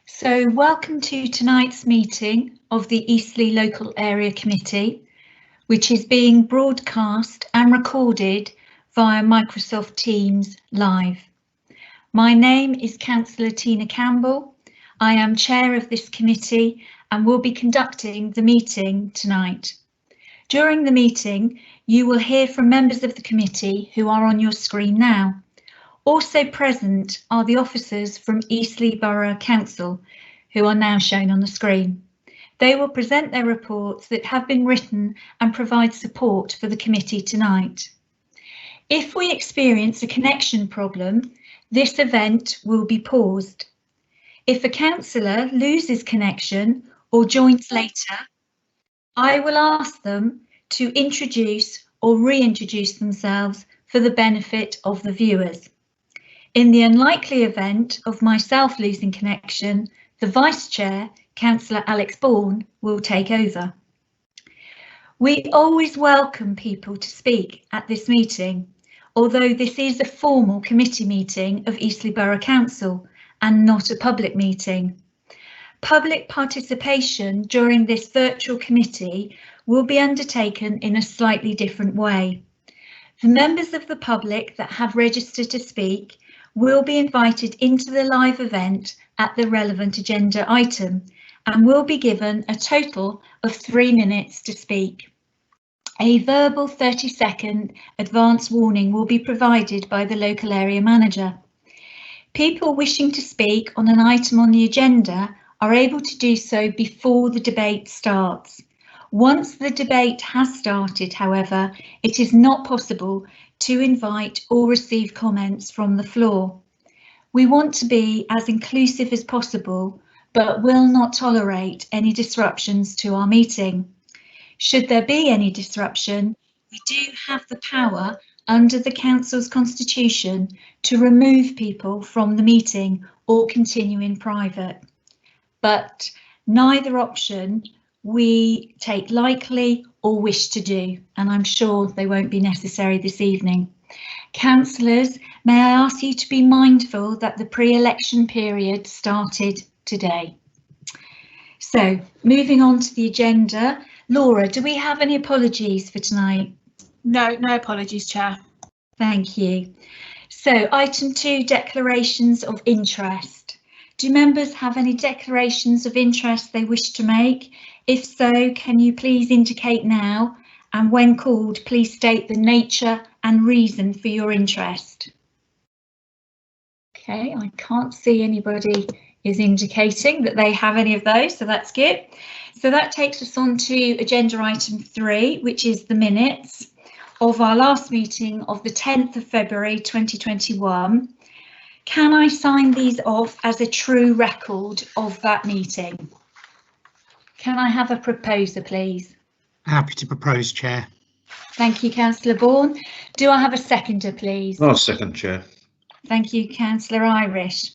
So welcome to tonight's meeting of the Eastleigh Local Area Committee, which is being broadcast and recorded via Microsoft Teams Live. My name is Councillor Tina Campbell. I am chair of this committee and will be conducting the meeting tonight. During the meeting, you will hear from members of the committee who are on your screen now. Also present are the officers from Eastleigh Borough Council, who are now shown on the screen. They will present their reports that have been written and provide support for the committee tonight. If we experience a connection problem, this event will be paused. If a councillor loses connection or joins later, I will ask them to introduce or reintroduce themselves for the benefit of the viewers. In the unlikely event of myself losing connection, the Vice Chair, Councillor Alex Bourne, will take over. We always welcome people to speak at this meeting, although this is a formal committee meeting of Eastleigh Borough Council and not a public meeting. Public participation during this virtual committee will be undertaken in a slightly different way. The members of the public that have registered to speak will be invited into the live event at the relevant agenda item and will be given a total of 3 minutes to speak. A verbal 30-second advance warning will be provided by the local area manager. People wishing to speak on an item on the agenda are able to do so before the debate starts. Once the debate has started, however, it is not possible to invite or receive comments from the floor. We want to be as inclusive as possible, but will not tolerate any disruptions to our meeting. Should there be any disruption, we do have the power under the Council's constitution to remove people from the meeting or continue in private. But neither option we take lightly or wish to do, and I'm sure they won't be necessary this evening. Councillors, may I ask you to be mindful that the pre-election period started today. So, moving on to the agenda. Laura, do we have any apologies for tonight? No apologies, Chair. Thank you. So, item 2, declarations of interest. Do members have any declarations of interest they wish to make? If so, can you please indicate now, and when called, please state the nature and reason for your interest. Okay, I can't see anybody is indicating that they have any of those, so that's good. So that takes us on to agenda item 3, which is the minutes of our last meeting of the 10th of February 2021. Can I sign these off as a true record of that meeting? Can I have a proposer, please? Happy to propose, Chair. Thank you, Councillor Bourne. Do I have a seconder, please? I'll second, Chair. Thank you, Councillor Irish.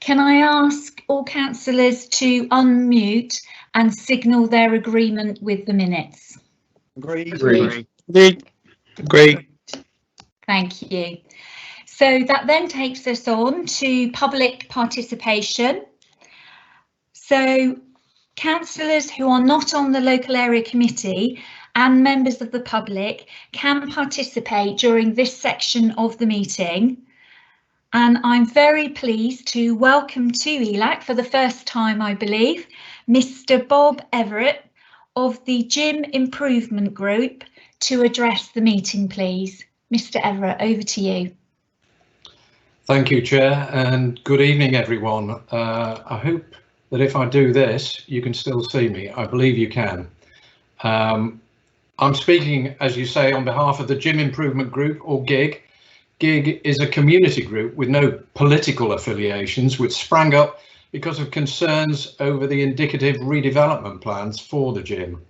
Can I ask all councillors to unmute and signal their agreement with the minutes? Agreed. Agree. Thank you. So that then takes us on to public participation. So councillors who are not on the local area committee and members of the public can participate during this section of the meeting. And I'm very pleased to welcome to ELAC for the first time, I believe, Mr. Bob Everett of the Gym Improvement Group to address the meeting, please. Mr. Everett, over to you. Thank you, Chair, and good evening, everyone. I hope that if I do this, you can still see me. I believe you can. I'm speaking, as you say, on behalf of the Gym Improvement Group, or GIG. GIG is a community group with no political affiliations, which sprang up because of concerns over the indicative redevelopment plans for the gym.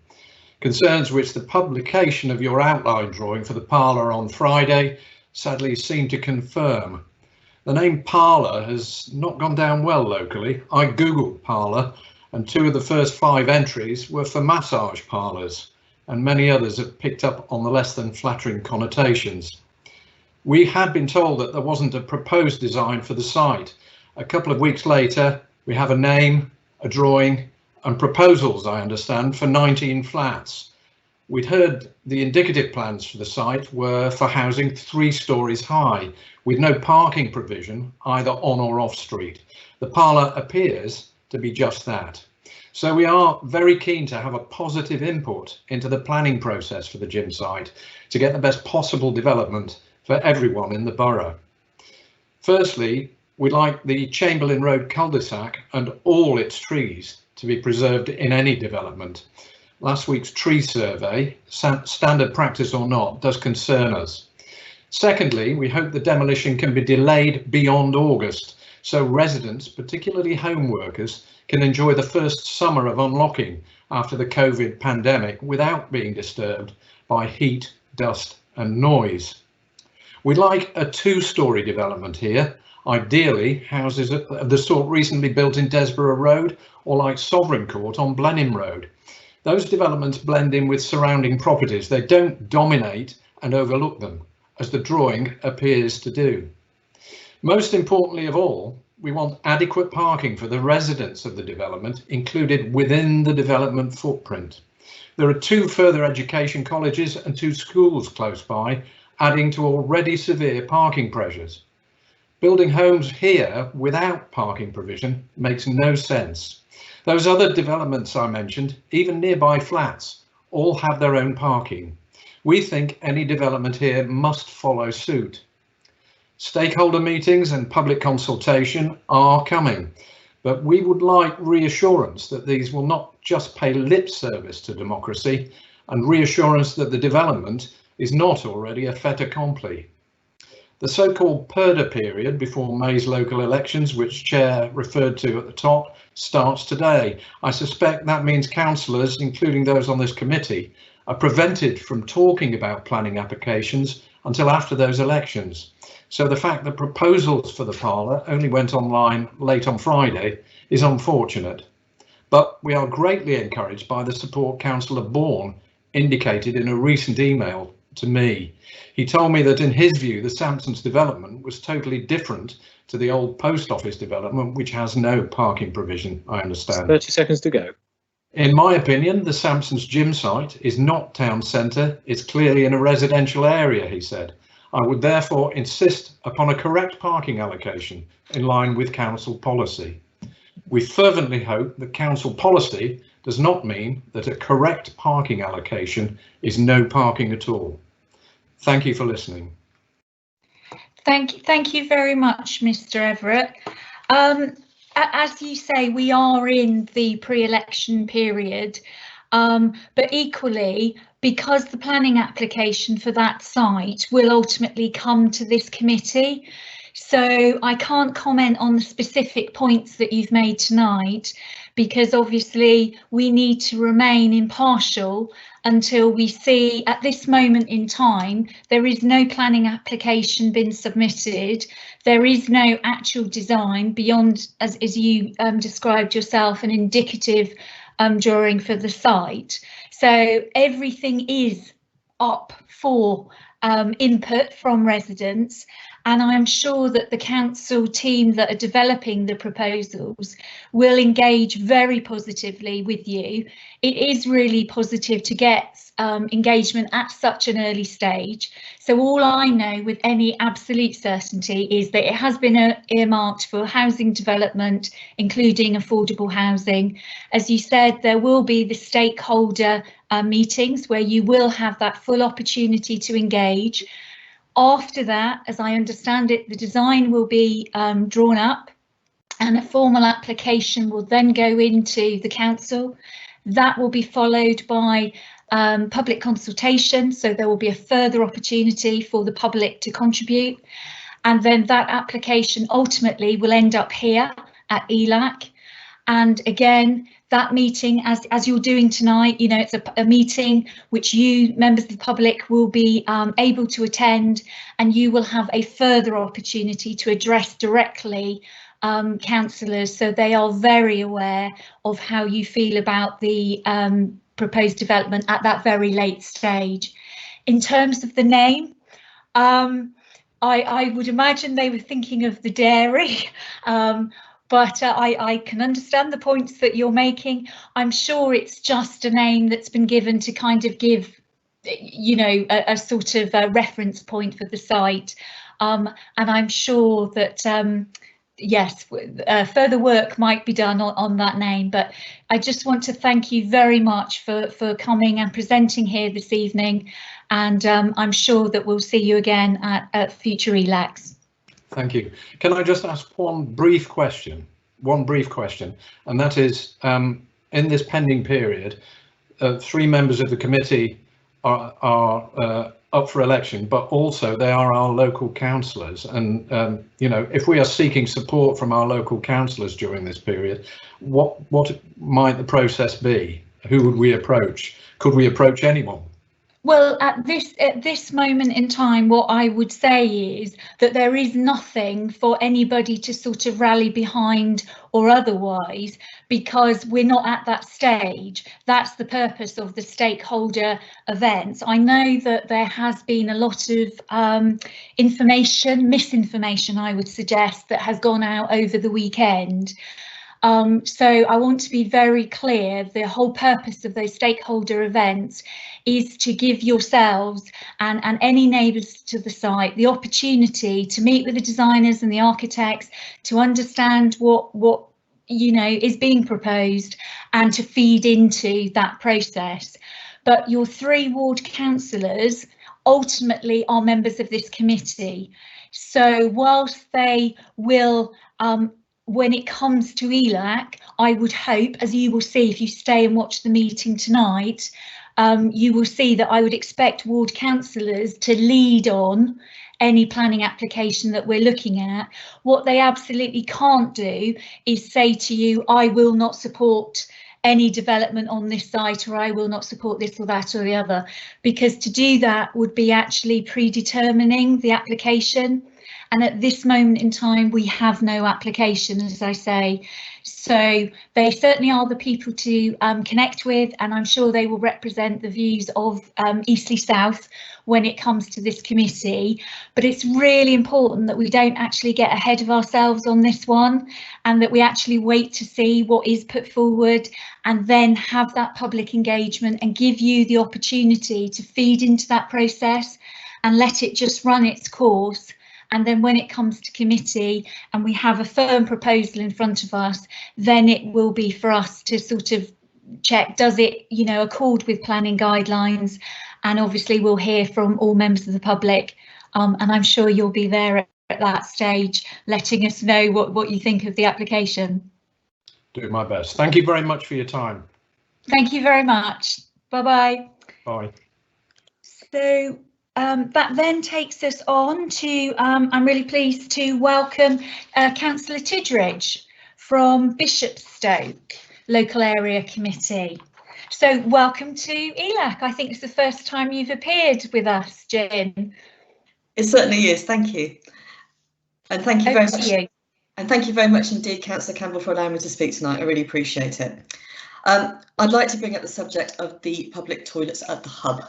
Concerns which the publication of your outline drawing for the parlour on Friday sadly seemed to confirm. The name parlour has not gone down well locally. I googled parlour and 2 of the first 5 entries were for massage parlours, and many others have picked up on the less than flattering connotations. We had been told that there wasn't a proposed design for the site. A couple of weeks later, We have a name, a drawing and proposals, I understand, for 19 flats. We'd heard the indicative plans for the site were for housing 3 stories high, with no parking provision either on or off street. The parlour appears to be just that. So we are very keen to have a positive input into the planning process for the gym site to get the best possible development for everyone in the borough. Firstly, we'd like the Chamberlain Road cul-de-sac and all its trees to be preserved in any development. Last week's tree survey, standard practice or not, does concern us. Secondly, we hope the demolition can be delayed beyond August so residents, particularly home workers, can enjoy the first summer of unlocking after the COVID pandemic without being disturbed by heat, dust and noise. We'd like a 2-storey development here, ideally houses of the sort recently built in Desborough Road or like Sovereign Court on Blenheim Road. Those developments blend in with surrounding properties. They don't dominate and overlook them, as the drawing appears to do. Most importantly of all, we want adequate parking for the residents of the development included within the development footprint. There are 2 further education colleges and 2 schools close by, adding to already severe parking pressures. Building homes here without parking provision makes no sense. Those other developments I mentioned, even nearby flats, all have their own parking. We think any development here must follow suit. Stakeholder meetings and public consultation are coming, but we would like reassurance that these will not just pay lip service to democracy and reassurance that the development is not already a fait accompli. The so-called PERDA period before May's local elections, which Chair referred to at the top, starts today. I suspect that means councillors, including those on this committee, are prevented from talking about planning applications until after those elections. So the fact that proposals for the parlour only went online late on Friday is unfortunate. But we are greatly encouraged by the support Councillor Bourne indicated in a recent email to me. He told me that in his view, the Sampson's development was totally different to the old post office development, which has no parking provision, I understand. 30 seconds to go. In my opinion, the Sampson's gym site is not town centre, it's clearly in a residential area, he said. I would therefore insist upon a correct parking allocation in line with council policy. We fervently hope that council policy does not mean that a correct parking allocation is no parking at all. Thank you for listening. Thank you very much, Mr. Everett. As you say, we are in the pre-election period, but equally, because the planning application for that site will ultimately come to this committee, so I can't comment on the specific points that you've made tonight, because obviously we need to remain impartial until we see, at this moment in time, there is no planning application been submitted. There is no actual design beyond, as you described yourself, an indicative drawing for the site. So everything is up for input from residents, and I'm sure that the council team that are developing the proposals will engage very positively with you. It is really positive to get engagement at such an early stage. So all I know with any absolute certainty is that it has been earmarked for housing development, including affordable housing. As you said, there will be the stakeholder meetings where you will have that full opportunity to engage. After that, as I understand it, the design will be drawn up and a formal application will then go into the council. That will be followed by public consultation, so there will be a further opportunity for the public to contribute, and then that application ultimately will end up here at ELAC. And again, that meeting, as you're doing tonight, you know, it's a meeting which you, members of the public, will be able to attend, and you will have a further opportunity to address directly councillors, so they are very aware of how you feel about the proposed development at that very late stage. In terms of the name, I would imagine they were thinking of the dairy. but I can understand the points that you're making. I'm sure it's just a name that's been given to kind of give, you know, a sort of a reference point for the site, and I'm sure that yes, further work might be done on that name, but I just want to thank you very much for coming and presenting here this evening, and I'm sure that we'll see you again at future ELACs. Thank you. Can I just ask one brief question, and that is, in this pending period, 3 members of the committee are up for election, but also they are our local councillors, and you know, if we are seeking support from our local councillors during this period, what might the process be? Who would we approach? Could we approach anyone? Well, at this moment in time, what I would say is that there is nothing for anybody to sort of rally behind or otherwise, because we're not at that stage. That's the purpose of the stakeholder events. I know that there has been a lot of misinformation, I would suggest, that has gone out over the weekend. So I want to be very clear, the whole purpose of those stakeholder events is to give yourselves and any neighbours to the site the opportunity to meet with the designers and the architects, to understand what you know is being proposed, and to feed into that process. But your 3 ward councillors ultimately are members of this committee, so whilst they will when it comes to ELAC, I would hope, as you will see if you stay and watch the meeting tonight, you will see that I would expect ward councillors to lead on any planning application that we're looking at. What they absolutely can't do is say to you, I will not support any development on this site, or I will not support this or that or the other, because to do that would be actually predetermining the application. And at this moment in time, we have no application, as I say. So they certainly are the people to connect with, and I'm sure they will represent the views of Eastleigh South when it comes to this committee. But it's really important that we don't actually get ahead of ourselves on this one, and that we actually wait to see what is put forward, and then have that public engagement and give you the opportunity to feed into that process and let it just run its course. And then when it comes to committee and we have a firm proposal in front of us, then it will be for us to sort of check, does it, you know, accord with planning guidelines? And obviously we'll hear from all members of the public, and I'm sure you'll be there at that stage, letting us know what you think of the application. Do my best. Thank you very much for your time. Thank you very much. Bye-bye. Bye. So that then takes us on to, I'm really pleased to welcome Councillor Tidridge from Bishopstoke Local Area Committee. So welcome to ELAC. I think it's the first time you've appeared with us, Jim. It certainly is, thank you. And thank you very much. And thank you very much indeed, Councillor Campbell, for allowing me to speak tonight. I really appreciate it. I'd like to bring up the subject of the public toilets at the hub.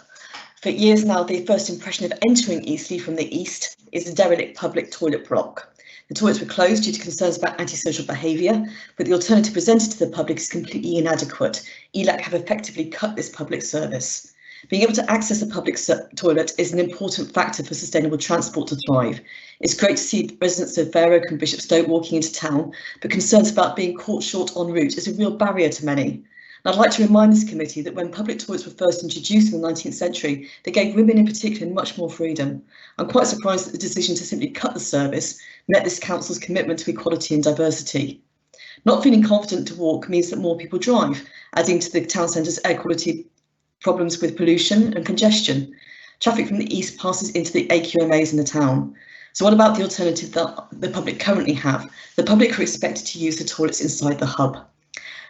For years now, the first impression of entering Eastleigh from the east is a derelict public toilet block. The toilets were closed due to concerns about antisocial behaviour, but the alternative presented to the public is completely inadequate. ELAC have effectively cut this public service. Being able to access a public toilet is an important factor for sustainable transport to thrive. It's great to see residents of Borough and Bishopstoke walking into town, but concerns about being caught short en route is a real barrier to many. And I'd like to remind this committee that when public toilets were first introduced in the 19th century, they gave women in particular much more freedom. I'm quite surprised that the decision to simply cut the service met this council's commitment to equality and diversity. Not feeling confident to walk means that more people drive, adding to the town centre's air quality problems with pollution and congestion. Traffic from the east passes into the AQMAs in the town. So what about the alternative that the public currently have? The public are expected to use the toilets inside the hub.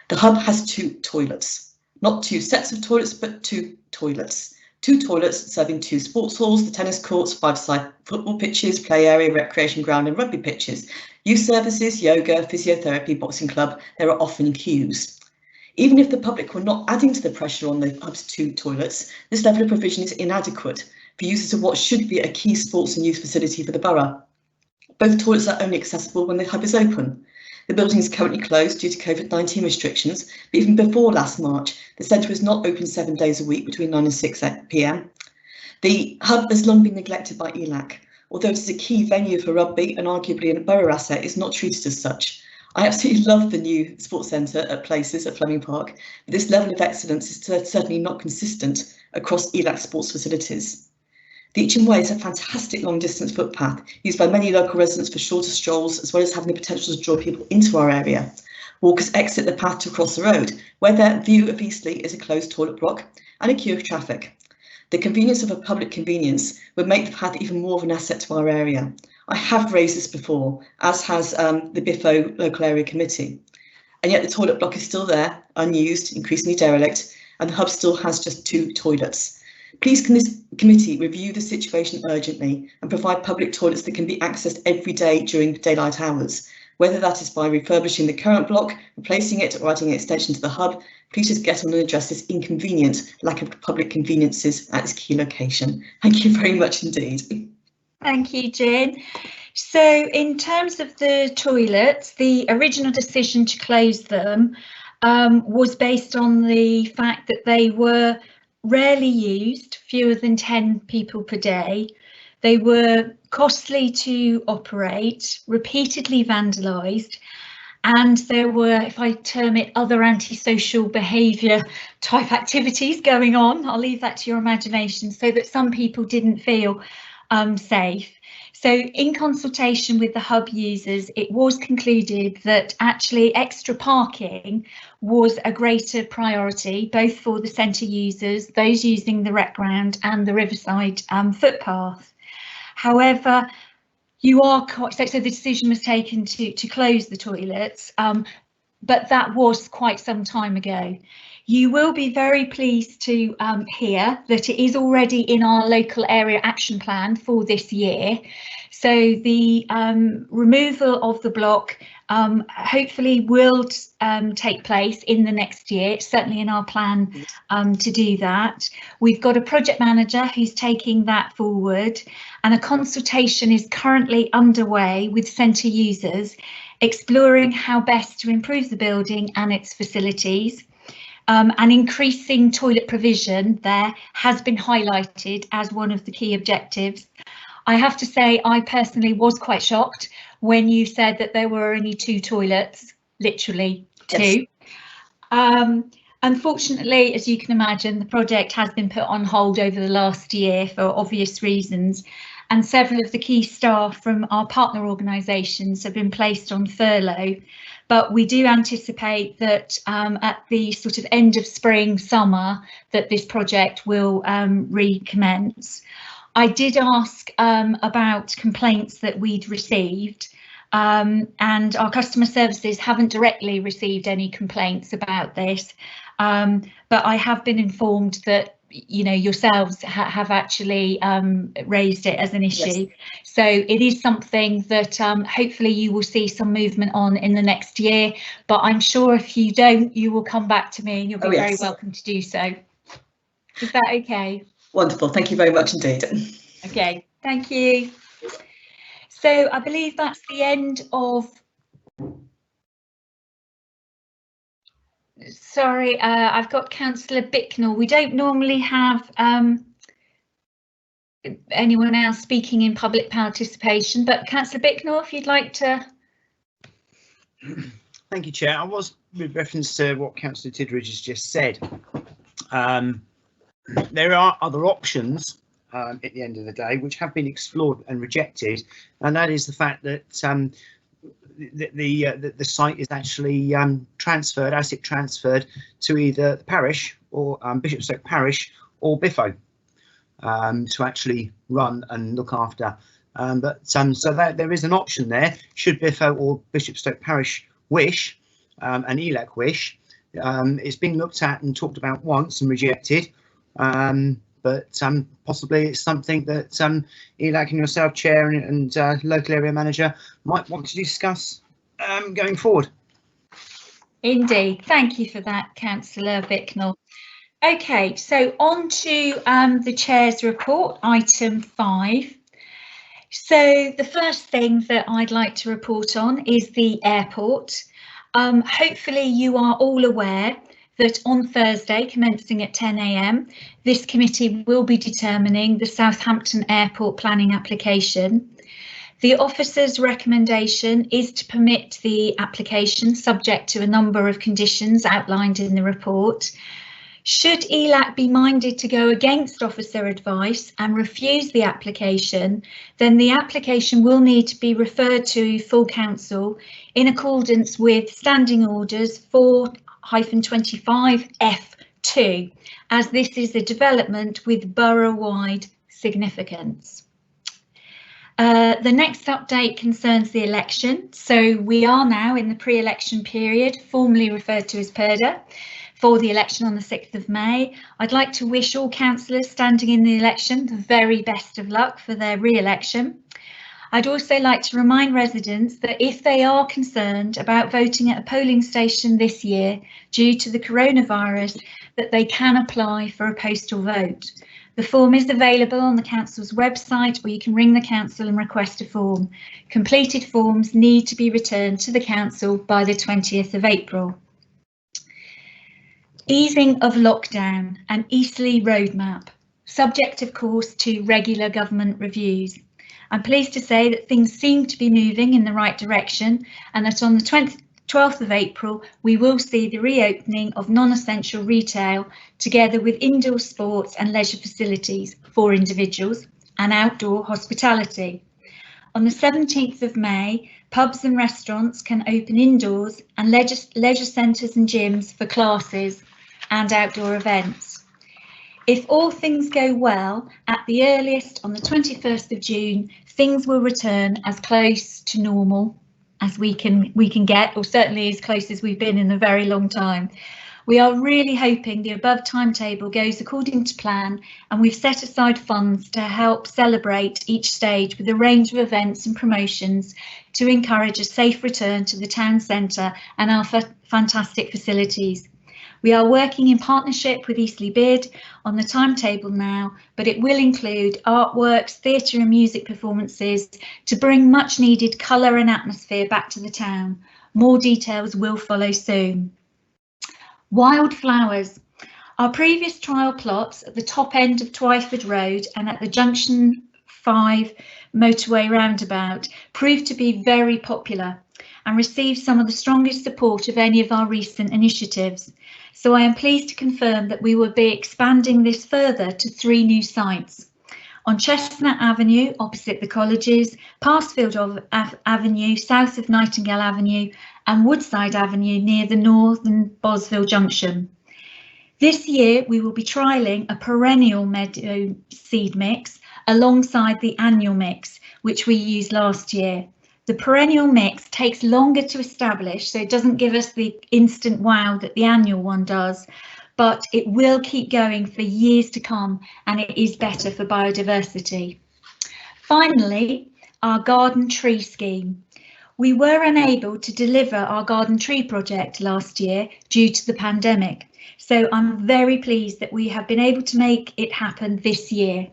The hub has 2 toilets, not 2 sets of toilets, but 2 toilets. 2 toilets serving 2 sports halls, the tennis courts, 5-side football pitches, play area, recreation ground and rugby pitches. Youth services, yoga, physiotherapy, boxing club, there are often queues. Even if the public were not adding to the pressure on the hub's 2 toilets, this level of provision is inadequate for users of what should be a key sports and youth facility for the borough. Both toilets are only accessible when the hub is open. The building is currently closed due to COVID-19 restrictions, but even before last March, the centre was not open 7 days a week between 9 and 6 PM. The hub has long been neglected by ELAC. Although it is a key venue for rugby and arguably a borough asset, it's not treated as such. I absolutely love the new sports centre at Places at Fleming Park, but this level of excellence is certainly not consistent across ELAC sports facilities. The Eacham Way is a fantastic long distance footpath used by many local residents for shorter strolls, as well as having the potential to draw people into our area. Walkers exit the path to cross the road, where their view of Eastleigh is a closed toilet block and a queue of traffic. The convenience of a public convenience would make the path even more of an asset to our area. I have raised this before, as has the BIFO local area committee, and yet the toilet block is still there, unused, increasingly derelict, and the hub still has just 2 toilets. Please can this committee review the situation urgently and provide public toilets that can be accessed every day during daylight hours, whether that is by refurbishing the current block, replacing it, or adding an extension to the hub. Please just get on and address this inconvenient lack of public conveniences at this key location. Thank you very much indeed. Thank you, Jen. So in terms of the toilets, the original decision to close them was based on the fact that they were rarely used, fewer than 10 people per day. They were costly to operate, repeatedly vandalised, and there were, if I term it, other antisocial behaviour type activities going on. I'll leave that to your imagination, so that some people didn't feel safe. So in consultation with the hub users, it was concluded that actually extra parking was a greater priority, both for the centre users, those using the rec ground and the riverside footpath. However, you are quite, so the decision was taken to close the toilets, but that was quite some time ago. You will be very pleased to hear that it is already in our local area action plan for this year. So the removal of the block hopefully will take place in the next year. It's certainly in our plan to do that. We've got a project manager who's taking that forward, and a consultation is currently underway with centre users, exploring how best to improve the building and its facilities. And increasing toilet provision there has been highlighted as one of the key objectives. I have to say, I personally was quite shocked when you said that there were only 2 toilets, literally 2. Yes. Unfortunately, as you can imagine, the project has been put on hold over the last year for obvious reasons, and several of the key staff from our partner organisations have been placed on furlough. But we do anticipate that at the sort of end of spring, summer, that this project will recommence. I did ask about complaints that we'd received, and our customer services haven't directly received any complaints about this, but I have been informed that, you know, yourselves have actually raised it as an issue. Yes. So it is something that hopefully you will see some movement on in the next year, but I'm sure if you don't, you will come back to me and you'll be very welcome to do so. Is that okay? Wonderful, thank you very much indeed. Okay, thank you. So I believe that's the end of. Sorry, I've got Councillor Bicknell. We don't normally have anyone else speaking in public participation, but Councillor Bicknell, if you'd like to. Thank you, Chair. I was with reference to what Councillor Tidridge has just said. There are other options at the end of the day which have been explored and rejected, and that is the fact that the site is actually asset transferred to either the parish or Bishopstoke Parish or BIFO to actually run and look after. So that there is an option there should BIFO or Bishopstoke Parish wish and ELAC wish. It's been looked at and talked about once and rejected. But possibly it's something that ELAC and yourself, Chair, and local area manager might want to discuss going forward. Indeed, thank you for that, Councillor Bicknell. Okay, so on to the Chair's report, item 5. So the first thing that I'd like to report on is the airport. Hopefully you are all aware that on Thursday, commencing at 10 AM, this committee will be determining the Southampton Airport planning application. The officer's recommendation is to permit the application subject to a number of conditions outlined in the report. Should ELAC be minded to go against officer advice and refuse the application, then the application will need to be referred to full council in accordance with Standing Orders 4-25F2, as this is a development with borough-wide significance. The next update concerns the election. So we are now in the pre-election period, formerly referred to as PERDA, for the election on the 6th of May. I'd like to wish all councillors standing in the election the very best of luck for their re-election. I'd also like to remind residents that if they are concerned about voting at a polling station this year due to the coronavirus, that they can apply for a postal vote. The form is available on the council's website, or you can ring the council and request a form. Completed forms need to be returned to the council by the 20th of April. Easing of lockdown and Eastleigh roadmap, subject of course to regular government reviews. I'm pleased to say that things seem to be moving in the right direction, and that on the 12th of April we will see the reopening of non-essential retail together with indoor sports and leisure facilities for individuals and outdoor hospitality. On the 17th of May, pubs and restaurants can open indoors, and leisure centres and gyms for classes and outdoor events. If all things go well, at the earliest on the 21st of June, things will return as close to normal as we can get, or certainly as close as we've been in a very long time. We are really hoping the above timetable goes according to plan, and we've set aside funds to help celebrate each stage with a range of events and promotions to encourage a safe return to the town centre and our fantastic facilities. We are working in partnership with Eastleigh Bid on the timetable now, but it will include artworks, theatre and music performances to bring much needed colour and atmosphere back to the town. More details will follow soon. Wildflowers. Our previous trial plots at the top end of Twyford Road and at the Junction 5 motorway roundabout proved to be very popular and received some of the strongest support of any of our recent initiatives. So I am pleased to confirm that we will be expanding this further to 3 new sites. On Chestnut Avenue, opposite the colleges, Parsfield Avenue, south of Nightingale Avenue, and Woodside Avenue near the northern Bosville Junction. This year, we will be trialling a perennial meadow seed mix alongside the annual mix, which we used last year. The perennial mix takes longer to establish, so it doesn't give us the instant wow that the annual one does, but it will keep going for years to come, and it is better for biodiversity. Finally, our garden tree scheme. We were unable to deliver our garden tree project last year due to the pandemic, so I'm very pleased that we have been able to make it happen this year.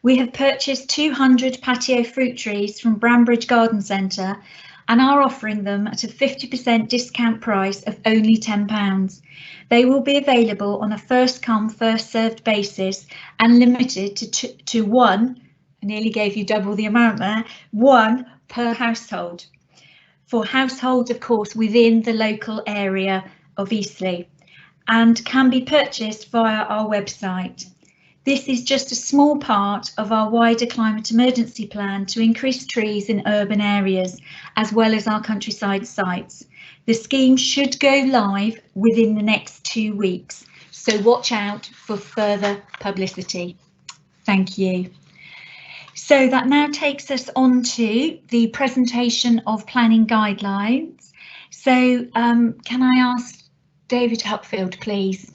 We have purchased 200 patio fruit trees from Brambridge Garden Centre and are offering them at a 50% discount price of only £10. They will be available on a first come, first served basis and limited to one, I nearly gave you double the amount there, 1 per household. For households, of course, within the local area of Eastleigh, and can be purchased via our website. This is just a small part of our wider climate emergency plan to increase trees in urban areas, as well as our countryside sites. The scheme should go live within the next 2 weeks, so watch out for further publicity. Thank you. So that now takes us on to the presentation of planning guidelines. So can I ask David Hupfield, please?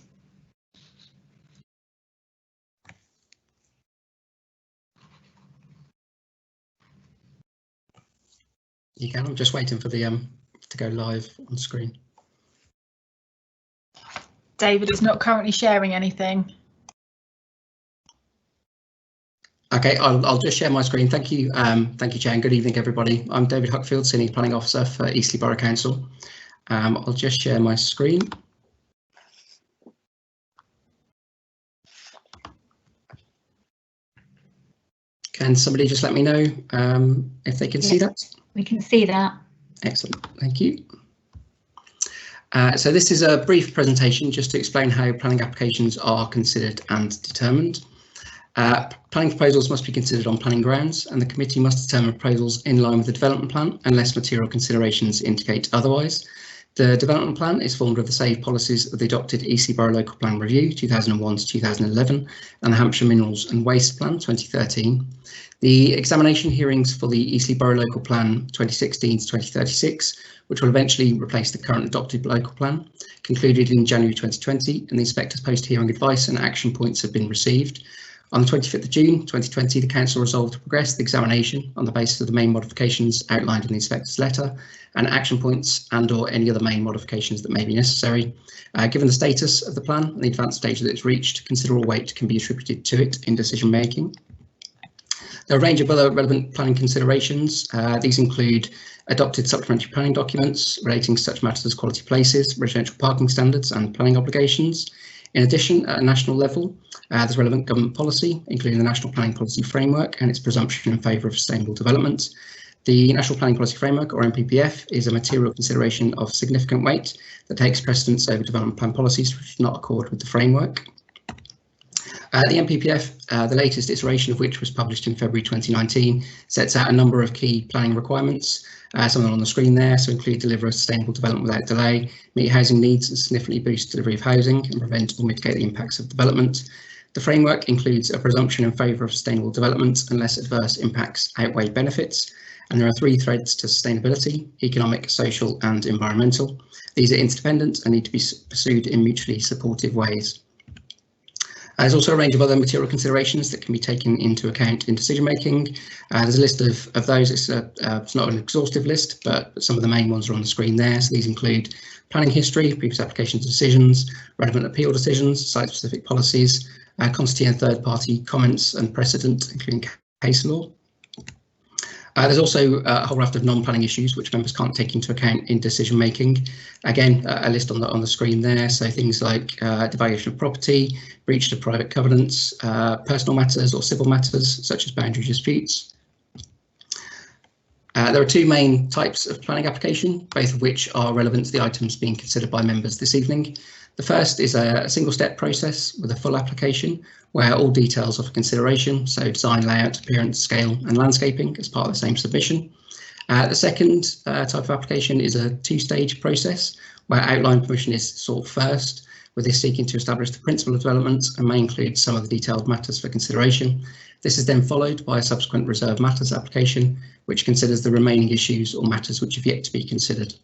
You can. I'm just waiting for the to go live on screen. David is not currently sharing anything. Okay, I'll just share my screen. Thank you, Chair, and good evening, everybody. I'm David Huckfield, Senior Planning Officer for Eastleigh Borough Council. I'll just share my screen. Can somebody just let me know if they can see that? We can see that. Excellent, thank you. So this is a brief presentation just to explain how planning applications are considered and determined. Planning proposals must be considered on planning grounds, and the committee must determine proposals in line with the development plan unless material considerations indicate otherwise. The development plan is formed of the saved policies of the adopted Eastleigh Borough Local Plan Review 2001 to 2011 and the Hampshire Minerals and Waste Plan 2013. The examination hearings for the Eastleigh Borough Local Plan 2016 to 2036, which will eventually replace the current adopted local plan, concluded in January 2020, and the inspector's post-hearing advice and action points have been received. On the 25th of June 2020, the Council resolved to progress the examination on the basis of the main modifications outlined in the inspector's letter and action points and/or any other main modifications that may be necessary. Given the status of the plan and the advanced stage that it's reached, considerable weight can be attributed to it in decision making. There are a range of other relevant planning considerations. These include adopted supplementary planning documents relating to such matters as quality places, residential parking standards and planning obligations. In addition, at a national level, there's relevant government policy, including the National Planning Policy Framework and its presumption in favour of sustainable development. The National Planning Policy Framework, or NPPF, is a material consideration of significant weight that takes precedence over development plan policies which do not accord with the framework. The NPPF, the latest iteration of which was published in February 2019, sets out a number of key planning requirements, some of them on the screen there, so include deliver a sustainable development without delay, meet housing needs and significantly boost delivery of housing and prevent or mitigate the impacts of development. The framework includes a presumption in favour of sustainable development unless adverse impacts outweigh benefits, and there are three threads to sustainability: economic, social and environmental. These are interdependent and need to be pursued in mutually supportive ways. There's also a range of other material considerations that can be taken into account in decision making. There's a list of those. It's not an exhaustive list, but some of the main ones are on the screen there. So these include planning history, previous applications decisions, relevant appeal decisions, site-specific policies, constituent and third-party comments and precedent, including case law. There's also a whole raft of non-planning issues which members can't take into account in decision making. Again, a list on the screen there. So things like devaluation of property, breach of private covenants, personal matters or civil matters such as boundary disputes. There are two main types of planning application, both of which are relevant to the items being considered by members this evening. The first is a single step process with a full application where all details are for consideration, so design, layout, appearance, scale and landscaping as part of the same submission. The second type of application is a two-stage process where outline permission is sought first, with this seeking to establish the principle of development and may include some of the detailed matters for consideration. This is then followed by a subsequent reserved matters application, which considers the remaining issues or matters which have yet to be considered.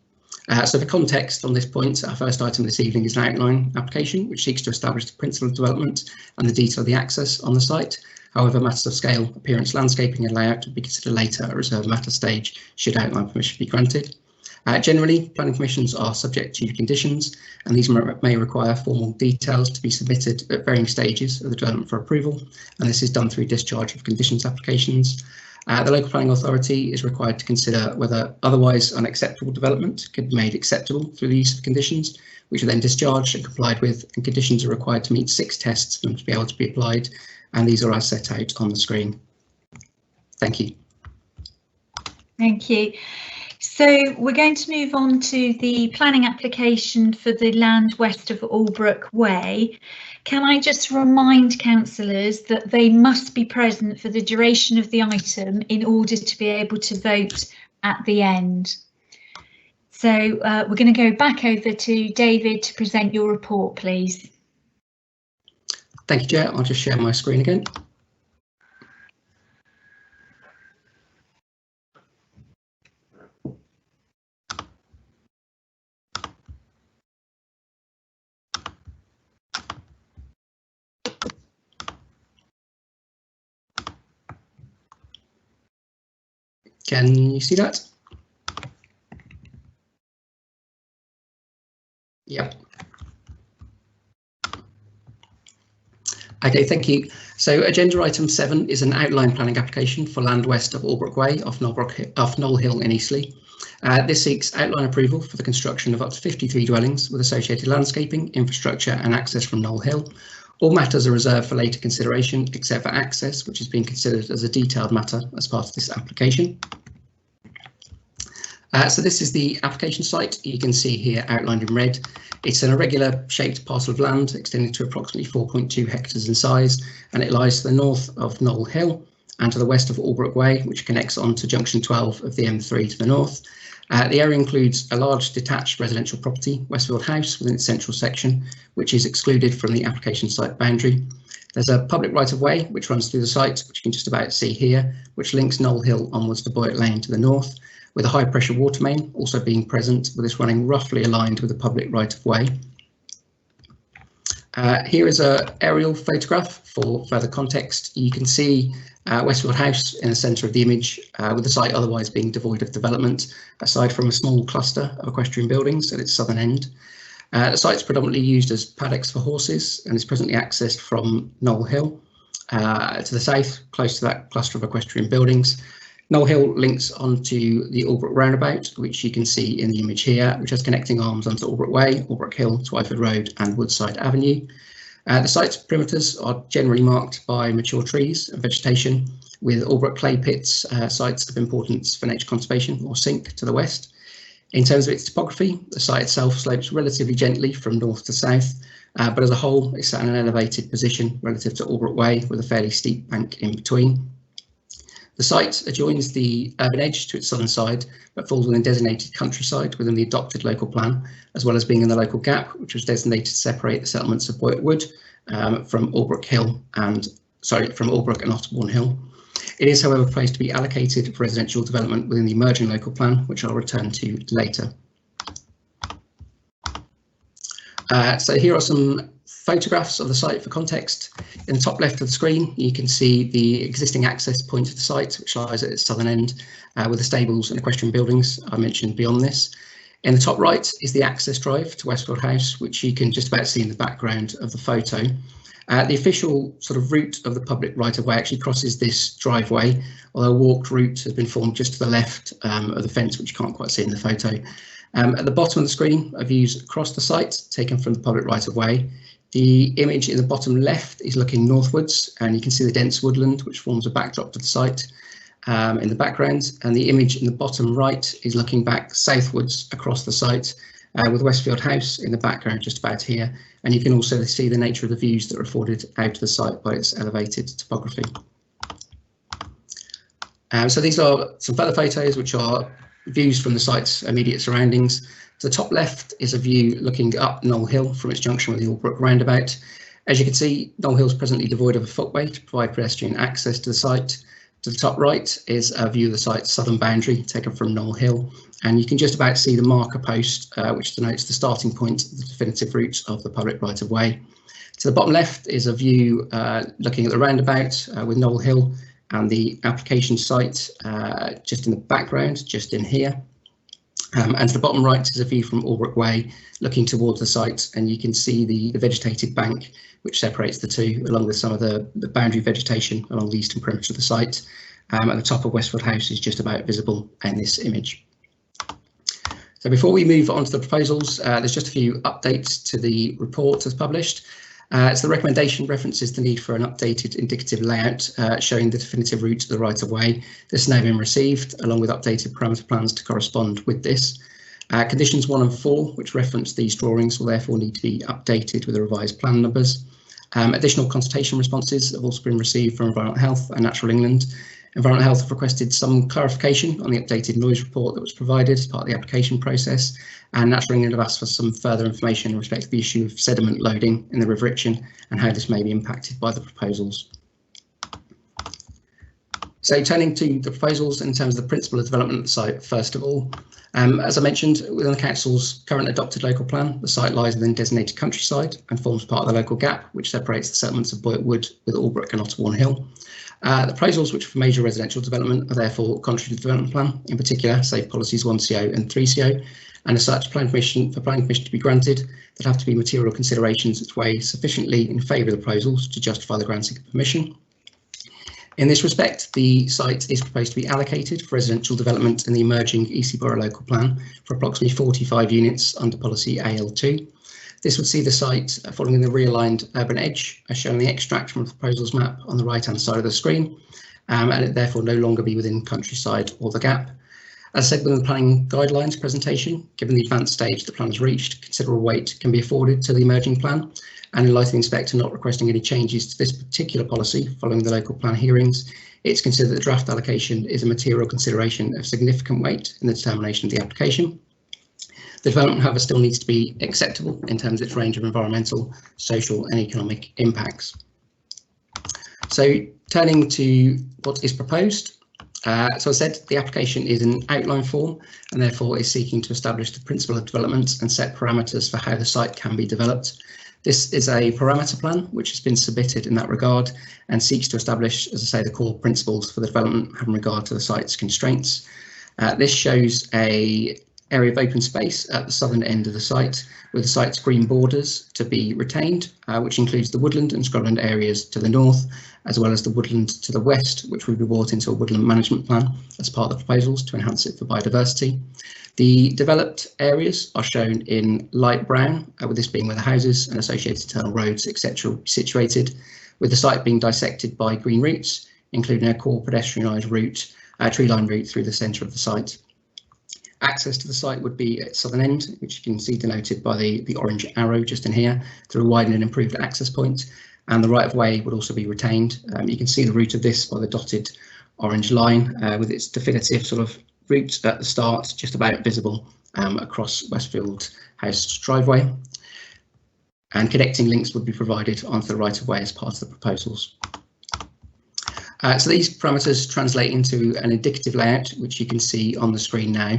So for context on this point, our first item this evening is an outline application, which seeks to establish the principle of development and the detail of the access on the site. However, matters of scale, appearance, landscaping and layout would be considered later at a reserved matter stage, should outline permission be granted. Generally, planning permissions are subject to conditions, and these may require formal details to be submitted at varying stages of the development for approval, and this is done through discharge of conditions applications. The local planning authority is required to consider whether otherwise unacceptable development could be made acceptable through the use of conditions, which are then discharged and complied with, and conditions are required to meet 6 tests for them to be able to be applied, and these are as set out on the screen. Thank you. Thank you. So we're going to move on to the planning application for the land west of Albrook Way. Can I just remind councillors that they must be present for the duration of the item in order to be able to vote at the end. So we're going to go back over to David to present your report, please. Thank you, Chair. I'll just share my screen again. Can you see that? Yep. Okay, thank you. So agenda item 7 is an outline planning application for land west of Albrook Way off Knoll Hill in Eastleigh. This seeks outline approval for the construction of up to 53 dwellings with associated landscaping, infrastructure and access from Knoll Hill. All matters are reserved for later consideration except for access, which is being considered as a detailed matter as part of this application. So this is the application site. You can see here outlined in red. It's an irregular shaped parcel of land extending to approximately 4.2 hectares in size, and it lies to the north of Knoll Hill and to the west of Albrook Way, which connects on to junction 12 of the M3 to the north. The area includes a large detached residential property, Westfield House, within its central section, which is excluded from the application site boundary. There's a public right-of-way which runs through the site, which you can just about see here, which links Knoll Hill onwards to Boyett Lane to the north, with a high pressure water main also being present, with this running roughly aligned with the public right-of-way. Here is an aerial photograph for further context. You can see Westfield House in the centre of the image, with the site otherwise being devoid of development, aside from a small cluster of equestrian buildings at its southern end. The site's predominantly used as paddocks for horses and is presently accessed from Knoll Hill to the south, close to that cluster of equestrian buildings. Knoll Hill links onto the Albrook roundabout, which you can see in the image here, which has connecting arms onto Albrook Way, Albrook Hill, Twyford Road and Woodside Avenue. The site's perimeters are generally marked by mature trees and vegetation, with Albrook clay pits, sites of importance for nature conservation, or SINC, to the west. In terms of its topography, the site itself slopes relatively gently from north to south, but as a whole, it's at an elevated position relative to Albrook Way, with a fairly steep bank in between. The site adjoins the urban edge to its southern side, but falls within designated countryside within the adopted local plan, as well as being in the local gap, which was designated to separate the settlements of Boyett Wood from Albrook and Otterbourne Hill. It is, however, placed to be allocated for residential development within the emerging local plan, which I'll return to later. So here are some photographs of the site for context. In the top left of the screen, you can see the existing access point of the site, which lies at its southern end, with the stables and equestrian buildings I mentioned beyond this. In the top right is the access drive to Westfield House, which you can just about see in the background of the photo. The official sort of route of the public right-of-way actually crosses this driveway, although a walked route has been formed just to the left of the fence, which you can't quite see in the photo. At the bottom of the screen are views across the site taken from the public right-of-way. The image in the bottom left is looking northwards, and you can see the dense woodland which forms a backdrop to the site in the background, and the image in the bottom right is looking back southwards across the site, with Westfield House in the background just about here, and you can also see the nature of the views that are afforded out of the site by its elevated topography. So these are some further photos which are views from the site's immediate surroundings. To the top left is a view looking up Knoll Hill from its junction with the Albrook roundabout. As you can see, Knoll Hill is presently devoid of a footway to provide pedestrian access to the site. To the top right is a view of the site's southern boundary taken from Knoll Hill, and you can just about see the marker post which denotes the starting point of the definitive route of the public right-of-way. To the bottom left is a view looking at the roundabout with Knoll Hill and the application site just in the background, just in here. And to the bottom right is a view from Albrook Way looking towards the site, and you can see the vegetated bank which separates the two, along with some of the boundary vegetation along the eastern perimeter of the site. And the top of Westfield House is just about visible in this image. So before we move on to the proposals, there's just a few updates to the report as published. So the recommendation references the need for an updated indicative layout showing the definitive route to the right-of-way. This has now been received, along with updated parameter plans to correspond with this. Conditions 1 and 4, which reference these drawings, will therefore need to be updated with the revised plan numbers. Additional consultation responses have also been received from Environmental Health and Natural England. Environmental Health have requested some clarification on the updated noise report that was provided as part of the application process, and Natural England have asked for some further information in respect to the issue of sediment loading in the River Itchen and how this may be impacted by the proposals. So turning to the proposals in terms of the principle of development of the site, first of all, as I mentioned, within the Council's current adopted local plan, the site lies within designated countryside and forms part of the local gap, which separates the settlements of Boyett Wood with Albrook and Otterbourne Hill. The proposals which are for major residential development are therefore contrary to the development plan, in particular, safe policies 1CO and 3CO, and as such, for planning permission to be granted, there have to be material considerations which weigh sufficiently in favour of the proposals to justify the granting of permission. In this respect, the site is proposed to be allocated for residential development in the emerging Eastleigh Borough local plan for approximately 45 units under policy AL2. This would see the site following the realigned urban edge, as shown in the extract from the proposals map on the right-hand side of the screen, and it therefore no longer be within countryside or the gap. As said within the planning guidelines presentation, given the advanced stage the plan has reached, considerable weight can be afforded to the emerging plan, and in light of the inspector not requesting any changes to this particular policy following the local plan hearings, it's considered that the draft allocation is a material consideration of significant weight in the determination of the application. The development, however, still needs to be acceptable in terms of its range of environmental, social and economic impacts. So turning to what is proposed, so I said the application is in outline form and therefore is seeking to establish the principle of development and set parameters for how the site can be developed. This is a parameter plan which has been submitted in that regard and seeks to establish, as I say, the core principles for the development having regard to the site's constraints. This shows an area of open space at the southern end of the site with the site's green borders to be retained, which includes the woodland and scrubland areas to the north, as well as the woodland to the west, which will be brought into a woodland management plan as part of the proposals to enhance it for biodiversity. The developed areas are shown in light brown, with this being where the houses and associated internal roads, etc. situated, with the site being dissected by green routes, including a core pedestrianised route, tree-lined route through the centre of the site. Access to the site would be at southern end, which you can see denoted by the orange arrow just in here, through a widened and improved access point, and the right of way would also be retained. You can see the route of this by the dotted orange line, with its definitive sort of route at the start, just about visible across Westfield House driveway, and connecting links would be provided onto the right of way as part of the proposals. So these parameters translate into an indicative layout, which you can see on the screen now.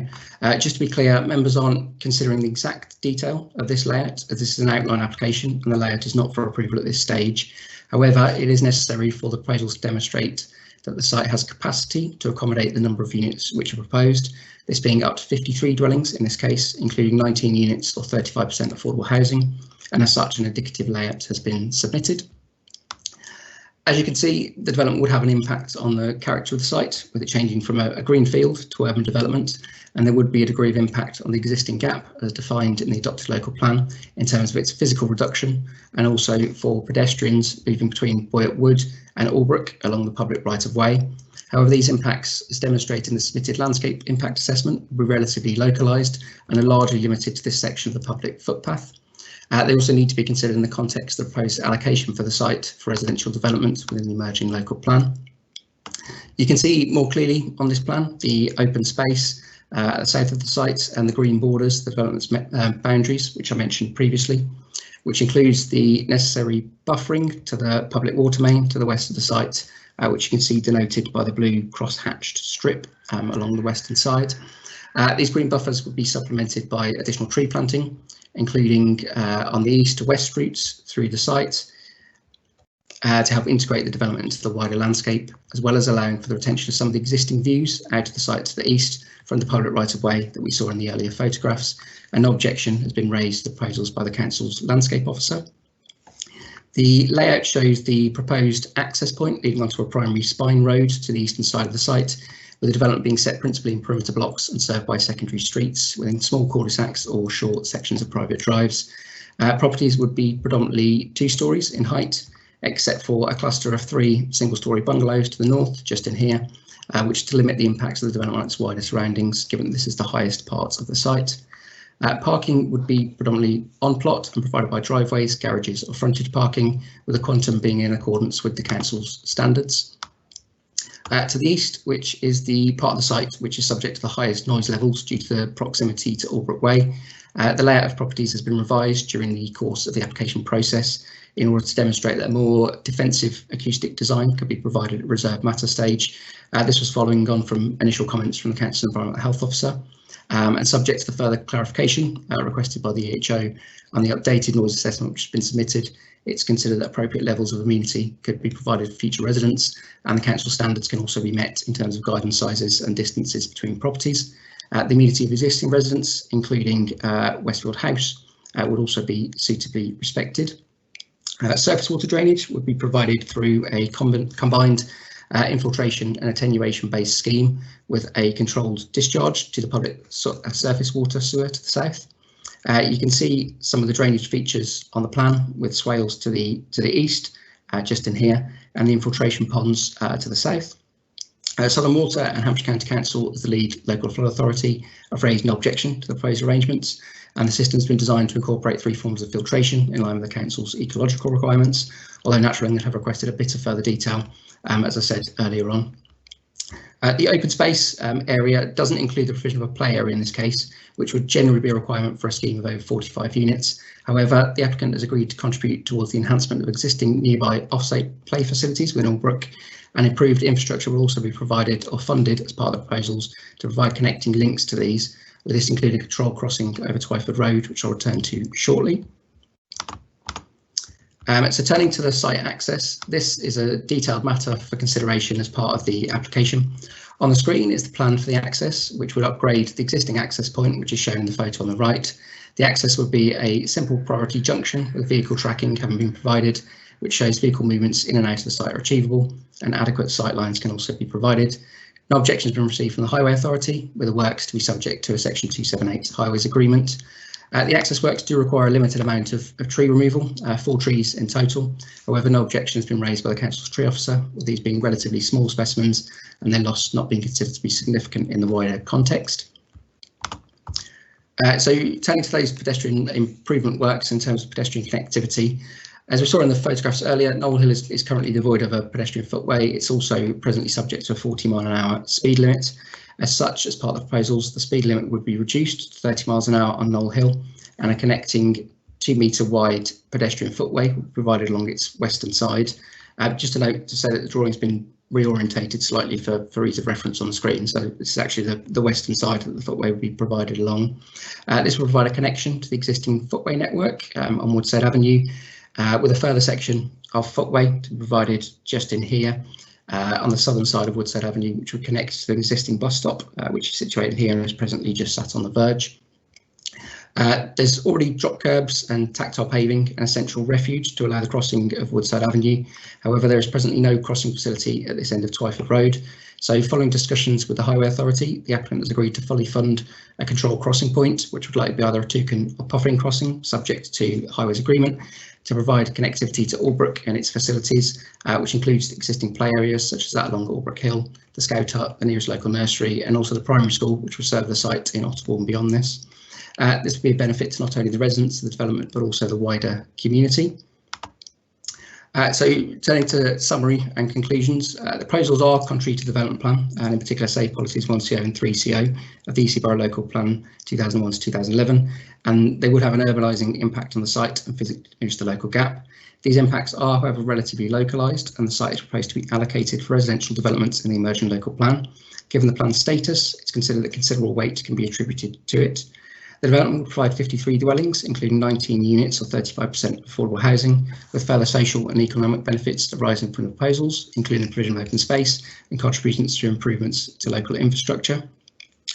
Just to be clear, members aren't considering the exact detail of this layout, as this is an outline application and the layout is not for approval at this stage. However, it is necessary for the proposals to demonstrate that the site has capacity to accommodate the number of units which are proposed, this being up to 53 dwellings in this case, including 19 units or 35% affordable housing, and as such an indicative layout has been submitted. As you can see, the development would have an impact on the character of the site, with it changing from a green field to urban development, and there would be a degree of impact on the existing gap as defined in the adopted local plan in terms of its physical reduction, and also for pedestrians moving between Boyett Wood and Albrook along the public right of way. However, these impacts, as demonstrated in the submitted landscape impact assessment, will be relatively localised and are largely limited to this section of the public footpath. They also need to be considered in the context of the proposed allocation for the site for residential development within the emerging local plan. You can see more clearly on this plan the open space south of the site and the green borders, the development's boundaries, which I mentioned previously, which includes the necessary buffering to the public water main to the west of the site, which you can see denoted by the blue cross-hatched strip along the western side. These green buffers would be supplemented by additional tree planting, including on the east to west routes through the site, to help integrate the development into the wider landscape, as well as allowing for the retention of some of the existing views out of the site to the east from the public right of way that we saw in the earlier photographs. And no objection has been raised to the proposals by the council's landscape officer. The layout shows the proposed access point leading onto a primary spine road to the eastern side of the site, with the development being set principally in perimeter blocks and served by secondary streets within small cul-de-sacs or short sections of private drives. Properties would be predominantly 2 stories in height, except for a cluster of 3 single-storey bungalows to the north, just in here, which to limit the impacts of the development on its wider surroundings, given that this is the highest part of the site. Parking would be predominantly on plot and provided by driveways, garages or frontage parking, with the quantum being in accordance with the council's standards. To the east, which is the part of the site which is subject to the highest noise levels due to the proximity to Albrook Way, the layout of properties has been revised during the course of the application process in order to demonstrate that a more defensive acoustic design could be provided at reserved matter stage. This was following on from initial comments from the Council Environmental Health Officer, and subject to the further clarification requested by the EHO on the updated noise assessment which has been submitted, it's considered that appropriate levels of amenity could be provided for future residents, and the council standards can also be met in terms of garden sizes and distances between properties. The immediacy of existing residents, including Westfield House, would also be suitably respected. Surface water drainage would be provided through a combined infiltration and attenuation based scheme with a controlled discharge to the public surface water sewer to the south. You can see some of the drainage features on the plan with swales to the east, just in here, and the infiltration ponds to the south. Southern Water and Hampshire County Council, as the lead local flood authority, have raised no objection to the proposed arrangements, and the system's been designed to incorporate 3 forms of filtration in line with the council's ecological requirements, although Natural England have requested a bit of further detail, as I said earlier on. The open space area doesn't include the provision of a play area in this case, which would generally be a requirement for a scheme of over 45 units. However, the applicant has agreed to contribute towards the enhancement of existing nearby off-site play facilities within Albrook, and improved infrastructure will also be provided or funded as part of the proposals to provide connecting links to these, with this including a control crossing over Twyford Road, which I'll return to shortly. So turning to the site access, this is a detailed matter for consideration as part of the application. On the screen is the plan for the access, which would upgrade the existing access point, which is shown in the photo on the right. The access would be a simple priority junction with vehicle tracking having been provided, which shows vehicle movements in and out of the site are achievable, and adequate sight lines can also be provided. No objection has been received from the Highway Authority, with the works to be subject to a Section 278 Highways Agreement. The access works do require a limited amount of tree removal, 4 trees in total. However, no objection has been raised by the council's tree officer, with these being relatively small specimens and their loss not being considered to be significant in the wider context. So turning to those pedestrian improvement works in terms of pedestrian connectivity, as we saw in the photographs earlier, Knoll Hill is currently devoid of a pedestrian footway. It's also presently subject to a 40-mile-an-hour speed limit. As such, as part of the proposals, the speed limit would be reduced to 30 miles an hour on Knoll Hill, and a connecting 2-metre wide pedestrian footway would be provided along its western side. Just a note to say that the drawing's been reorientated slightly for ease of reference on the screen, so this is actually the western side that the footway would be provided along. This will provide a connection to the existing footway network on Woodside Avenue, with a further section of footway to be provided just in here on the southern side of Woodside Avenue, which would connect to the existing bus stop, which is situated here and is presently just sat on the verge. There's already drop curbs and tactile paving and a central refuge to allow the crossing of Woodside Avenue. However, there is presently no crossing facility at this end of Twyford Road. So following discussions with the Highway Authority, the applicant has agreed to fully fund a control crossing point, which would likely be either a toucan or puffing crossing, subject to Highways Agreement, to provide connectivity to Albrook and its facilities, which includes the existing play areas such as that along Albrook Hill, the Scout Hut, the nearest local nursery, and also the primary school, which will serve the site in Otterbourne and beyond this. This would be a benefit to not only the residents of the development, but also the wider community. So turning to summary and conclusions, the proposals are contrary to the development plan, and in particular safe policies 1CO and 3CO of the Eastleigh Borough Local Plan 2001 to 2011, and they would have an urbanising impact on the site and physically reduce the local gap. These impacts are, however, relatively localised, and the site is proposed to be allocated for residential developments in the emerging local plan. Given the plan's status, it's considered that considerable weight can be attributed to it. The development will provide 53 dwellings, including 19 units or 35% affordable housing, with further social and economic benefits arising from the proposals, including the provision of open space and contributions to improvements to local infrastructure.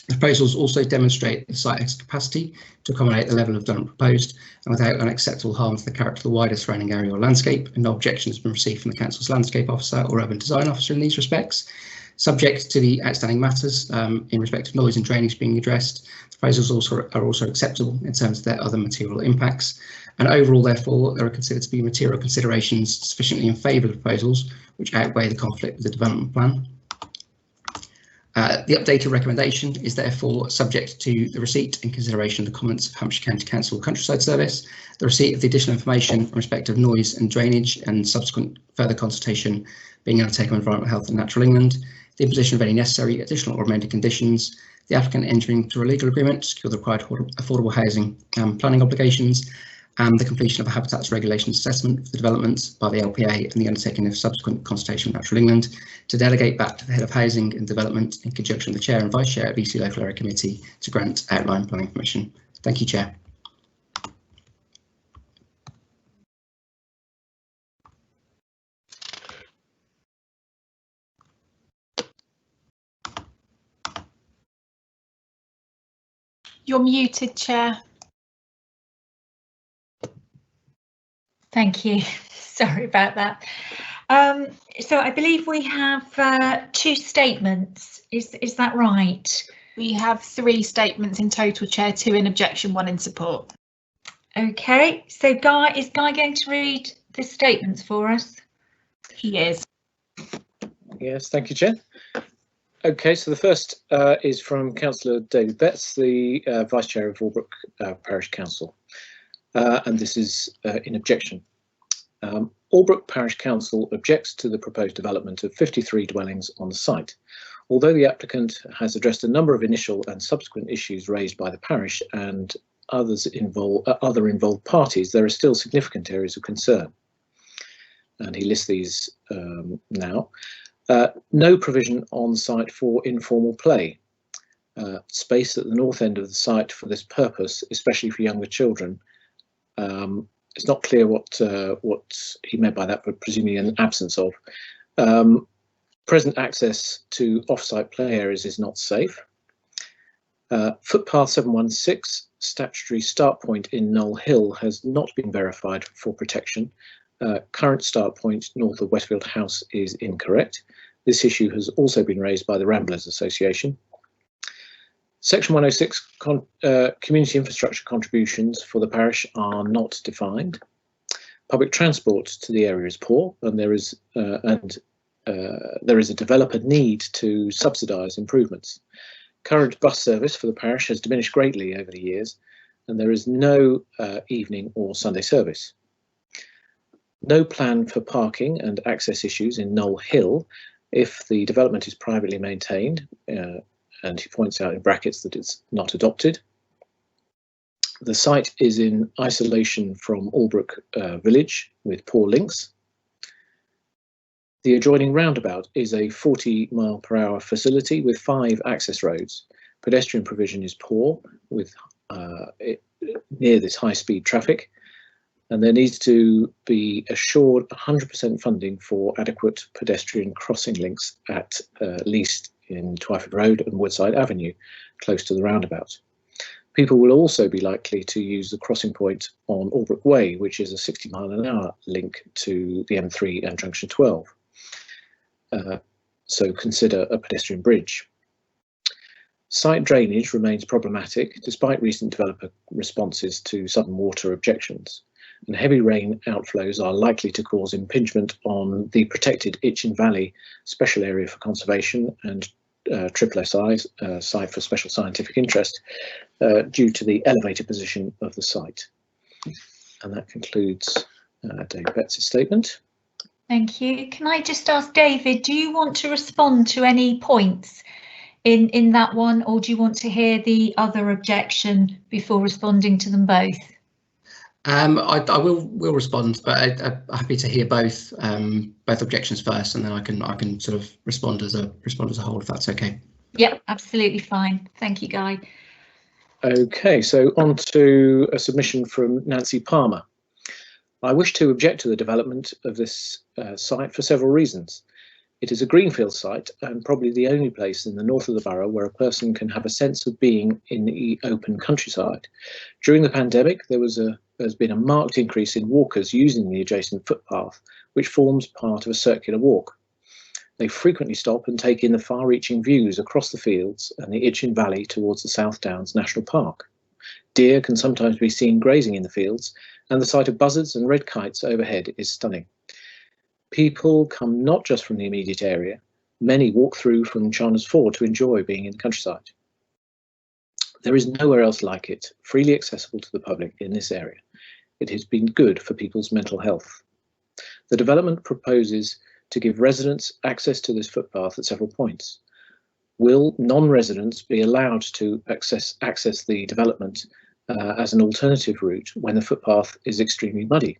The proposals also demonstrate the site has capacity to accommodate the level of development proposed and without unacceptable harm to the character of the wider surrounding area or landscape, and no objection has been received from the council's landscape officer or urban design officer in these respects. Subject to the outstanding matters in respect of noise and drainage being addressed, the proposals are also acceptable in terms of their other material impacts. And overall, therefore, there are considered to be material considerations sufficiently in favour of the proposals, which outweigh the conflict with the development plan. The updated recommendation is therefore subject to the receipt and consideration of the comments of Hampshire County Council Countryside Service, the receipt of the additional information in respect of noise and drainage, and subsequent further consultation being undertaken by Environment, Health and Natural England, the imposition of any necessary additional or amended conditions, the applicant entering into a legal agreement to secure the required affordable housing and planning obligations, and the completion of a habitats regulations assessment for the development by the LPA and the undertaking of subsequent consultation with Natural England, to delegate back to the Head of Housing and Development in conjunction with the Chair and Vice Chair of Eastleigh Local Area Committee to grant outline planning permission. Thank you, Chair. You're muted, Chair. Thank you. Sorry about that. So I believe we have 2 statements. Is that right? We have 3 statements in total, Chair, 2 in objection, 1 in support. OK, so is Guy going to read the statements for us? He is. Yes, thank you, Chair. OK, so the first is from Councillor David Betts, the Vice Chair of Albrook Parish Council, and this is in objection. Albrook Parish Council objects to the proposed development of 53 dwellings on the site. Although the applicant has addressed a number of initial and subsequent issues raised by the parish and other involved parties, there are still significant areas of concern. And he lists these now. No provision on site for informal play. Space at the north end of the site for this purpose, especially for younger children. It's not clear what he meant by that, but presumably an absence of. Present access to off-site play areas is not safe. Footpath 716, statutory start point in Knoll Hill, has not been verified for protection. Current start point north of Westfield House is incorrect. This issue has also been raised by the Ramblers Association. Section 106 community infrastructure contributions for the parish are not defined. Public transport to the area is poor, and there is a developer need to subsidise improvements. Current bus service for the parish has diminished greatly over the years, and there is no evening or Sunday service. No plan for parking and access issues in Knoll Hill if the development is privately maintained, and he points out in brackets that it's not adopted. The site is in isolation from Albrook village with poor links. The adjoining roundabout is a 40-mile-per-hour facility with 5 access roads. Pedestrian provision is poor with near this high-speed traffic, and there needs to be assured 100% funding for adequate pedestrian crossing links at least in Twyford Road and Woodside Avenue, close to the roundabout. People will also be likely to use the crossing point on Albrook Way, which is a 60-mile-an-hour link to the M3 and Junction 12. So consider a pedestrian bridge. Site drainage remains problematic despite recent developer responses to Southern Water objections, and heavy rain outflows are likely to cause impingement on the protected Itchen Valley Special Area for Conservation and SSI, Site for Special Scientific Interest, due to the elevated position of the site. And that concludes Dave Betts' statement. Thank you. Can I just ask David, do you want to respond to any points in that one, or do you want to hear the other objection before responding to them both? I will respond, but I'm happy to hear both objections first, and then I can sort of respond as a whole, if that's okay. Yep, absolutely fine. Thank you, Guy. Okay, so on to a submission from Nancy Palmer. I wish to object to the development of this site for several reasons. It is a greenfield site and probably the only place in the north of the borough where a person can have a sense of being in the open countryside. During the pandemic, there's been a marked increase in walkers using the adjacent footpath, which forms part of a circular walk. They frequently stop and take in the far-reaching views across the fields and the Itchen Valley towards the South Downs National Park. Deer can sometimes be seen grazing in the fields, and the sight of buzzards and red kites overhead is stunning. People come not just from the immediate area, many walk through from Charners Ford to enjoy being in the countryside. There is nowhere else like it, freely accessible to the public in this area. It has been good for people's mental health. The development proposes to give residents access to this footpath at several points. Will non-residents be allowed to access the development as an alternative route when the footpath is extremely muddy?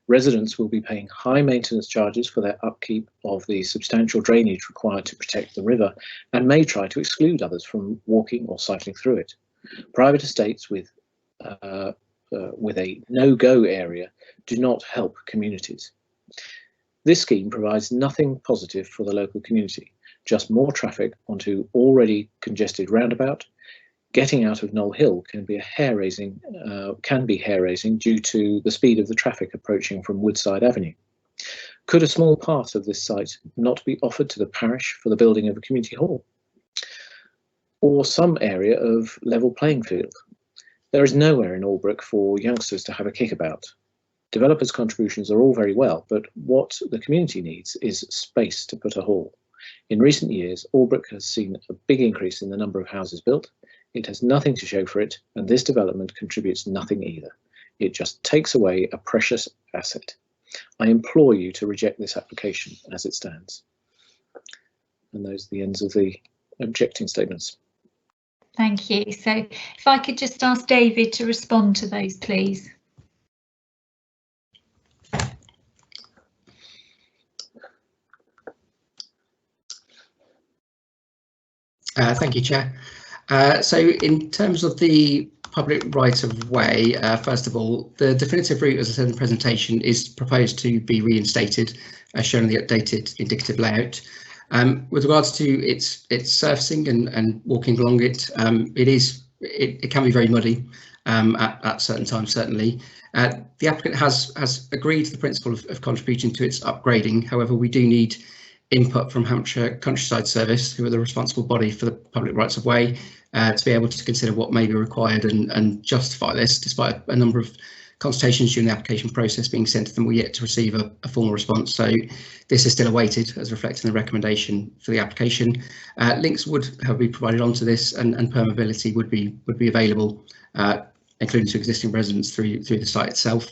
Residents will be paying high maintenance charges for their upkeep of the substantial drainage required to protect the river and may try to exclude others from walking or cycling through it. Private estates with a no-go area do not help communities. This scheme provides nothing positive for the local community, just more traffic onto already congested roundabout, getting out of Knoll Hill can be hair-raising due to the speed of the traffic approaching from Woodside Avenue. Could a small part of this site not be offered to the parish for the building of a community hall? Or some area of level playing field? There is nowhere in Albrook for youngsters to have a kickabout. Developers' contributions are all very well, but what the community needs is space to put a hall. In recent years, Albrook has seen a big increase in the number of houses built. It has nothing to show for it, and this development contributes nothing either. It just takes away a precious asset. I implore you to reject this application as it stands. And those are the ends of the objecting statements. Thank you. So if I could just ask David to respond to those, please. Thank you, Chair. So in terms of the public right of way, first of all, the definitive route, as I said in the presentation, is proposed to be reinstated as shown in the updated indicative layout. With regards to its surfacing and walking along it, it can be very muddy at certain times, certainly. The applicant has agreed to the principle of contributing to its upgrading. However, we do need input from Hampshire Countryside Service, who are the responsible body for the public rights of way, to be able to consider what may be required and justify this, despite a number of consultations during the application process being sent to them. We're yet to receive a formal response, so this is still awaited as reflected in the recommendation for the application. Links would have been provided onto this, and permeability would be available, including to existing residents through the site itself.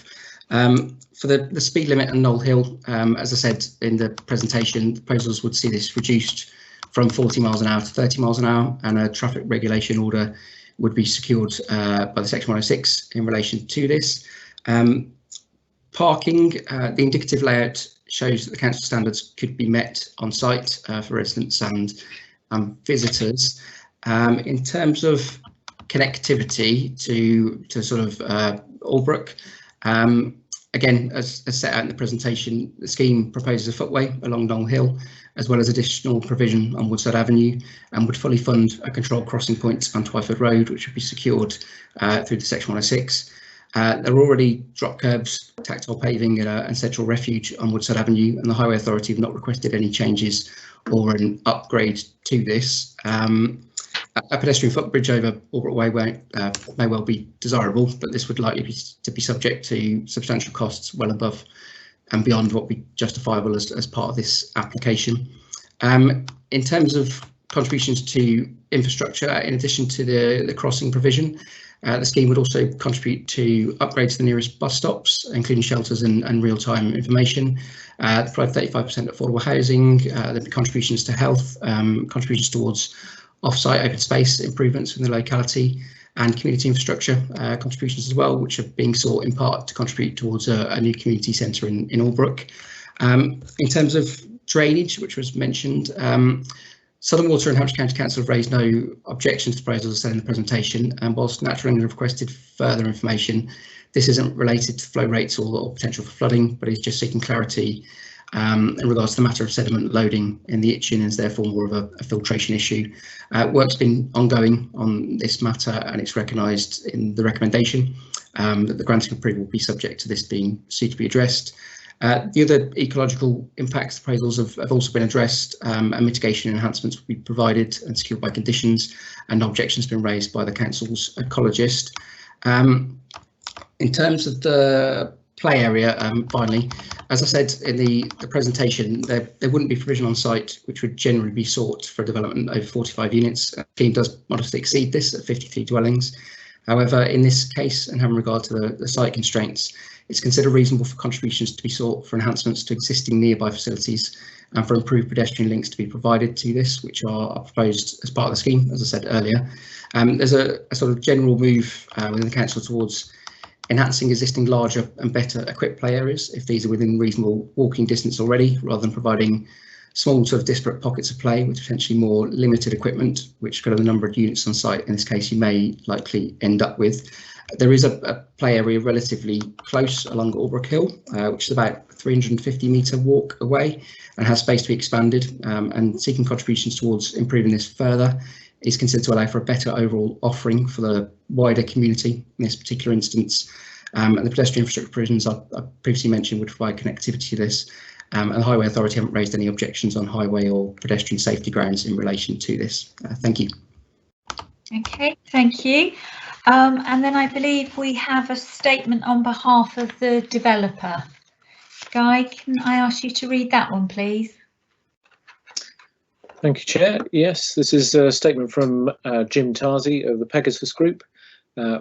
For the speed limit on Knoll Hill, as I said in the presentation, the proposals would see this reduced from 40 miles an hour to 30 miles an hour, and a traffic regulation order would be secured by the Section 106 in relation to this. Parking, the indicative layout shows that the council standards could be met on site for residents and visitors. In terms of connectivity to sort of Albrook, again, as set out in the presentation, the scheme proposes a footway along Knoll Hill, as well as additional provision on Woodside Avenue, and would fully fund a controlled crossing point on Twyford Road, which would be secured through the Section 106. There are already drop curbs, tactile paving and central refuge on Woodside Avenue, and the Highway Authority have not requested any changes or an upgrade to this. A pedestrian footbridge over Albrook Way may well be desirable, but this would likely be subject to substantial costs well above and beyond what would be justifiable as part of this application. In terms of contributions to infrastructure, in addition to the crossing provision, the scheme would also contribute to upgrades to the nearest bus stops, including shelters and real-time information, provide 35% affordable housing, there'd be contributions to health, contributions towards off-site open space improvements in the locality, and community infrastructure contributions as well, which are being sought in part to contribute towards a new community centre in Albrook. In terms of drainage, which was mentioned, Southern Water and Hampshire County Council have raised no objection to the proposals as said in the presentation, and whilst Natural England have requested further information, this isn't related to flow rates or potential for flooding, but is just seeking clarity in regards to the matter of sediment loading in the Itchen, is therefore more of a filtration issue. Work's been ongoing on this matter, and it's recognised in the recommendation that the granting approval will be subject to this being suitably addressed. The other ecological impacts proposals have also been addressed, and mitigation enhancements will be provided and secured by conditions, and no objections been raised by the council's ecologist. In terms of the play area, finally, as I said in the presentation, there wouldn't be provision on site which would generally be sought for development over 45 units. The scheme does modestly exceed this at 53 dwellings. However, in this case, and having regard to the site constraints, it's considered reasonable for contributions to be sought for enhancements to existing nearby facilities and for improved pedestrian links to be provided to this, which are proposed as part of the scheme, as I said earlier. There's a sort of general move within the council towards enhancing existing larger and better equipped play areas if these are within reasonable walking distance already, rather than providing small sort of disparate pockets of play with potentially more limited equipment, which kind of the number of units on site in this case you may likely end up with. There is a play area relatively close along Albrook Hill, which is about 350 metre walk away and has space to be expanded, and seeking contributions towards improving this further is considered to allow for a better overall offering for the wider community in this particular instance. And the pedestrian infrastructure provisions I previously mentioned would provide connectivity to this, and the Highway Authority haven't raised any objections on highway or pedestrian safety grounds in relation to this. Thank you. Okay, thank you. And then I believe we have a statement on behalf of the developer. Guy, can I ask you to read that one, please? Thank you, Chair. Yes, this is a statement from Jim Tarzi of the Pegasus Group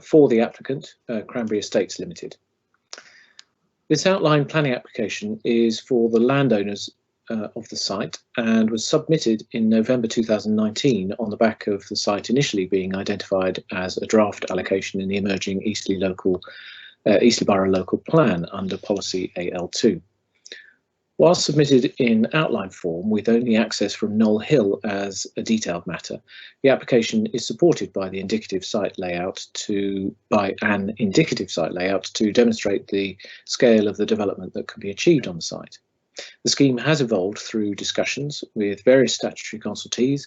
for the applicant, Cranberry Estates Limited. This outline planning application is for the landowners of the site and was submitted in November 2019 on the back of the site initially being identified as a draft allocation in the emerging Eastleigh Borough local plan under policy AL2. While submitted in outline form with only access from Knoll Hill as a detailed matter, the application is supported by the indicative site layout to demonstrate the scale of the development that can be achieved on the site. The scheme has evolved through discussions with various statutory consultees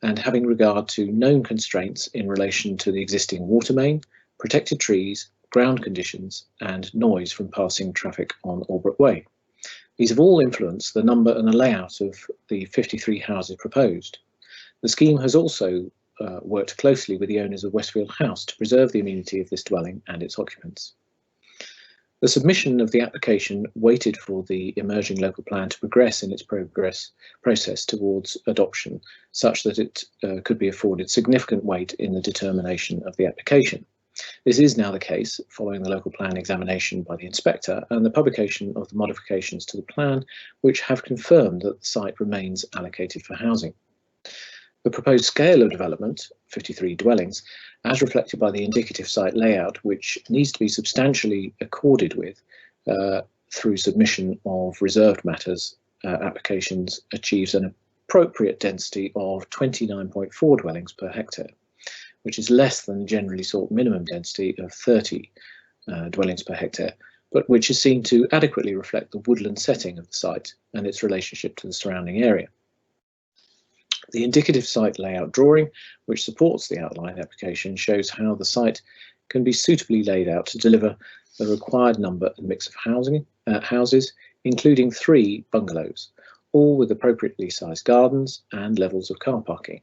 and having regard to known constraints in relation to the existing water main, protected trees, ground conditions and noise from passing traffic on Albrook Way. These have all influenced the number and the layout of the 53 houses proposed. The scheme has also worked closely with the owners of Westfield House to preserve the amenity of this dwelling and its occupants. The submission of the application waited for the emerging local plan to progress in its process towards adoption, such that it could be afforded significant weight in the determination of the application. This is now the case following the local plan examination by the inspector and the publication of the modifications to the plan, which have confirmed that the site remains allocated for housing. The proposed scale of development, 53 dwellings, as reflected by the indicative site layout, which needs to be substantially accorded with through submission of reserved matters applications, achieves an appropriate density of 29.4 dwellings per hectare, which is less than the generally sought minimum density of 30 dwellings per hectare, but which is seen to adequately reflect the woodland setting of the site and its relationship to the surrounding area. The indicative site layout drawing, which supports the outline application, shows how the site can be suitably laid out to deliver the required number and mix of houses, including 3 bungalows, all with appropriately sized gardens and levels of car parking,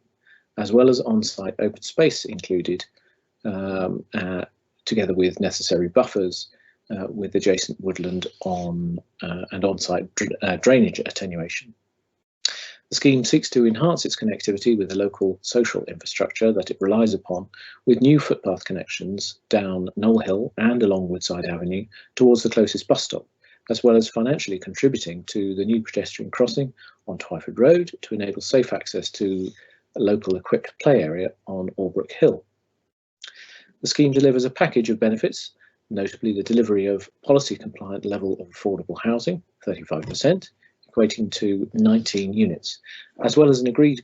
as well as on-site open space included, together with necessary buffers with adjacent woodland and on-site drainage attenuation. The scheme seeks to enhance its connectivity with the local social infrastructure that it relies upon, with new footpath connections down Knoll Hill and along Woodside Avenue towards the closest bus stop, as well as financially contributing to the new pedestrian crossing on Twyford Road to enable safe access to a local equipped play area on Albrook Hill. The scheme delivers a package of benefits, notably the delivery of policy-compliant level of affordable housing, 35%, equating to 19 units, as well as agreed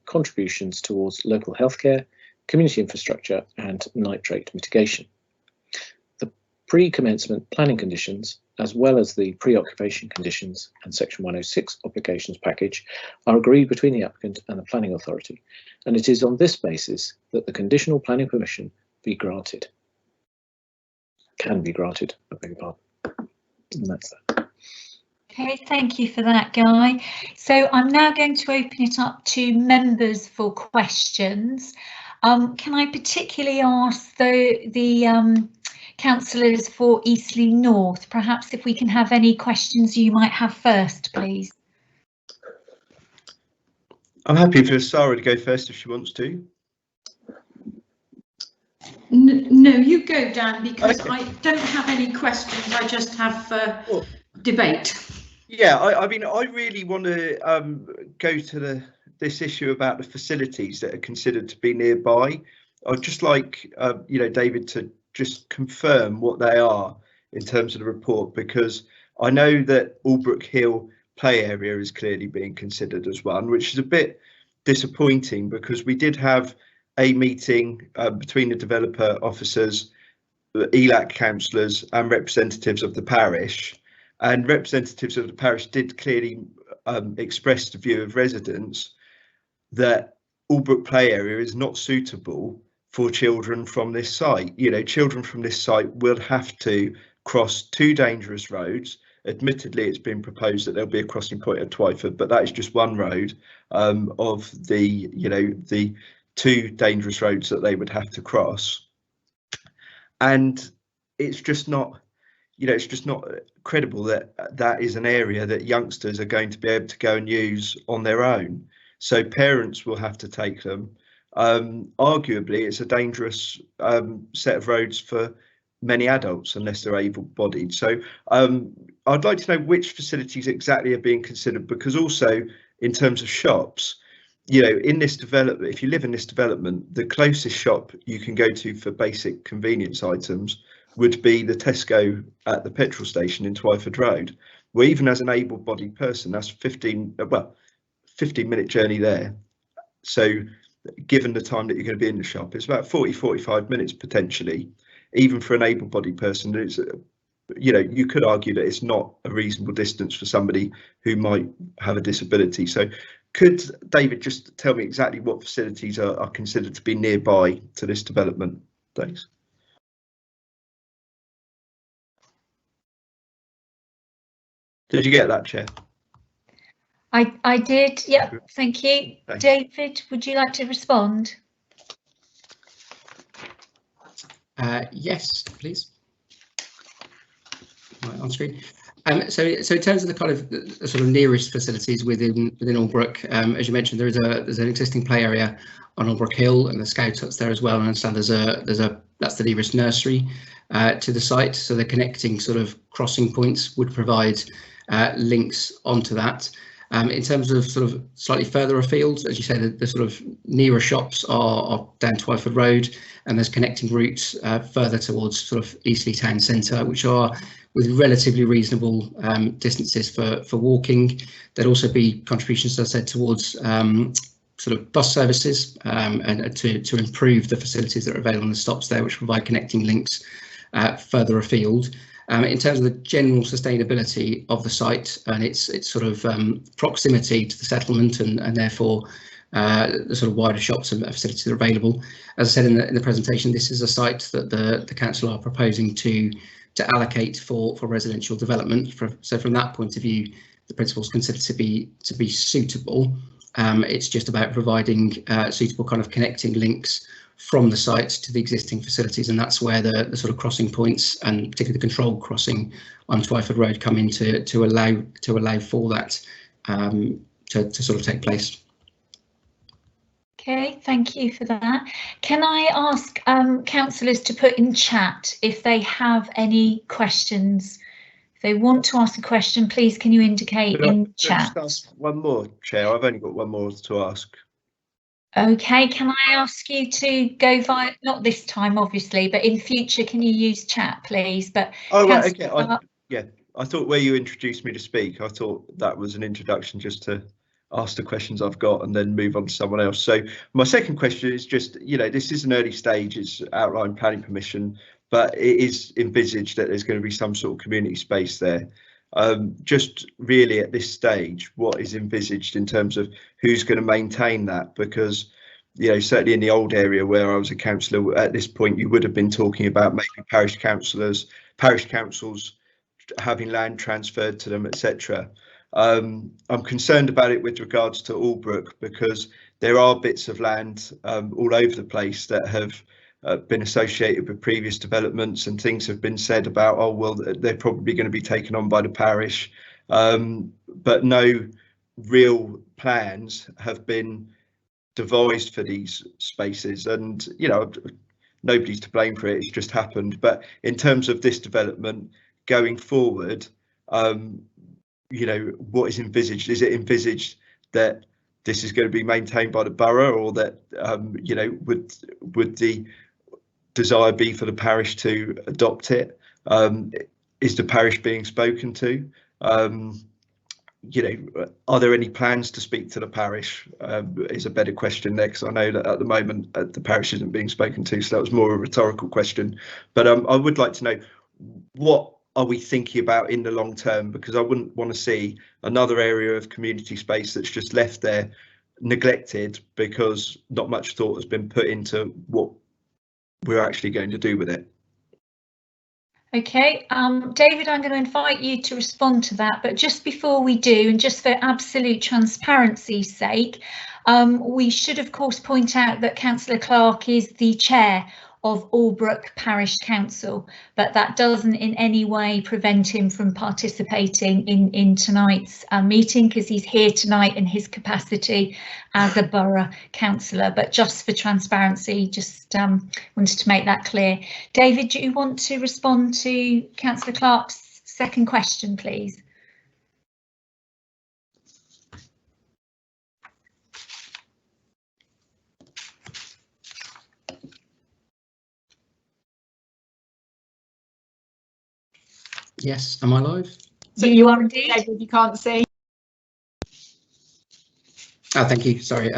contributions towards local healthcare, community infrastructure, and nitrate mitigation. The pre-commencement planning conditions, as well as the pre-occupation conditions and Section 106 obligations package, are agreed between the applicant and the planning authority, and it is on this basis that the conditional planning permission be granted. Can be granted, I beg your pardon. And that's that. Okay, thank you for that, Guy. So I'm now going to open it up to members for questions. Can I particularly ask the councillors for Eastleigh North, perhaps if we can have any questions you might have first, please? I'm happy for Sarah to go first if she wants to. No, you go, Dan, because Okay. I don't have any questions. I just have debate. Yeah, I mean, I really want to go to this issue about the facilities that are considered to be nearby. I'd just like, David, to just confirm what they are in terms of the report, because I know that Albrook Hill play area is clearly being considered as one, which is a bit disappointing because we did have a meeting between the developer officers, the ELAC councillors and representatives of the parish. And representatives of the parish did clearly express the view of residents that Albrook Play Area is not suitable for children from this site. You know, children from this site will have to cross 2 dangerous roads. Admittedly, it's been proposed that there'll be a crossing point at Twyford, but that is just one road of the, you know, the 2 dangerous roads that they would have to cross. And it's just not, you know, it's just not credible that that is an area that youngsters are going to be able to go and use on their own. So parents will have to take them. Arguably, it's a dangerous set of roads for many adults unless they're able-bodied. So I'd like to know which facilities exactly are being considered, because also in terms of shops, you know, in this development, if you live in this development, the closest shop you can go to for basic convenience items would be the Tesco at the petrol station in Twyford Road, where even as an able-bodied person, that's 15-minute journey there. So given the time that you're going to be in the shop, it's about 40-45 minutes potentially, even for an able-bodied person. It's, you know, you could argue that it's not a reasonable distance for somebody who might have a disability. So could David just tell me exactly what facilities are considered to be nearby to this development? Thanks. Did you get that, Chair? I did, yeah, thank you. Thanks. David, would you like to respond? Yes, please. Right, on screen. So in terms of the kind of the sort of nearest facilities within Albrook, as you mentioned, there's an existing play area on Albrook Hill, and the Scout Huts there as well. And I understand that's the nearest nursery to the site. So the connecting sort of crossing points would provide links onto that. In terms of sort of slightly further afield, as you say, the sort of nearer shops are down Twyford Road, and there's connecting routes further towards sort of Eastleigh town centre, which are with relatively reasonable distances for walking. There'd also be contributions, as I said, towards sort of bus services and to improve the facilities that are available on the stops there, which provide connecting links further afield. In terms of the general sustainability of the site and its sort of proximity to the settlement and therefore the sort of wider shops and facilities that are available. As I said in the presentation, this is a site that the council are proposing to allocate for residential development. So from that point of view, the principle is considered to be suitable. It's just about providing suitable kind of connecting links from the site to the existing facilities, and that's where the sort of crossing points and particularly the controlled crossing on Twyford Road come in to allow for that to sort of take place. Okay, thank you for that. Can I ask councillors to put in chat if they have any questions? If they want to ask a question, please can you indicate in chat? Just ask one more, Chair. I've only got one more to ask. Okay, can I ask you to go via, not this time obviously, but in future can you use chat please? But oh right, okay. I thought where you introduced me to speak, I thought that was an introduction just to ask the questions I've got and then move on to someone else. So my second question is just, you know, this is an early stage, it's outline planning permission, but it is envisaged that there's going to be some sort of community space there. Just really at this stage, what is envisaged in terms of who's going to maintain that? Because, you know, certainly in the old area where I was a councillor at this point, you would have been talking about maybe parish councils having land transferred to them, etc. I'm concerned about it with regards to Albrook because there are bits of land all over the place that have been associated with previous developments, and things have been said about, oh well, they're probably going to be taken on by the parish, but no real plans have been devised for these spaces, and you know, nobody's to blame for it, it's just happened. But in terms of this development going forward, you know, what is envisaged? Is it envisaged that this is going to be maintained by the borough, or that you know, would the desire be for the parish to adopt it? Is the parish being spoken to? You know, are there any plans to speak to the parish? Is a better question there, because I know that at the moment the parish isn't being spoken to, so that was more a rhetorical question. But I would like to know, what are we thinking about in the long term? Because I wouldn't want to see another area of community space that's just left there neglected because not much thought has been put into what we're actually going to do with it. Okay, David, I'm going to invite you to respond to that, but just before we do, and just for absolute transparency's sake, we should of course point out that Councillor Clark is the chair of Albrook Parish Council, but that doesn't in any way prevent him from participating in tonight's meeting, because he's here tonight in his capacity as a borough councillor. But just for transparency, just wanted to make that clear. David, do you want to respond to Councillor Clark's second question, please? Yes, am I live? So you are indeed. David, you can't see. Oh, thank you. Sorry.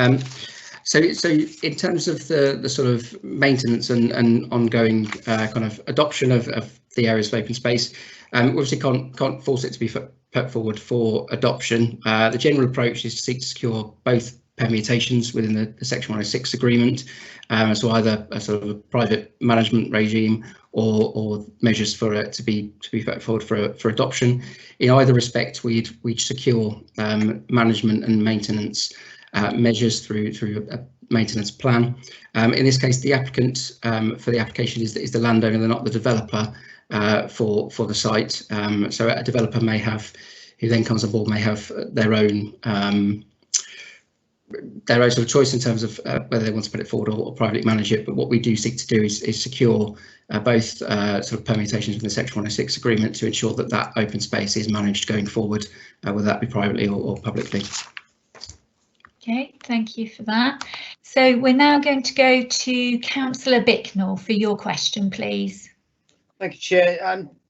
So in terms of the sort of maintenance and ongoing kind of adoption of the areas of open space, we obviously can't force it to be put forward for adoption. The general approach is to seek to secure both permutations within the Section 106 agreement, so either a sort of a private management regime or measures for it to be put forward for adoption. In either respect, we'd secure management and maintenance measures through a maintenance plan. In this case, the applicant for the application is the landowner, they're not the developer for the site. So a developer who then comes on board may have their own sort of choice in terms of whether they want to put it forward or privately manage it. But what we do seek to do is secure both sort of permutations within the Section 106 agreement to ensure that open space is managed going forward, whether that be privately or publicly. Okay, thank you for that. So we're now going to go to Councillor Bicknell for your question, please. Thank you, Chair.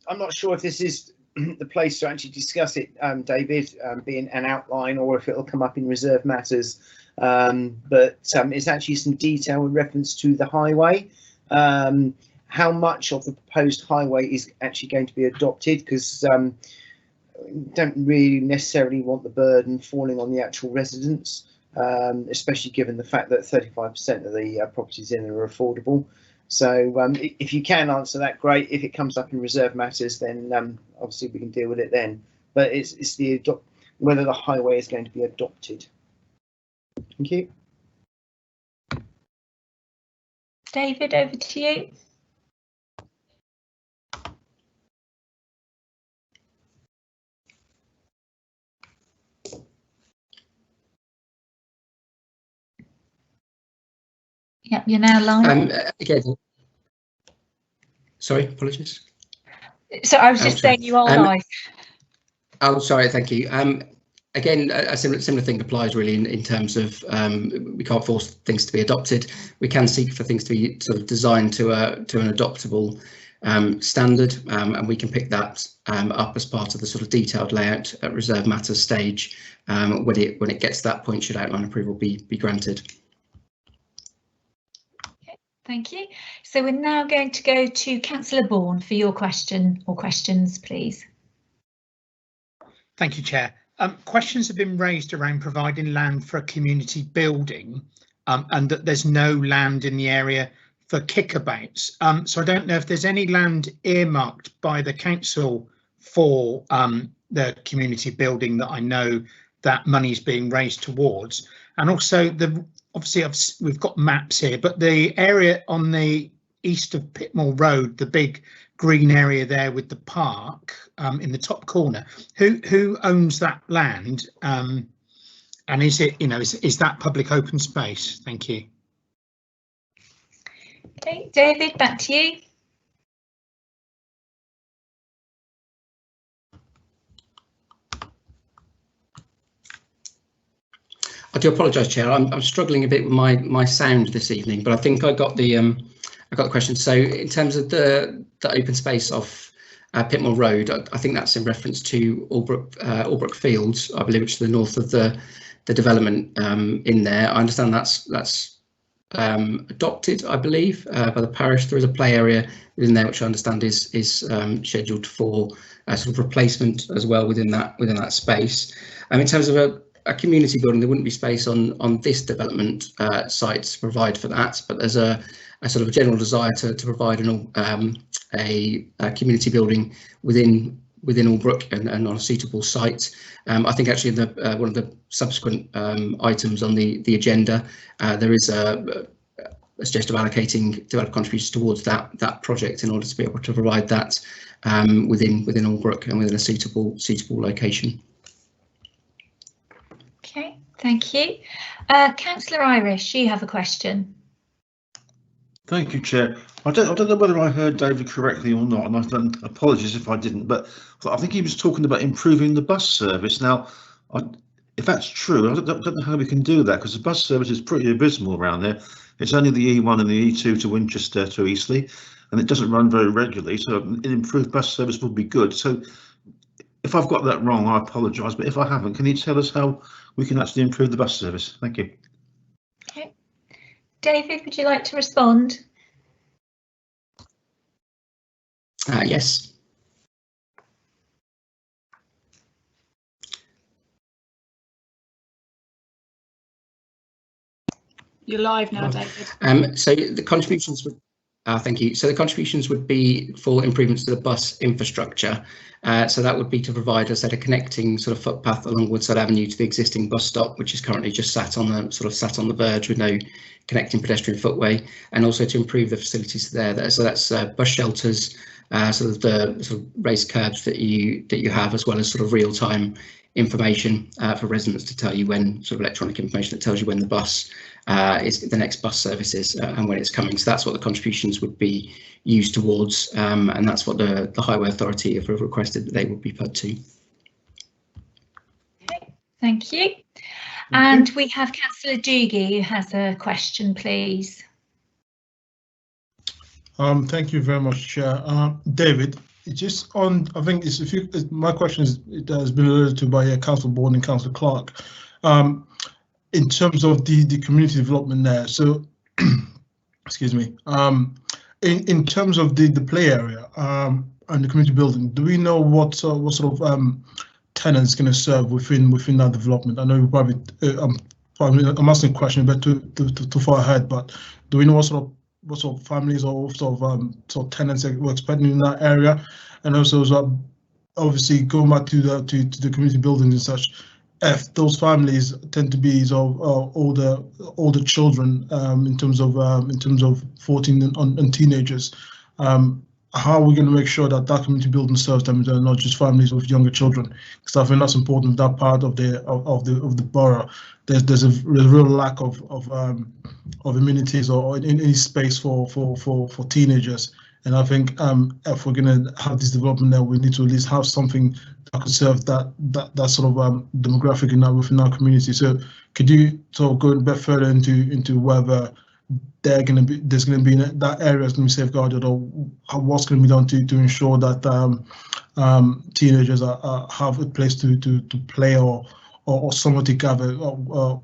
I'm not sure if this is the place to actually discuss it, David, being an outline, or if it'll come up in reserved matters. But it's actually some detail in reference to the highway. How much of the proposed highway is actually going to be adopted? Because don't really necessarily want the burden falling on the actual residents, especially given the fact that 35% of the properties in there are affordable. So if you can answer that, great. If it comes up in reserved matters, then obviously we can deal with it then. But it's whether the highway is going to be adopted. Thank you. David, over to you. Yep, you're now live. Again, sorry, apologies. So I was just saying you are live. Oh, sorry, thank you. Again, a similar thing applies really in terms of we can't force things to be adopted. We can seek for things to be sort of designed to an adoptable standard, and we can pick that up as part of the sort of detailed layout at reserved matters stage when it gets to that point. Should outline approval be granted? Thank you. So we're now going to go to Councillor Bourne for your question or questions, please. Thank you, Chair. Questions have been raised around providing land for a community building and that there's no land in the area for kickabouts. So I don't know if there's any land earmarked by the council for the community building that I know that money is being raised towards. And also obviously we've got maps here, but the area on the east of Pitmore Road, the big green area there with the park in the top corner, who owns that land, and is it, is that public open space? Thank you. Okay, David, back to you. I do apologise, Chair. I'm struggling a bit with my sound this evening, but I think I got the question. So in terms of the open space off Pitmore Road, I think that's in reference to Albrook Fields, I believe, which is to the north of the development in there. I understand that's adopted, I believe, by the parish. There is a play area within there, which I understand is scheduled for sort of replacement as well within that space. In terms of a community building, there wouldn't be space on this development site to provide for that, but there's a sort of a general desire to provide a community building within Albrook and on a suitable site. I think actually in the one of the subsequent items on the agenda, there is a suggestion of allocating developer contributions towards that project in order to be able to provide that within Albrook and within a suitable location. Okay, thank you. Councillor Irish, you have a question. Thank you, Chair. I don't know whether I heard David correctly or not, and I've done apologies if I didn't, but I think he was talking about improving the bus service. Now, if that's true, I don't know how we can do that, because the bus service is pretty abysmal around there. It's only the E1 and the E2 to Winchester to Eastleigh, and it doesn't run very regularly, so an improved bus service would be good. So if I've got that wrong, I apologise, but if I haven't, can you tell us how we can actually improve the bus service? Thank you. Okay. David, would you like to respond? Yes. You're live now, David. So the contributions would. Thank you. So the contributions would be for improvements to the bus infrastructure. So that would be to provide, as I said, a connecting sort of footpath along Woodside Avenue to the existing bus stop, which is currently just sat on the verge with no connecting pedestrian footway, and also to improve the facilities there. So that's bus shelters, sort of the sort of raised curbs that you have, as well as sort of real-time information for residents to tell you when, sort of electronic information that tells you when the bus is the next bus service is and when it's coming. So that's what the contributions would be used towards, and that's what the Highway Authority have requested that they would be put to. Okay, thank you. And we have Councillor Doogie who has a question, please. Thank you very much, Chair. David, it's just on, I think it's my question is, it has been alluded to by Councillor Bourne and Councillor Clark. In terms of the community development there, so excuse me, in terms of the play area and the community building, do we know what sort of tenants going to serve within that development? I know you probably I'm asking a question a bit too far ahead, but do we know what sort of families or what sort of tenants that we're expecting in that area? And also, obviously going back to the community buildings and such, if those families tend to be sort of older children in terms of 14 and teenagers, how are we going to make sure that community building serves them, and not just families with younger children? Because I think that's important. That part of the borough, there's a real lack of amenities or any space for teenagers. And I think if we're going to have this development there, we need to at least have something that could serve that sort of demographic within our community. So could you sort of go a bit further into whether there's going to be that area is going to be safeguarded, or what's going to be done to ensure that teenagers have a place to play or somewhere to gather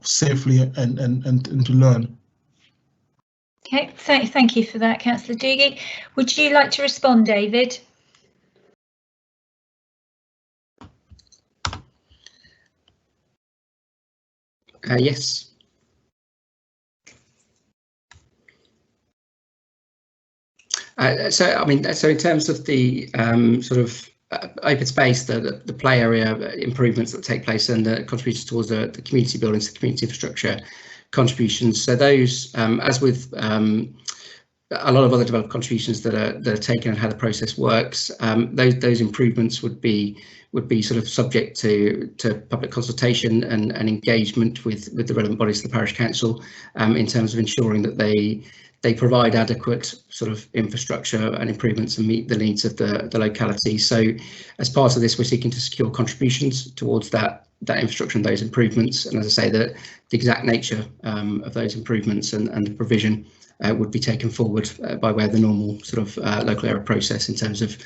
safely and to learn? Okay, thank you for that, Councillor Doogie. Would you like to respond, David? Yes. So in terms of the sort of open space, the play area improvements that take place and the contributions towards the community buildings, the community infrastructure contributions. So those, as with a lot of other developer contributions that are taken and how the process works, those improvements would be sort of subject to public consultation and engagement with the relevant bodies of the parish council in terms of ensuring that they provide adequate sort of infrastructure and improvements and meet the needs of the locality. So as part of this, we're seeking to secure contributions towards that infrastructure and those improvements. And as I say, the exact nature of those improvements and the provision would be taken forward by way of the normal sort of local area process in terms of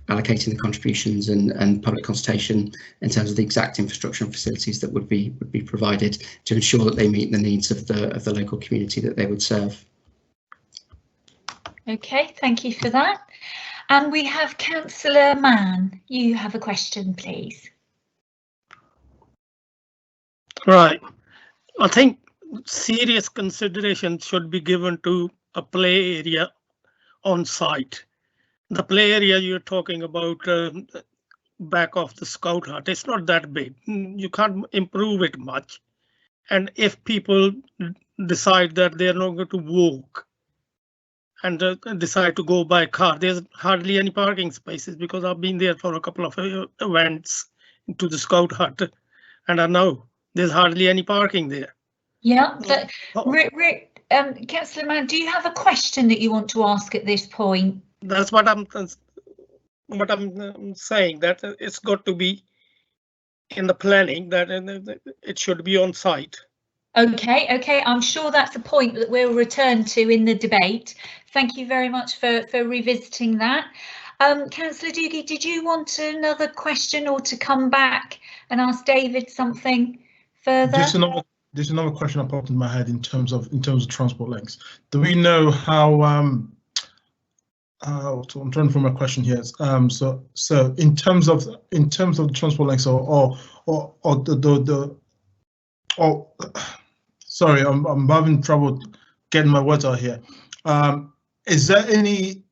allocating the contributions and public consultation in terms of the exact infrastructure and facilities that would be provided to ensure that they meet the needs of the local community that they would serve. Okay, thank you for that. And we have Councillor Mann. You have a question, please. Right. I think serious consideration should be given to a play area on site. The play area you're talking about, back of the scout hut, it's not that big. You can't improve it much. And if people decide that they're not going to walk and decide to go by car, there's hardly any parking spaces, because I've been there for a couple of events to the scout hut, and I know there's hardly any parking there. Yeah, but Councillor Mann, do you have a question that you want to ask at this point? That's what I'm saying, that it's got to be in the planning, that it should be on site. Okay, I'm sure that's a point that we'll return to in the debate. Thank you very much for revisiting that. Councillor Doogie, did you want another question or to come back and ask David something further? Just another question that popped in my head in terms of transport links. Do we know how? I'm trying to find my question here. So in terms of the transport links, sorry, I'm having trouble getting my words out here. Is there any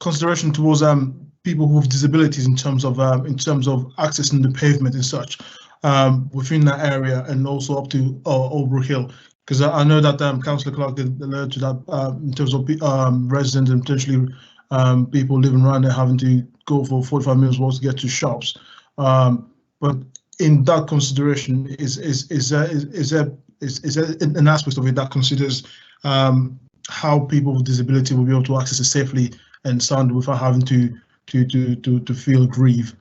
consideration towards people with disabilities in terms of accessing the pavement and such within that area, and also up to Oldbrook Hill? Because I know that Councillor Clark did allude to that in terms of residents and potentially people living around there having to go for 45 minutes walk to get to shops. But in that consideration, is there an aspect of it that considers how people with disability will be able to access it safely and sound without having to feel grief?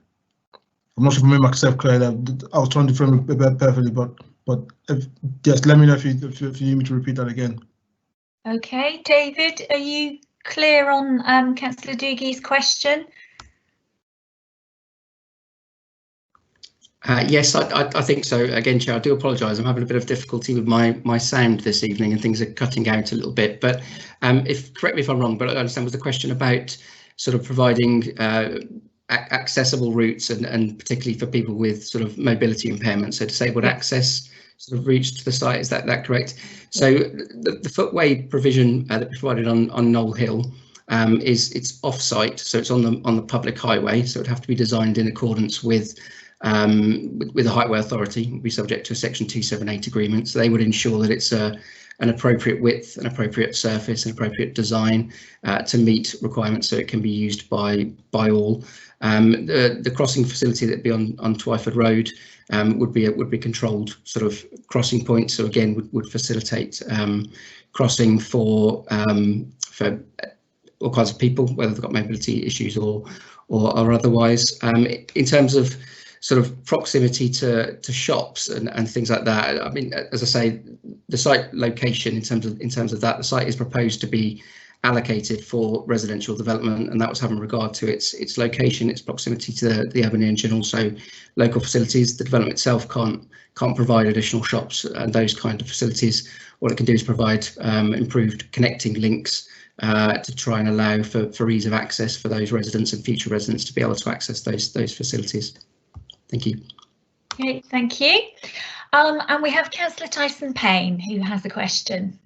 I'm not sure if I made myself clear. That I was trying to frame it perfectly, but just let me know if you need me to repeat that again. Okay, David, are you clear on Councillor Doogie's question? Yes, I think so. Again, Chair, I do apologise. I'm having a bit of difficulty with my sound this evening, and things are cutting out a little bit. But correct me if I'm wrong, but I understand was the question about sort of providing accessible routes, and particularly for people with sort of mobility impairment, so disabled access sort of routes to the site. Is that correct? So the footway provision that we provided on Knoll Hill it's off-site, so it's on the public highway. So it'd have to be designed in accordance with the Highway Authority, would be subject to a Section 278 agreement. So they would ensure that it's an appropriate width, an appropriate surface, an appropriate design to meet requirements, so it can be used by all. The crossing facility that'd be on Twyford Road would be a controlled sort of crossing point. So again, would facilitate crossing for all kinds of people, whether they've got mobility issues or otherwise. In terms of sort of proximity to shops and things like that, I mean, as I say, the site location in terms of that, the site is proposed to be allocated for residential development, and that was having regard to its location, its proximity to the urban edge, and also local facilities. The development itself can't provide additional shops and those kind of facilities. What it can do is provide improved connecting links to try and allow for ease of access for those residents and future residents to be able to access those facilities. Thank you. Okay, thank you. And we have Councillor Tyson Payne, who has a question.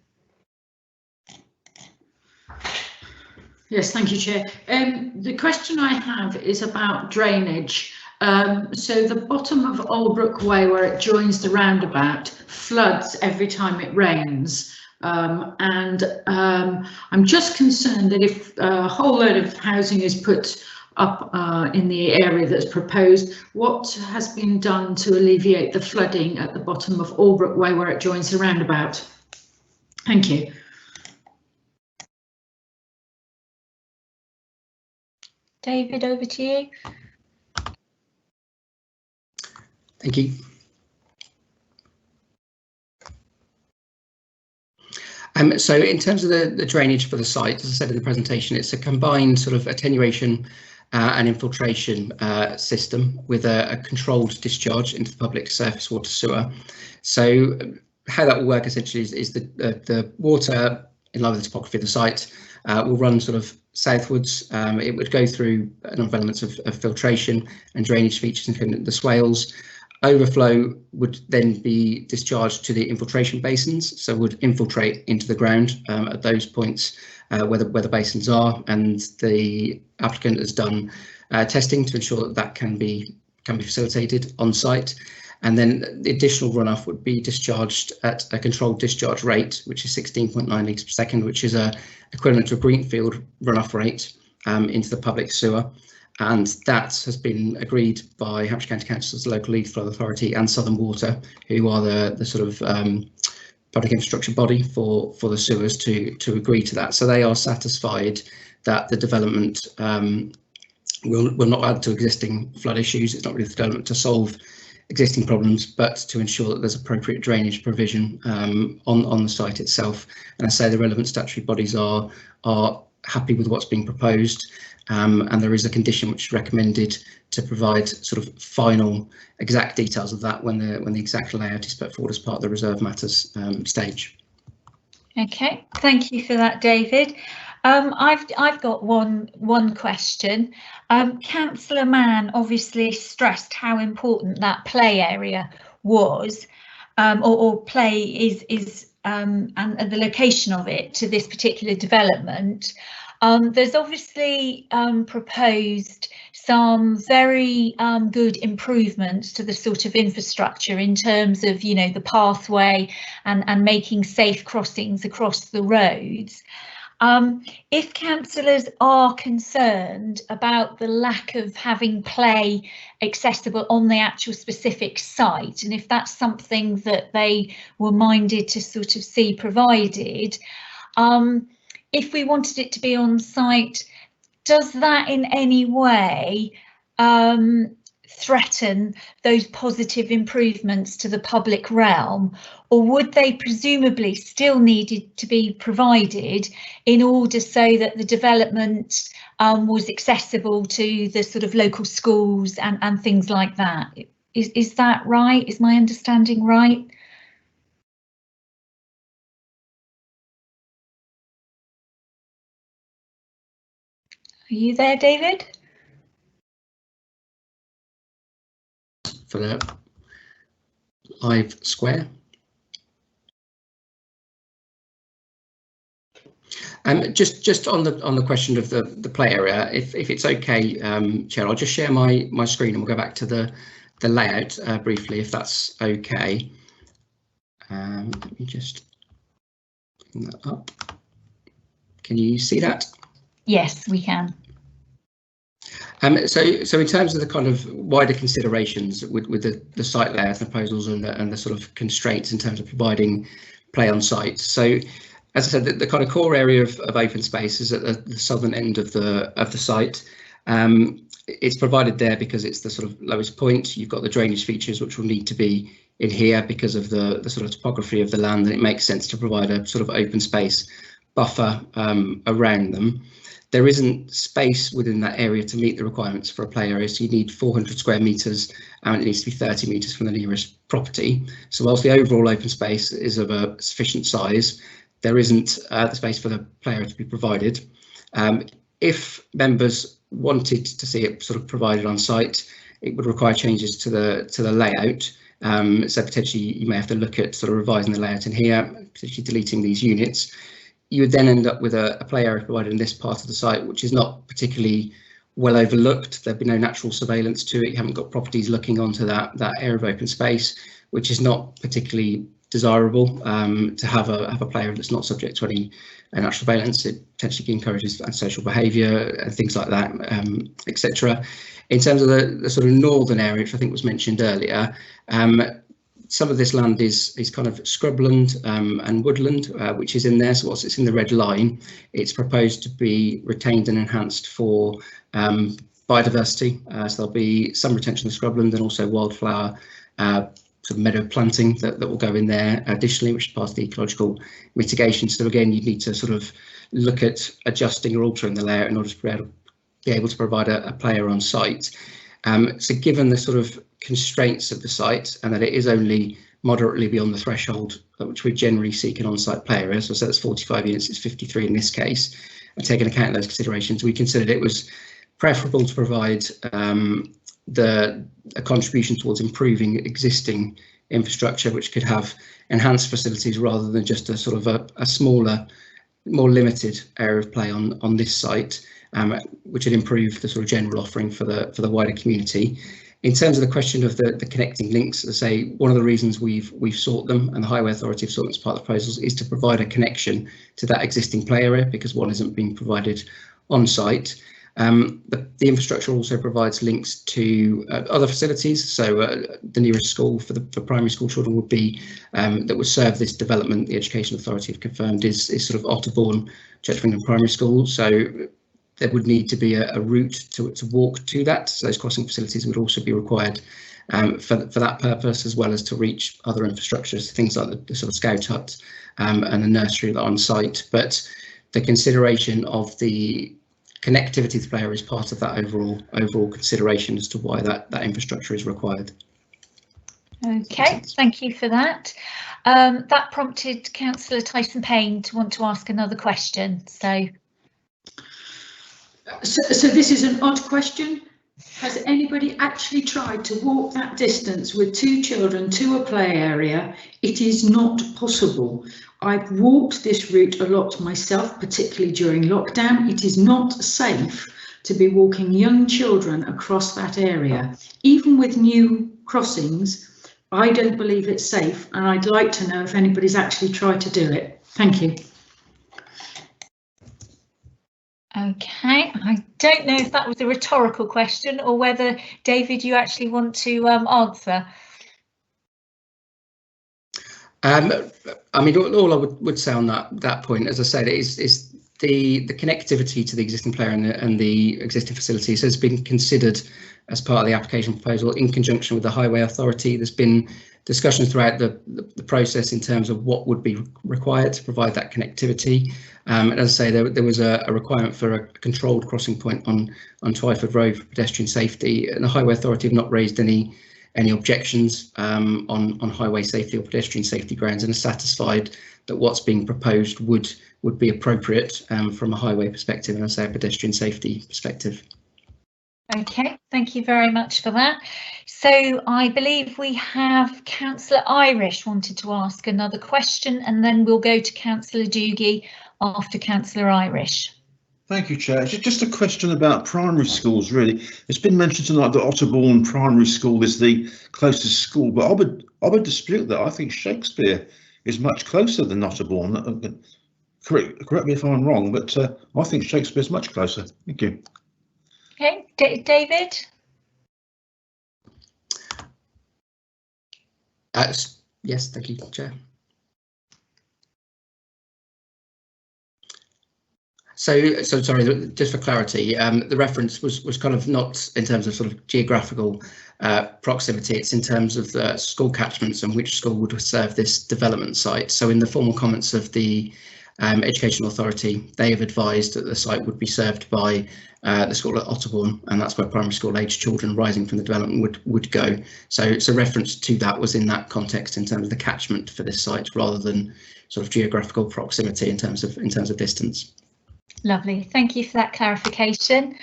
Yes, thank you, Chair. The question I have is about drainage. So the bottom of Oldbrook Way, where it joins the roundabout, floods every time it rains. I'm just concerned that if a whole load of housing is put up in the area that's proposed, what has been done to alleviate the flooding at the bottom of Oldbrook Way where it joins the roundabout? Thank you. David, over to you. Thank you. So in terms of the drainage for the site, as I said in the presentation, it's a combined sort of attenuation and infiltration system with a controlled discharge into the public surface water sewer. So how that will work essentially is the water, in line with the topography of the site, will run sort of southwards. It would go through a number of elements of filtration and drainage features, including the swales, Overflow would then be discharged to the infiltration basins, so would infiltrate into the ground at those points where the basins are, and the applicant has done testing to ensure that that can be facilitated on site. And then the additional runoff would be discharged at a controlled discharge rate, which is 16.9 litres per second, which is equivalent to a greenfield runoff rate into the public sewer. And that has been agreed by Hampshire County Council's local lead flow authority and Southern Water, who are the sort of public infrastructure body for the sewers to agree to that. So they are satisfied that the development will not add to existing flood issues. It's not really the development to solve existing problems, but to ensure that there's appropriate drainage provision on the site itself. And I say the relevant statutory bodies are happy with what's being proposed. And there is a condition which is recommended to provide sort of final exact details of that when the exact layout is put forward as part of the reserve matters stage. Okay, thank you for that, David. I've got one question. Councillor Mann obviously stressed how important that play area was, or play is and the location of it to this particular development. There's obviously proposed some very good improvements to the sort of infrastructure in terms of, you know, the pathway and making safe crossings across the roads. If councillors are concerned about the lack of having play accessible on the actual specific site, and if that's something that they were minded to sort of see provided, if we wanted it to be on site, does that in any way threaten those positive improvements to the public realm, or would they presumably still needed to be provided in order so that the development was accessible to the sort of local schools and things like that? Is that right? Is my understanding right? Are you there, David? For the live square. Just on the question of the play area, if it's okay, Chair, I'll just share my screen and we'll go back to the layout briefly, if that's okay. Let me just bring that up. Can you see that? Yes, we can. So in terms of the kind of wider considerations with the site layout proposals and the sort of constraints in terms of providing play on site. So as I said, the kind of core area of open space is at the southern end of the site. It's provided there because it's the sort of lowest point. You've got the drainage features which will need to be in here because of the sort of topography of the land, and it makes sense to provide a sort of open space buffer around them. There isn't space within that area to meet the requirements for a play area, so you need 400 square metres and it needs to be 30 metres from the nearest property. So whilst the overall open space is of a sufficient size, there isn't the space for the play area to be provided. If members wanted to see it sort of provided on site, it would require changes to the layout. So potentially you may have to look at sort of revising the layout in here, potentially deleting these units. You would then end up with a play area provided in this part of the site, which is not particularly well overlooked. There'd be no natural surveillance to it. You haven't got properties looking onto that area of open space, which is not particularly desirable to have a play area that's not subject to any natural surveillance. It potentially encourages antisocial behaviour and things like that, etc. In terms of the sort of northern area, which I think was mentioned earlier, some of this land is kind of scrubland and woodland, which is in there. So whilst it's in the red line, it's proposed to be retained and enhanced for biodiversity. So there'll be some retention of scrubland and also wildflower sort of meadow planting that will go in there additionally, which is part of the ecological mitigation. So again, you need to sort of look at adjusting or altering the layout in order to be able to provide a player on site. So given the sort of constraints of the site and that it is only moderately beyond the threshold which we generally seek an on-site play area, so that's 45 units, it's 53 in this case, and taking account of those considerations, we considered it was preferable to provide a contribution towards improving existing infrastructure, which could have enhanced facilities rather than just a sort of a smaller, more limited area of play on this site, which would improve the sort of general offering for the wider community. In terms of the question of the connecting links, as I say, one of the reasons we've sought them, and the Highway Authority have sought them as part of the proposals, is to provide a connection to that existing play area, because one isn't being provided on site. The infrastructure also provides links to other facilities. So the nearest school for primary school children would be that would serve this development. The Education Authority have confirmed is sort of Otterbourne Church of England Primary School. So there would need to be a route to walk to that. So those crossing facilities would also be required for that purpose, as well as to reach other infrastructures, things like the sort of scout hut and the nursery that are on site. But the consideration of the connectivity to the player is part of that overall consideration as to why that infrastructure is required. Okay, thank you for that. That prompted Councillor Tyson-Payne to want to ask another question. So this is an odd question. Has anybody actually tried to walk that distance with two children to a play area? It is not possible. I've walked this route a lot myself, particularly during lockdown. It is not safe to be walking young children across that area. Even with new crossings, I don't believe it's safe, and I'd like to know if anybody's actually tried to do it. Thank you. Okay, I don't know if that was a rhetorical question or whether, David, you actually want to answer. I mean, all I would say on that point, as I said, is the connectivity to the existing player and the existing facilities has been considered as part of the application proposal in conjunction with the Highway Authority. There's been discussions throughout the process in terms of what would be required to provide that connectivity. And as I say, there was a requirement for a controlled crossing point on Twyford Road for pedestrian safety, and the Highway Authority have not raised any objections on highway safety or pedestrian safety grounds, and are satisfied that what's being proposed would be appropriate from a highway perspective and, I say, a pedestrian safety perspective. Okay, thank you very much for that. So I believe we have Councillor Irish wanted to ask another question, and then we'll go to Councillor Doogie after Councillor Irish. Thank you, Chair. Just a question about primary schools, really. It's been mentioned tonight that Otterbourne Primary School is the closest school, but I would dispute that. I think Shakespeare is much closer than Otterbourne. Correct me if I'm wrong, but I think Shakespeare is much closer. Thank you. Okay, David? Yes, thank you, Chair. So sorry, just for clarity, the reference was kind of not in terms of sort of geographical proximity, it's in terms of the school catchments and which school would serve this development site. So in the formal comments of the Education Authority, they have advised that the site would be served by the school at Otterbourne, and that's where primary school age children rising from the development would go. So reference to that was in that context in terms of the catchment for this site, rather than sort of geographical proximity in terms of distance. Lovely, thank you for that clarification.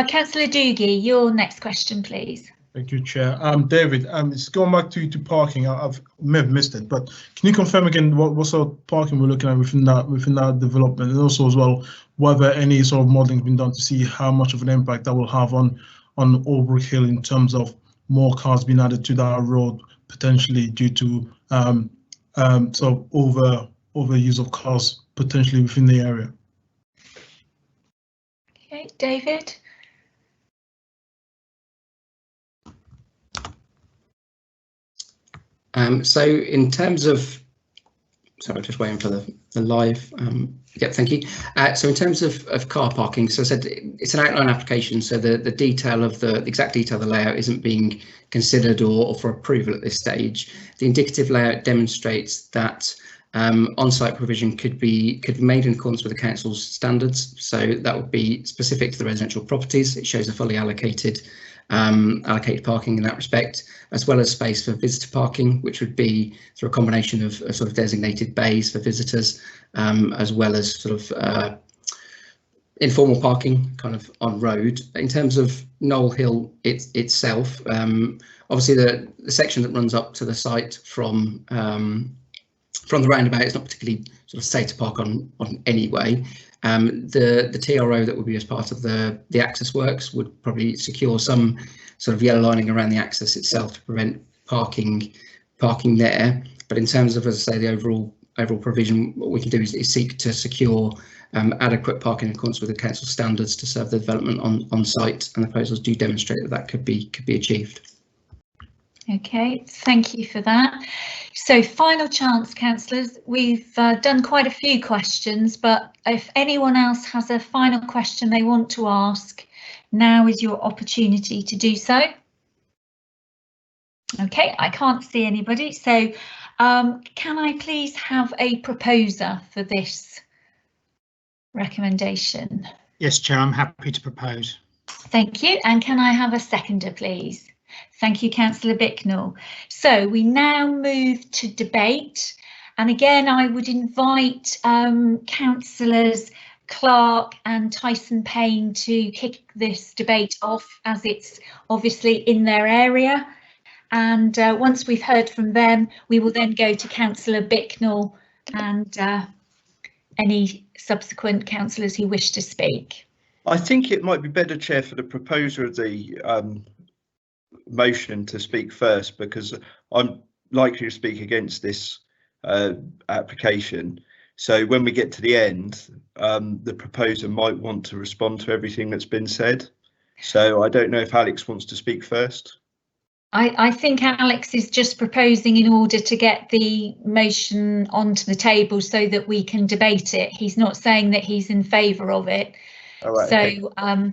Councillor Doogie, your next question, please. Thank you, Chair. David, it's going back to parking. I've may have missed it, but can you confirm again what sort of parking we're looking at within that development, and also as well whether any sort of modelling has been done to see how much of an impact that will have on Albrook Hill in terms of more cars being added to that road, potentially due to sort of overuse of cars potentially within the area. Okay, David. So in terms of, sorry, I'm just waiting for the live. Yep, thank you. So in terms of car parking, so I said it's an outline application, so the detail of the exact detail of the layout isn't being considered or for approval at this stage. The indicative layout demonstrates that on-site provision could be made in accordance with the council's standards. So that would be specific to the residential properties. It shows a fully allocated parking in that respect, as well as space for visitor parking, which would be through a combination of sort of designated bays for visitors, as well as sort of informal parking kind of on road. In terms of Knoll Hill itself, obviously the section that runs up to the site from the roundabout is not particularly sort of safe to park on anyway. The TRO that would be as part of the access works would probably secure some sort of yellow lining around the access itself to prevent parking there. But in terms of, as I say, the overall provision, what we can do is seek to secure adequate parking in accordance with the council standards to serve the development on site, and the proposals do demonstrate that could be achieved. Okay, thank you for that. So final chance, councillors. We've done quite a few questions, but if anyone else has a final question they want to ask, now is your opportunity to do so. Okay, I can't see anybody, so can I please have a proposer for this recommendation? Yes, Chair, I'm happy to propose. Thank you, and can I have a seconder, please? Thank you, Councillor Bicknell. So we now move to debate, and again I would invite councillors Clark and Tyson Payne to kick this debate off, as it's obviously in their area. And once we've heard from them, we will then go to Councillor Bicknell and any subsequent councillors who wish to speak. I think it might be better, Chair, for the proposer of the motion to speak first, because I'm likely to speak against this application. So when we get to the end, the proposer might want to respond to everything that's been said. So I don't know if Alex wants to speak first. I think Alex is just proposing in order to get the motion onto the table so that we can debate it. He's not saying that he's in favour of it. All right, so okay.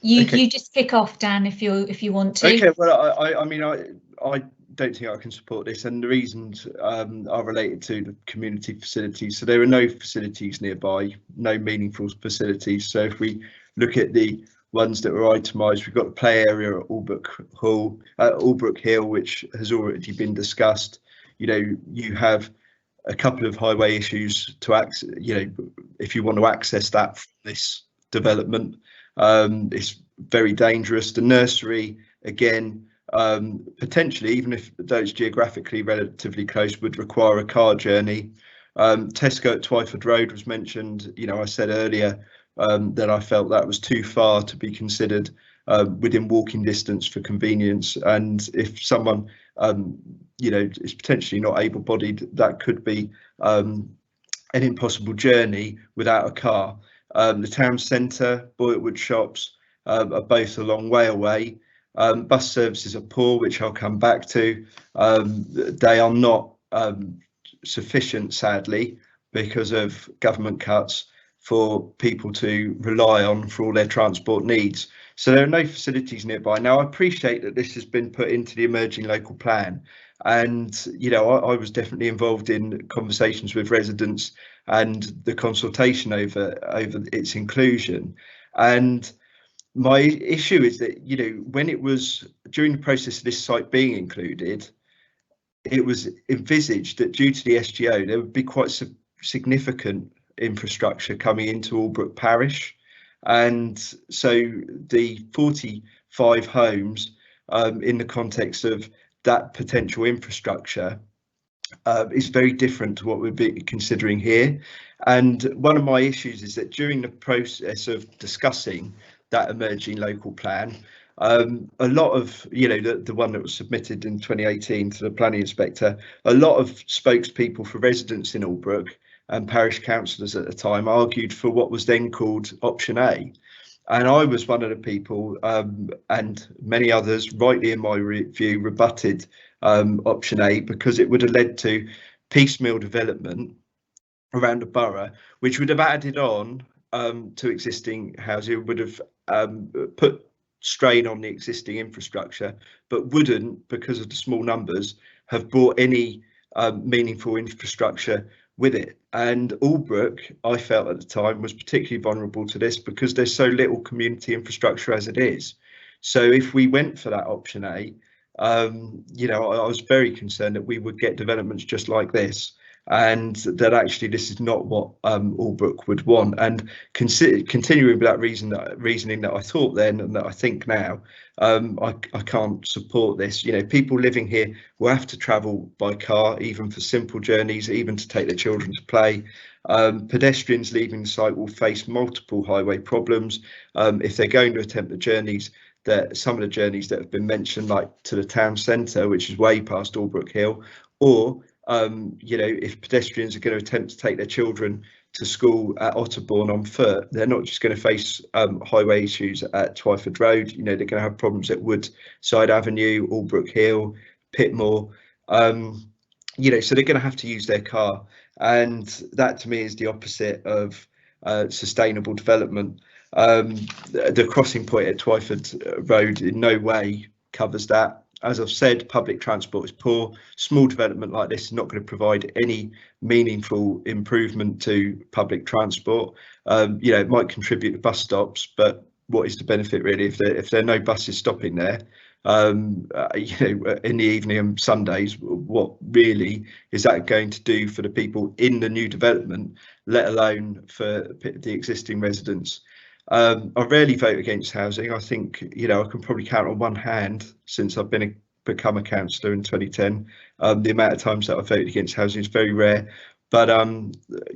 You just kick off, Dan, if you want to. Okay, well, I mean, I don't think I can support this, and the reasons are related to the community facilities. So there are no facilities nearby, no meaningful facilities. So if we look at the ones that were itemised, we've got the play area at Albrook Hill, which has already been discussed. You know, you have a couple of highway issues to access. You know, if you want to access that from this development, it's very dangerous. The nursery, again, potentially, even if those geographically relatively close, would require a car journey. Tesco at Twyford Road was mentioned. You know, I said earlier that I felt that was too far to be considered within walking distance for convenience, and if someone you know, is potentially not able-bodied, that could be an impossible journey without a car. The town centre, Boyerwood shops are both a long way away. Bus services are poor, which I'll come back to. They are not sufficient, sadly, because of government cuts for people to rely on for all their transport needs. So there are no facilities nearby. Now, I appreciate that this has been put into the emerging local plan, and you know, I was definitely involved in conversations with residents and the consultation over its inclusion. And my issue is that, you know, when it was during the process of this site being included, it was envisaged that due to the SGO there would be quite significant infrastructure coming into Albrook Parish, and so the 45 homes in the context of that potential infrastructure is very different to what we'd be considering here. And one of my issues is that during the process of discussing that emerging local plan, a lot of, you know, the one that was submitted in 2018 to the planning inspector, a lot of spokespeople for residents in Albrook and parish councillors at the time argued for what was then called option A. And I was one of the people, and many others, rightly in my view, rebutted option A, because it would have led to piecemeal development around the borough, which would have added on to existing housing, would have put strain on the existing infrastructure, but wouldn't, because of the small numbers, have brought any meaningful infrastructure with it. And Albrook, I felt at the time, was particularly vulnerable to this because there's so little community infrastructure as it is. So if we went for that option A, you know, I was very concerned that we would get developments just like this. and that actually this is not what Albrook would want. And continuing with that reasoning that I thought then and that I think now, I can't support this. You know, people living here will have to travel by car, even for simple journeys, even to take their children to play. Pedestrians leaving the site will face multiple highway problems if they're going to attempt the journeys. That some of the journeys that have been mentioned, like to the town centre, which is way past Albrook Hill, or you know, if pedestrians are going to attempt to take their children to school at Otterbourne on foot, they're not just going to face highway issues at Twyford Road. You know, they're going to have problems at Woodside Avenue, Albrook Hill, Pitmore. You know, so they're going to have to use their car, and that to me is the opposite of sustainable development. The crossing point at Twyford Road in no way covers that. As I've said, public transport is poor. Small development like this is not going to provide any meaningful improvement to public transport. You know, it might contribute to bus stops, but what is the benefit really if there are no buses stopping there? You know, in the evening and Sundays, what really is that going to do for the people in the new development, let alone for the existing residents? I rarely vote against housing. I think, you know, I can probably count on one hand since I've become a councillor in 2010. The amount of times that I've voted against housing is very rare, but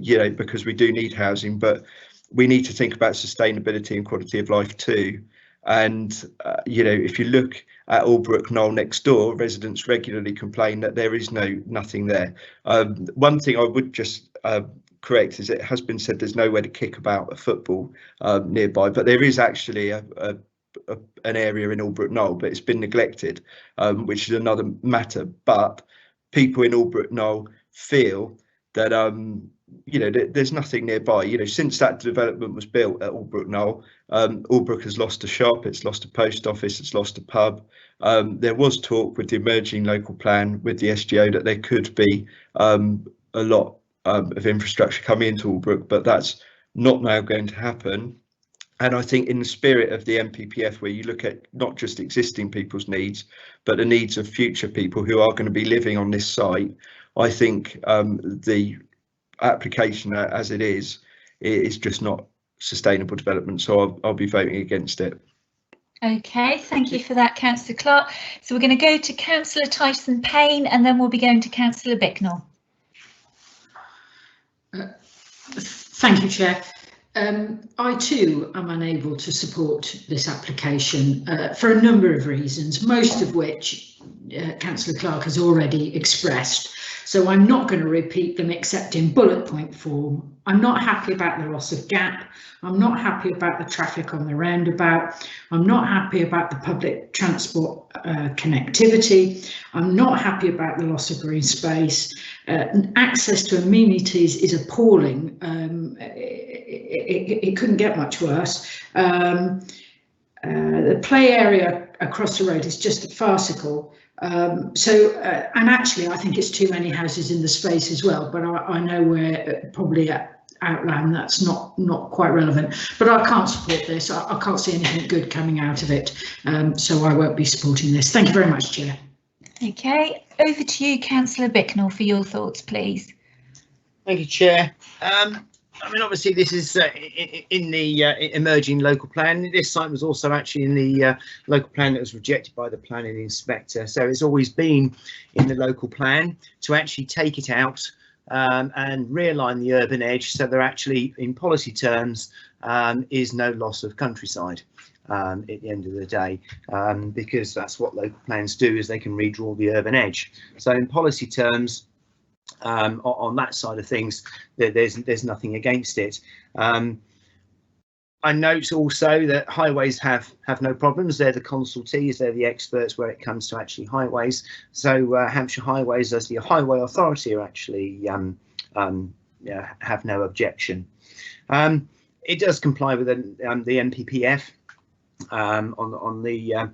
you know, because we do need housing, but we need to think about sustainability and quality of life too. And you know, if you look at Albrook Knoll next door, residents regularly complain that there is nothing there. One thing I would just correct is it has been said there's nowhere to kick about a football nearby, but there is actually an area in Albrook Knoll, but it's been neglected, which is another matter. But people in Albrook Knoll feel that you know, there's nothing nearby. You know, since that development was built at Albrook Knoll, Albrook has lost a shop, it's lost a post office, it's lost a pub. There was talk with the emerging local plan with the SGO that there could be a lot of infrastructure coming into Albrook, but that's not now going to happen. And I think in the spirit of the NPPF, where you look at not just existing people's needs, but the needs of future people who are going to be living on this site, I think the application as it is just not sustainable development. So I'll be voting against it. Okay, thank you for that, Councillor Clark. So we're going to go to Councillor Tyson Payne, and then we'll be going to Councillor Bicknell. Thank you, Chair. I too am unable to support this application for a number of reasons, most of which Councillor Clark has already expressed. So I'm not going to repeat them except in bullet point form. I'm not happy about the loss of gap. I'm not happy about the traffic on the roundabout. I'm not happy about the public transport connectivity. I'm not happy about the loss of green space. Access to amenities is appalling. It couldn't get much worse. The play area across the road is just farcical. And actually I think it's too many houses in the space as well, but I know we're probably outland that's not quite relevant, but I can't support this. I can't see anything good coming out of it, so I won't be supporting this. Thank you very much, Chair. Okay, over to you, Councillor Bicknell, for your thoughts, please. Thank you, Chair. I mean, obviously this is in the emerging local plan. This site was also actually in the local plan that was rejected by the planning inspector. So it's always been in the local plan to actually take it out and realign the urban edge, so there actually, in policy terms, is no loss of countryside at the end of the day, because that's what local plans do, is they can redraw the urban edge. So in policy terms, on that side of things, there's nothing against it. I note also that highways have no problems. They're the consultees, they're the experts where it comes to actually highways. So Hampshire Highways, as the highway authority, are actually have no objection. It does comply with the NPPF on the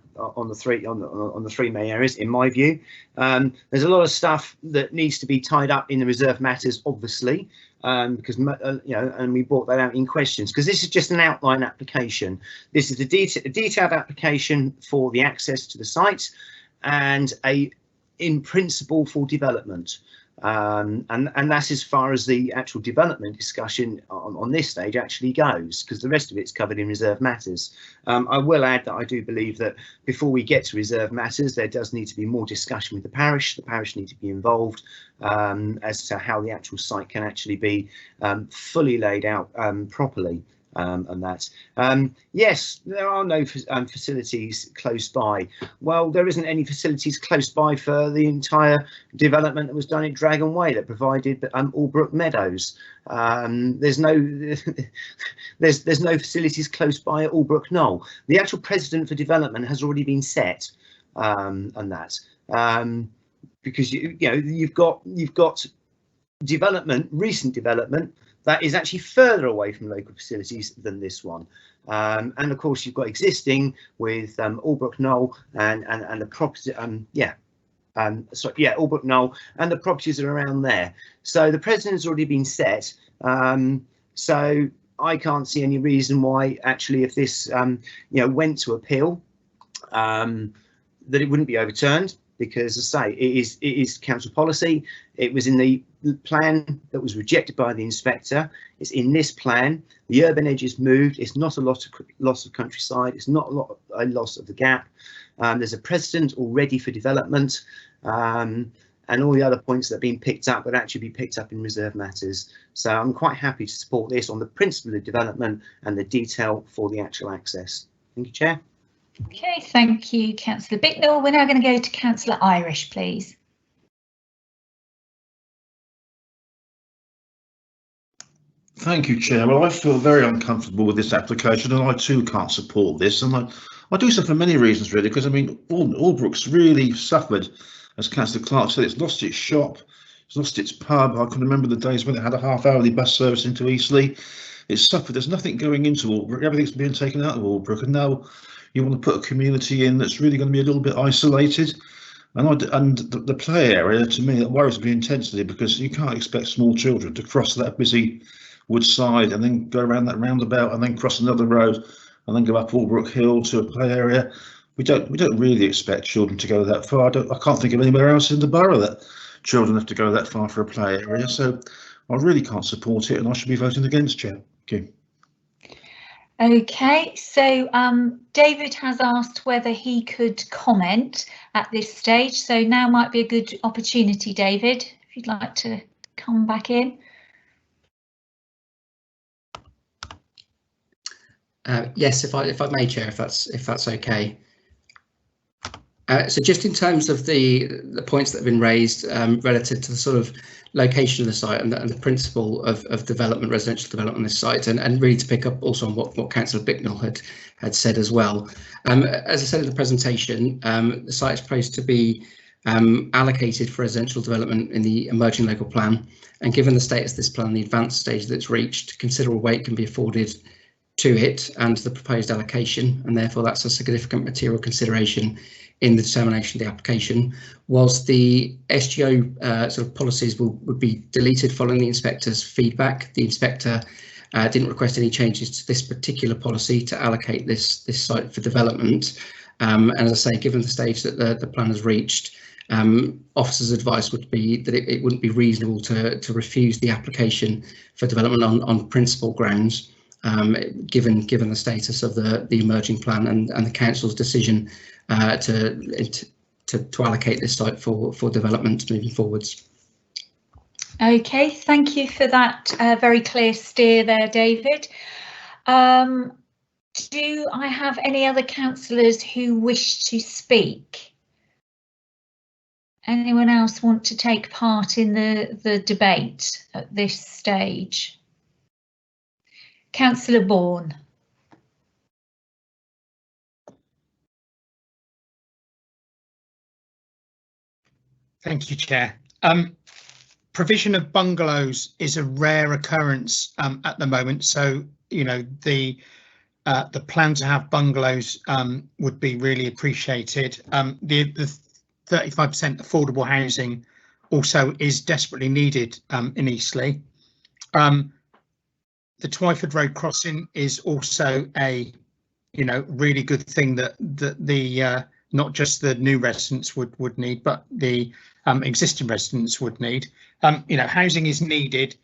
three main areas, in my view. There's a lot of stuff that needs to be tied up in the reserve matters, obviously, because you know, and we brought that out in questions, because this is just an outline application. This is a detailed application for the access to the site and in principle for development. And that's as far as the actual development discussion on this stage actually goes, because the rest of it's covered in reserved matters. I will add that I do believe that before we get to reserved matters, there does need to be more discussion with the parish. The parish need to be involved as to how the actual site can actually be fully laid out properly. And that yes, there are no facilities close by. Well, there isn't any facilities close by for the entire development that was done at Dragon Way that provided Albrook Meadows. There's no there's no facilities close by at Albrook Knoll. The actual precedent for development has already been set, and that because you've got development, recent development, that is actually further away from local facilities than this one. And of course, you've got existing with Albrook Knoll and the property, Albrook Knoll and the properties are around there. So the precedent has already been set. So I can't see any reason why actually, if this went to appeal, that it wouldn't be overturned. Because, as I say, it is council policy. It was in the plan that was rejected by the inspector. It's in this plan. The urban edge is moved. It's not a loss of countryside. It's not a loss of the gap. There's a precedent already for development, and all the other points that have been picked up would actually be picked up in reserve matters. So I'm quite happy to support this on the principle of development and the detail for the actual access. Thank you, Chair. Okay, thank you, Councillor Bicknell. We're now going to go to Councillor Irish, please. Thank you, Chair. Well, I feel very uncomfortable with this application, and I too can't support this. And I do so for many reasons, really, because I mean, Albrook's really suffered, as Councillor Clark said. It's lost its shop, it's lost its pub. I can remember the days when it had a half-hourly bus service into Eastleigh. It's suffered. There's nothing going into Albrook. Everything's being taken out of Albrook, and now you want to put a community in that's really going to be a little bit isolated. And the play area, to me, that worries me intensely, because you can't expect small children to cross that busy woodside and then go around that roundabout and then cross another road and then go up Albrook Hill to a play area. We don't really expect children to go that far. I can't think of anywhere else in the borough that children have to go that far for a play area. So I really can't support it, and I should be voting against, Chair. Thank you. Okay, so David has asked whether he could comment at this stage, so now might be a good opportunity, David, if you'd like to come back in. Yes, if I may, Chair, if that's okay. So just in terms of the points that have been raised relative to the sort of location of the site and the principle of development, residential development on this site, and really to pick up also on what Councillor Bicknell had said as well. As I said in the presentation, the site is proposed to be allocated for residential development in the emerging local plan, and given the status of this plan, the advanced stage that it's reached, considerable weight can be afforded to it and the proposed allocation, and therefore that's a significant material consideration in the determination of the application. Whilst the SGO sort of policies would be deleted following the inspector's feedback, the inspector didn't request any changes to this particular policy to allocate this site for development. And as I say, given the stage that the plan has reached, officers' advice would be that it wouldn't be reasonable to refuse the application for development on principal grounds, given the status of the emerging plan and the council's decision to allocate this site for development moving forwards. Okay, thank you for that very clear steer there, David. Do I have any other councillors who wish to speak? Anyone else want to take part in the debate at this stage? Councillor Bourne. Thank you, Chair. Provision of bungalows is a rare occurrence at the moment, so the plan to have bungalows would be really appreciated. The 35% affordable housing also is desperately needed in Eastleigh. The Twyford Road crossing is also a really good thing that the not just the new residents would need, but the existing residents would need. You know, housing is needed.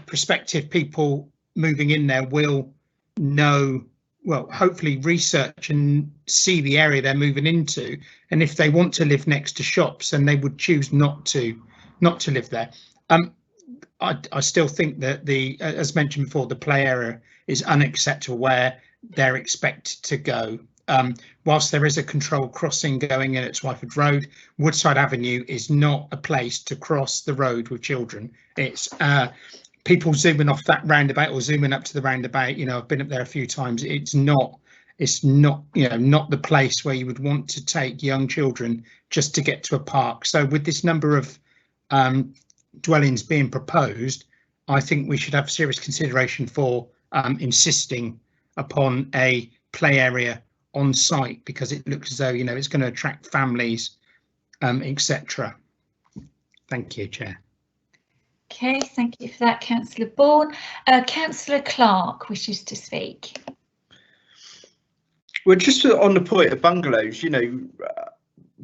Prospective people moving in there will know, well, hopefully research and see the area they're moving into, and if they want to live next to shops, then they would choose not to live there. I still think that as mentioned before, the play area is unacceptable where they're expected to go. Whilst there is a controlled crossing going in at Twyford Road, Woodside Avenue is not a place to cross the road with children. It's people zooming off that roundabout or zooming up to the roundabout. You know, I've been up there a few times. It's not, you know, not the place where you would want to take young children just to get to a park. So with this number of dwellings being proposed, I think we should have serious consideration for insisting upon a play area on site, because it looks as though, you know, it's going to attract families, etc. Thank you, Chair. Okay, thank you for that, Councillor Bourne. Councillor Clark wishes to speak. Well, just on the point of bungalows, you know,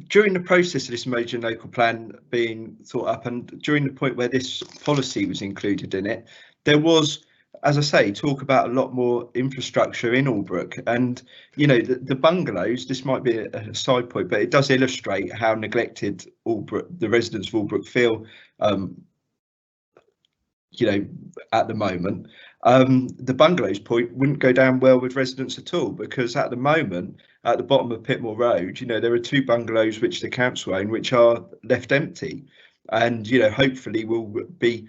during the process of this major local plan being thought up, and during the point where this policy was included in it, there was, as I say, talk about a lot more infrastructure in Albrook. And, you know, the bungalows, this might be a side point, but it does illustrate how neglected the residents of Albrook feel, you know, at the moment. The bungalows point wouldn't go down well with residents at all, because at the moment, at the bottom of Pitmore Road, you know, there are 2 bungalows which the council own, which are left empty, and, you know, hopefully will be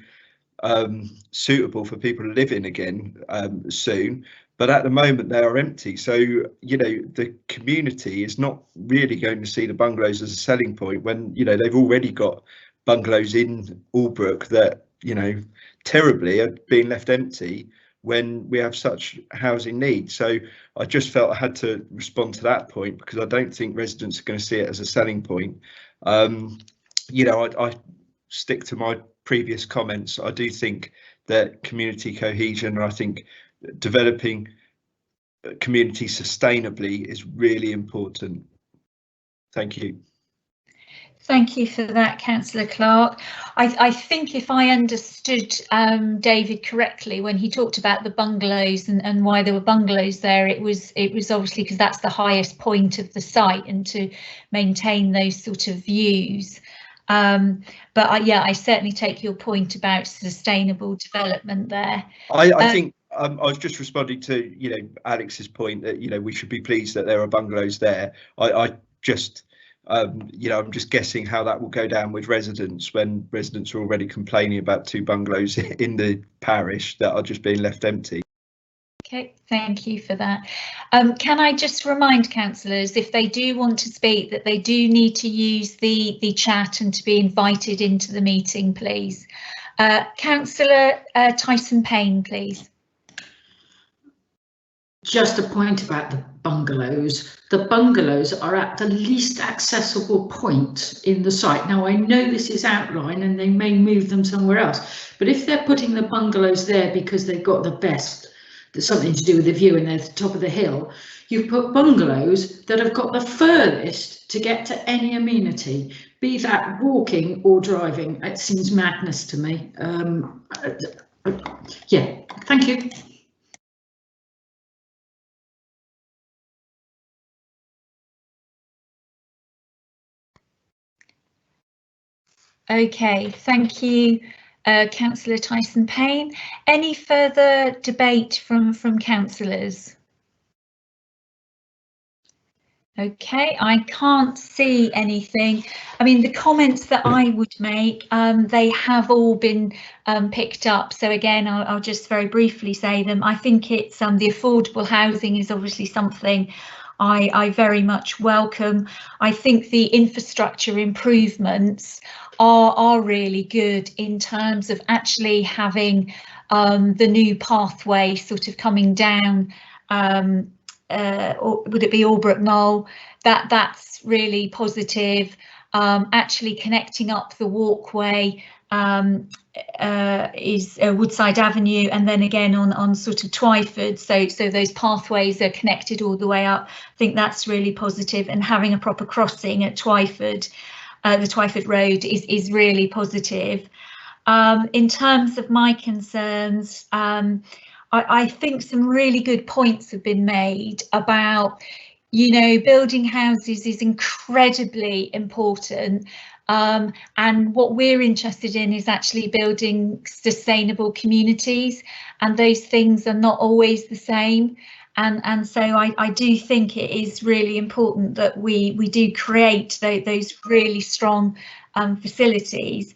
suitable for people to live in again soon. But at the moment they are empty. So, you know, the community is not really going to see the bungalows as a selling point when, you know, they've already got bungalows in Albrook that, you know, terribly are being left empty when we have such housing needs. So I just felt I had to respond to that point, because I don't think residents are going to see it as a selling point. You know, I stick to my previous comments. I do think that community cohesion, and I think developing community sustainably is really important. Thank you. Thank you for that, Councillor Clark. I think if I understood David correctly, when he talked about the bungalows and why there were bungalows there, it was obviously because that's the highest point of the site and to maintain those sort of views. But yeah, I certainly take your point about sustainable development there. I think I was just responding to, you know, Alex's point that, you know, we should be pleased that there are bungalows there. I just you know, I'm just guessing how that will go down with residents when residents are already complaining about 2 bungalows in the parish that are just being left empty. Okay, thank you for that. Can I just remind councillors, if they do want to speak, that they do need to use the chat and to be invited into the meeting, please. Councillor Tyson Payne, please. Just a point about the bungalows. The bungalows are at the least accessible point in the site. Now, I know this is outline and they may move them somewhere else, but if they're putting the bungalows there because they've got the best, there's something to do with the view and they're at the top of the hill, you've put bungalows that have got the furthest to get to any amenity, be that walking or driving. It seems madness to me. Yeah, thank you. Okay, thank you, Councillor Tyson Payne. Any further debate from councillors? Okay, I can't see anything. I mean, the comments that I would make, they have all been picked up. So again, I'll just very briefly say them. I think it's the affordable housing is obviously something I very much welcome. I think the infrastructure improvements are really good in terms of actually having the new pathway sort of coming down, or would it be Albrook Knoll? That's really positive. Actually connecting up the walkway is Woodside Avenue, and then again on sort of Twyford, so those pathways are connected all the way up. I think that's really positive, and having a proper crossing at Twyford, the Twyford Road is really positive. In terms of my concerns, I think some really good points have been made about, you know, building houses is incredibly important. And what we're interested in is actually building sustainable communities, and those things are not always the same. And so I do think it is really important that we do create those really strong facilities.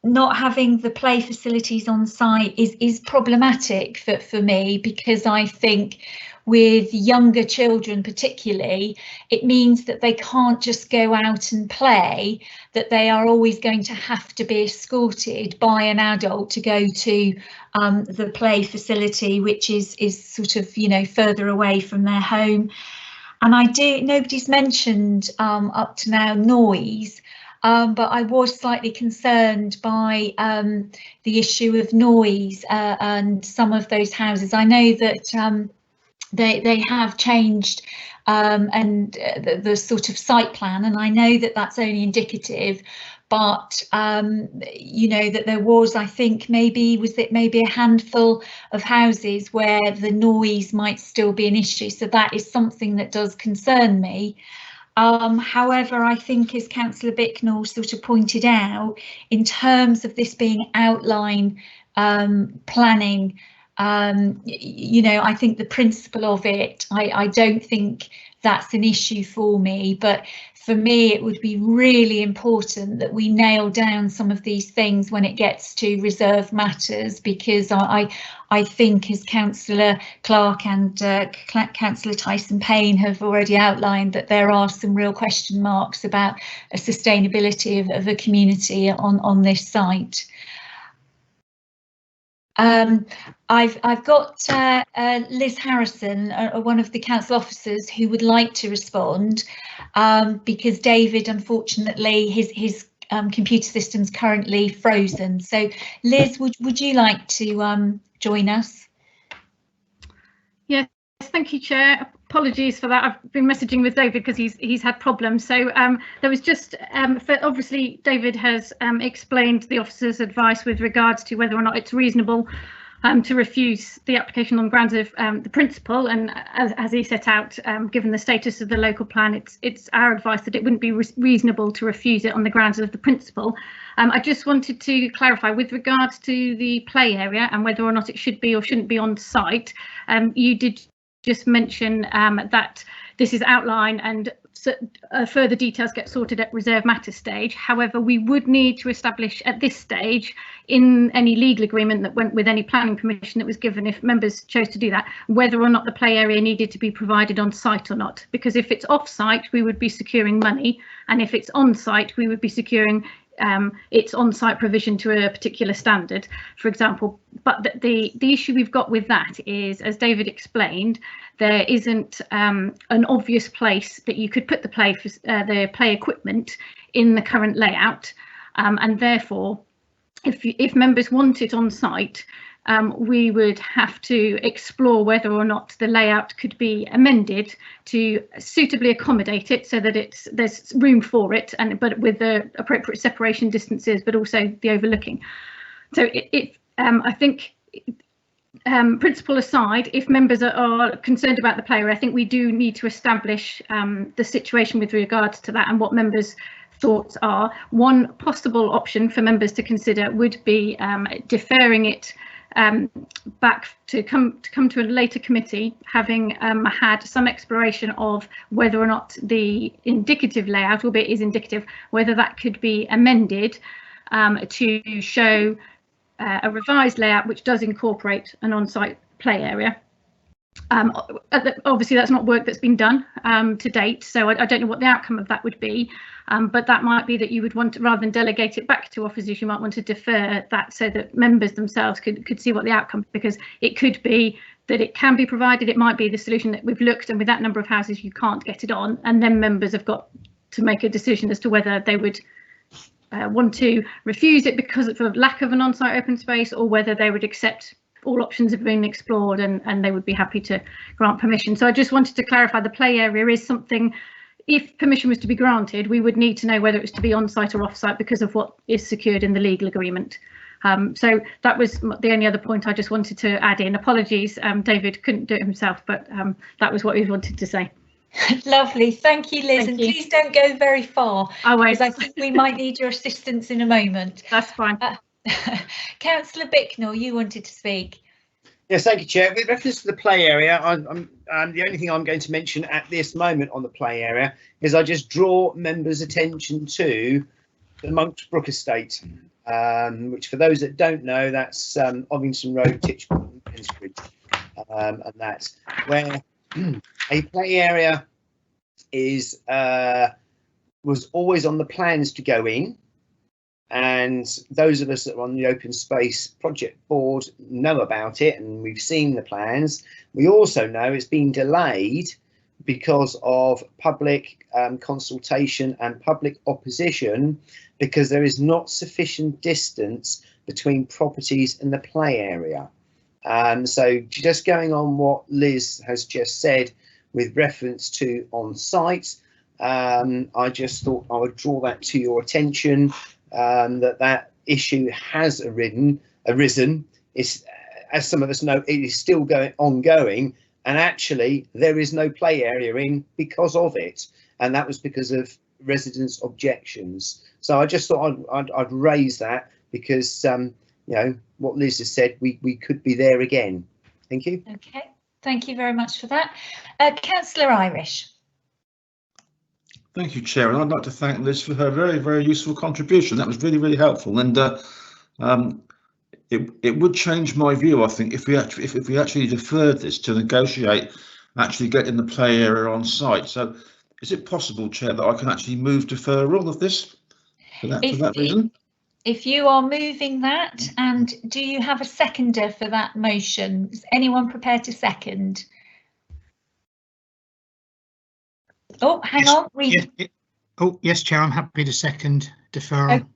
Not having the play facilities on site is problematic for me, because I think with younger children particularly, it means that they can't just go out and play, that they are always going to have to be escorted by an adult to go to the play facility, which is sort of, you know, further away from their home. And nobody's mentioned up to now noise. But I was slightly concerned by the issue of noise and some of those houses. I know that they have changed and the sort of site plan, and I know that that's only indicative, but you know, that there was, I think maybe a handful of houses where the noise might still be an issue, so that is something that does concern me. However, I think, as Councillor Bicknell sort of pointed out, in terms of this being outline planning, you know, I think the principle of it, I don't think that's an issue for me, but for me it would be really important that we nail down some of these things when it gets to reserve matters, because I think, as Councillor Clark and Councillor Tyson-Payne have already outlined, that there are some real question marks about a sustainability of a community on this site. I've got Liz Harrison, one of the council officers, who would like to respond, because David, unfortunately, his computer system's currently frozen. So Liz, would you like to join us? Yes, thank you, Chair. Apologies for that. I've been messaging with David because he's had problems. So there was just, obviously David has explained the officer's advice with regards to whether or not it's reasonable to refuse the application on grounds of the principle, and as he set out, given the status of the local plan, it's our advice that it wouldn't be reasonable to refuse it on the grounds of the principle. I just wanted to clarify with regards to the play area and whether or not it should be or shouldn't be on site. You did just mention that this is outline and further details get sorted at reserve matter stage. However, we would need to establish at this stage, in any legal agreement that went with any planning permission that was given, if members chose to do that, whether or not the play area needed to be provided on site or not. Because if it's off site, we would be securing money, and if it's on site, we would be securing its on-site provision to a particular standard, for example. But the issue we've got with that is, as David explained, there isn't an obvious place that you could put the play equipment in the current layout, and therefore, if members want it on site, we would have to explore whether or not the layout could be amended to suitably accommodate it, so that there's room for it, but with the appropriate separation distances, but also the overlooking. So I think, principle aside, if members are concerned about the play area, I think we do need to establish the situation with regards to that and what members' thoughts are. One possible option for members to consider would be deferring it back to come to a later committee, having had some exploration of whether or not the indicative layout, albeit is indicative, whether that could be amended to show a revised layout which does incorporate an on-site play area. Obviously that's not work that's been done to date, so I don't know what the outcome of that would be, but that might be that you would want to, rather than delegate it back to officers, you might want to defer that so that members themselves could see what the outcome, because it could be that it can be provided, it might be the solution that we've looked, and with that number of houses you can't get it on, and then members have got to make a decision as to whether they would want to refuse it because of lack of an on-site open space, or whether they would accept all options have been explored and they would be happy to grant permission. So I just wanted to clarify the play area is something, if permission was to be granted, we would need to know whether it's to be on-site or off-site because of what is secured in the legal agreement. So that was the only other point I just wanted to add in. Apologies, David couldn't do it himself, but that was what we wanted to say. Lovely, thank you, Liz. Thank you. Please don't go very far, because I think we might need your assistance in a moment. That's fine. Councillor Bicknell, you wanted to speak. Yes, thank you, Chair. With reference to the play area, the only thing I'm going to mention at this moment on the play area is I just draw members' attention to the Monks Brook estate, which, for those that don't know, that's Ovington Road, Titchport and Pensbridge, and that's where a play area is was always on the plans to go in. And those of us that are on the Open Space Project Board know about it, and we've seen the plans. We also know it's been delayed because of public consultation and public opposition, because there is not sufficient distance between properties and the play area. So just going on what Liz has just said with reference to on-site, I just thought I would draw that to your attention. That issue has arisen. It's, as some of us know, it is still ongoing, and actually there is no play area in because of it, and that was because of residents' objections. So I just thought I'd raise that, because you know what Liz has said, we could be there again. Thank you. Okay, thank you very much for that. Councillor Irish. Thank you, Chair, and I'd like to thank Liz for her very, very useful contribution. That was really, really helpful, and it would change my view, I think, if we actually deferred this to negotiate actually getting the play area on site. So, is it possible, Chair, that I can actually move deferral of this for that reason? If you are moving that, and do you have a seconder for that motion? Is anyone prepared to second? Oh, hang on. Oh, yes, Chair, I'm happy to second deferral.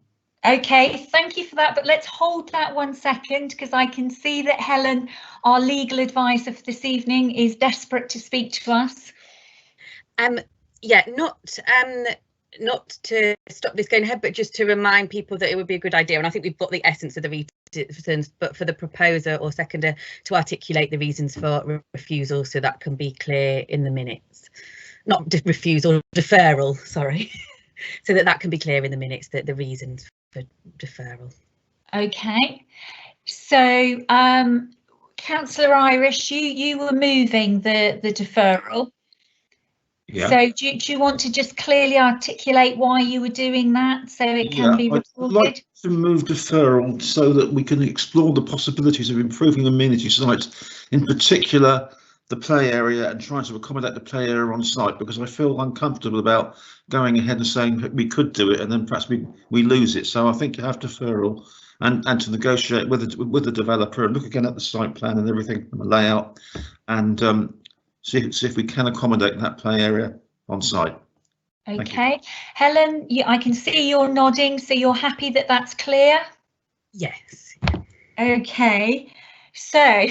Okay, thank you for that, but let's hold that 1 second, because I can see that Helen, our legal advisor for this evening, is desperate to speak to us. Yeah, not to stop this going ahead, but just to remind people that it would be a good idea, and I think we've got the essence of the reasons, but for the proposer or seconder to articulate the reasons for refusal, so that can be clear in the minutes. Not refusal, deferral, sorry, so that can be clear in the minutes, that the reasons for deferral. Okay, so Councillor Irish, you were moving the deferral. Yeah. So do you want to just clearly articulate why you were doing that, so it can be reported? I'd like to move deferral so that we can explore the possibilities of improving amenity sites, in particular the play area, and trying to accommodate the play area on site, because I feel uncomfortable about going ahead and saying that we could do it and then perhaps we lose it. So I think you have deferral and to negotiate with the developer and look again at the site plan and everything, and the layout, and see if we can accommodate that play area on site. Okay, Helen, I can see you're nodding, so you're happy that that's clear? Yes. Okay. So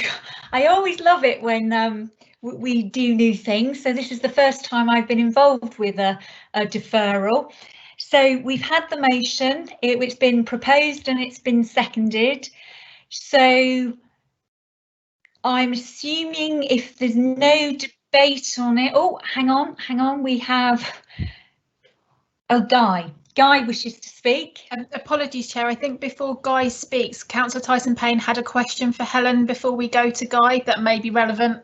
I always love it when we do new things. So this is the first time I've been involved with a deferral. So we've had the motion, it's been proposed and it's been seconded. So I'm assuming if there's no debate on it. Oh, hang on. We have Guy wishes to speak. Apologies, Chair. I think before Guy speaks, Councillor Tyson-Payne had a question for Helen before we go to Guy that may be relevant.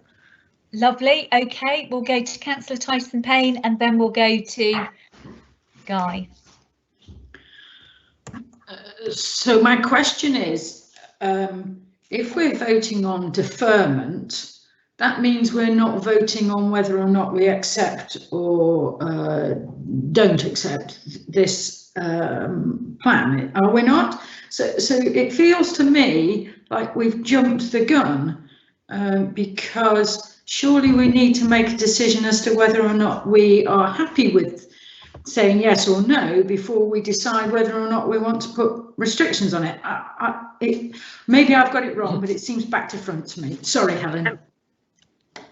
Lovely. OK, we'll go to Councillor Tyson-Payne and then we'll go to Guy. So my question is, if we're voting on deferment, that means we're not voting on whether or not we accept or don't accept this plan, are we not? So it feels to me like we've jumped the gun, because surely we need to make a decision as to whether or not we are happy with saying yes or no before we decide whether or not we want to put restrictions on it. Maybe I've got it wrong, but it seems back to front to me. Sorry, Helen.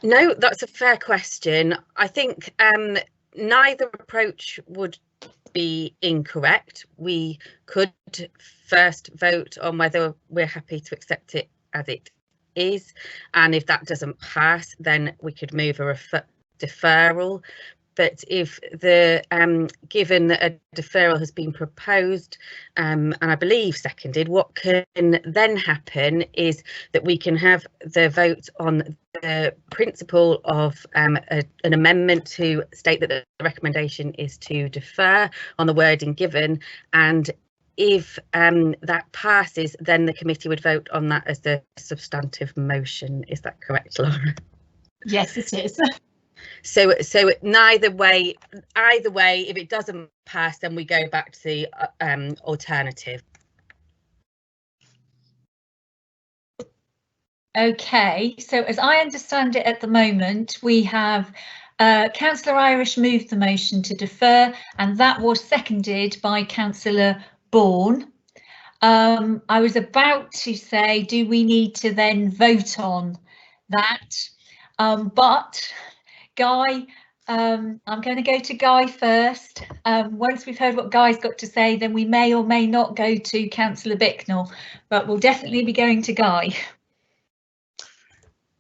No, that's a fair question. I think neither approach would be incorrect. We could first vote on whether we're happy to accept it as it is, and if that doesn't pass, then we could move a deferral. But if the given that a deferral has been proposed and I believe seconded, what can then happen is that we can have the vote on the principle of an amendment to state that the recommendation is to defer on the wording given, and if that passes, then the committee would vote on that as the substantive motion. Is that correct, Laura? Yes, it is. So either way, if it doesn't pass, then we go back to the alternative. Okay, so as I understand it at the moment, we have Councillor Irish moved the motion to defer, and that was seconded by Councillor Bourne. I was about to say, do we need to then vote on that? But Guy, I'm going to go to Guy first. Once we've heard what Guy's got to say, then we may or may not go to Councillor Bicknell, but we'll definitely be going to Guy.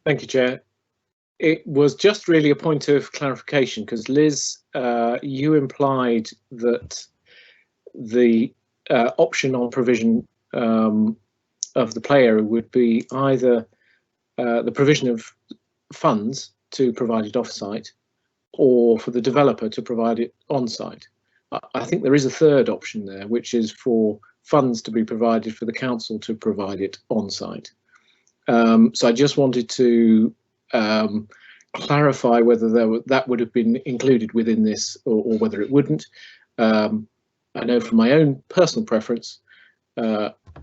Thank you, Chair. It was just really a point of clarification because Liz, you implied that the option on provision of the play area would be either the provision of funds to provide it off-site or for the developer to provide it on-site. I think there is a third option there, which is for funds to be provided for the council to provide it on-site. So I just wanted to clarify whether that would have been included within this or whether it wouldn't. I know from my own personal preference,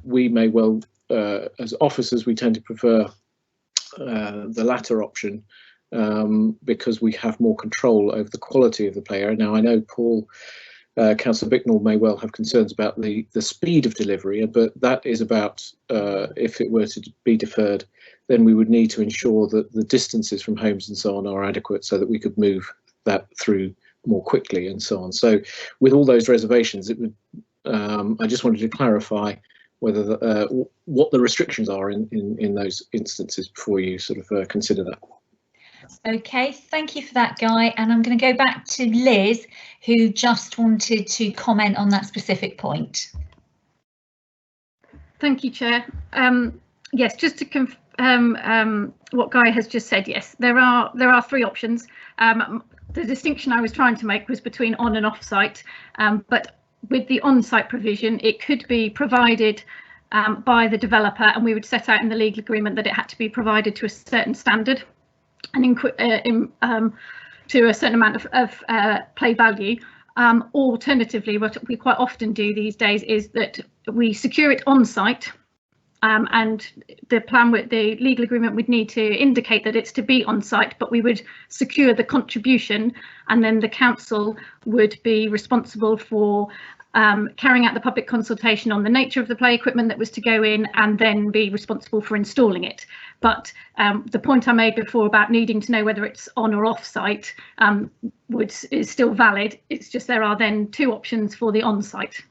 we may well, as officers, we tend to prefer the latter option because we have more control over the quality of the play area. Now, I know Paul, Councillor Bicknell may well have concerns about the speed of delivery, but that is about if it were to be deferred, then we would need to ensure that the distances from homes and so on are adequate so that we could move that through more quickly and so on. So with all those reservations, it would I just wanted to clarify whether what the restrictions are in those instances before you sort of consider that. Okay, thank you for that, Guy. And I'm going to go back to Liz, who just wanted to comment on that specific point. Thank you, Chair. Yes, just to confirm what Guy has just said, yes, there are three options. The distinction I was trying to make was between on and off site, but with the on-site provision, it could be provided by the developer, and we would set out in the legal agreement that it had to be provided to a certain standard and to a certain amount of play value. Alternatively, what we quite often do these days is that we secure it on site, and the plan with the legal agreement would need to indicate that it's to be on site, but we would secure the contribution, and then the council would be responsible for carrying out the public consultation on the nature of the play equipment that was to go in, and then be responsible for installing it. But the point I made before about needing to know whether it's on or off site is still valid. It's just there are then two options for the on site.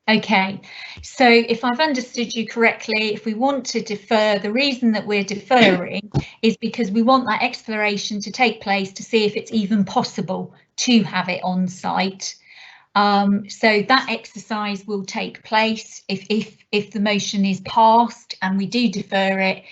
Okay, so if I've understood you correctly, if we want to defer, the reason that we're deferring is because we want that exploration to take place to see if it's even possible to have it on site. So that exercise will take place if the motion is passed and we do defer it,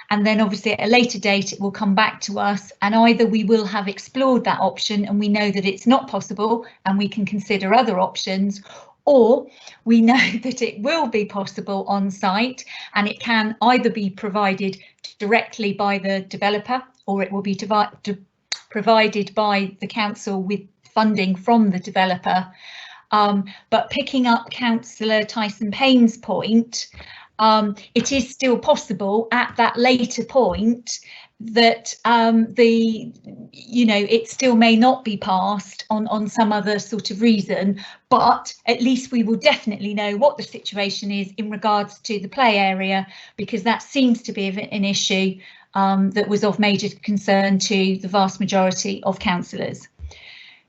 and then obviously at a later date it will come back to us, and either we will have explored that option and we know that it's not possible and we can consider other options, or we know that it will be possible on site and it can either be provided directly by the developer or it will be provided by the council with funding from the developer. But picking up Councillor Tyson-Payne's point, it is still possible at that later point that it still may not be passed on some other sort of reason, but at least we will definitely know what the situation is in regards to the play area, because that seems to be an issue that was of major concern to the vast majority of councillors.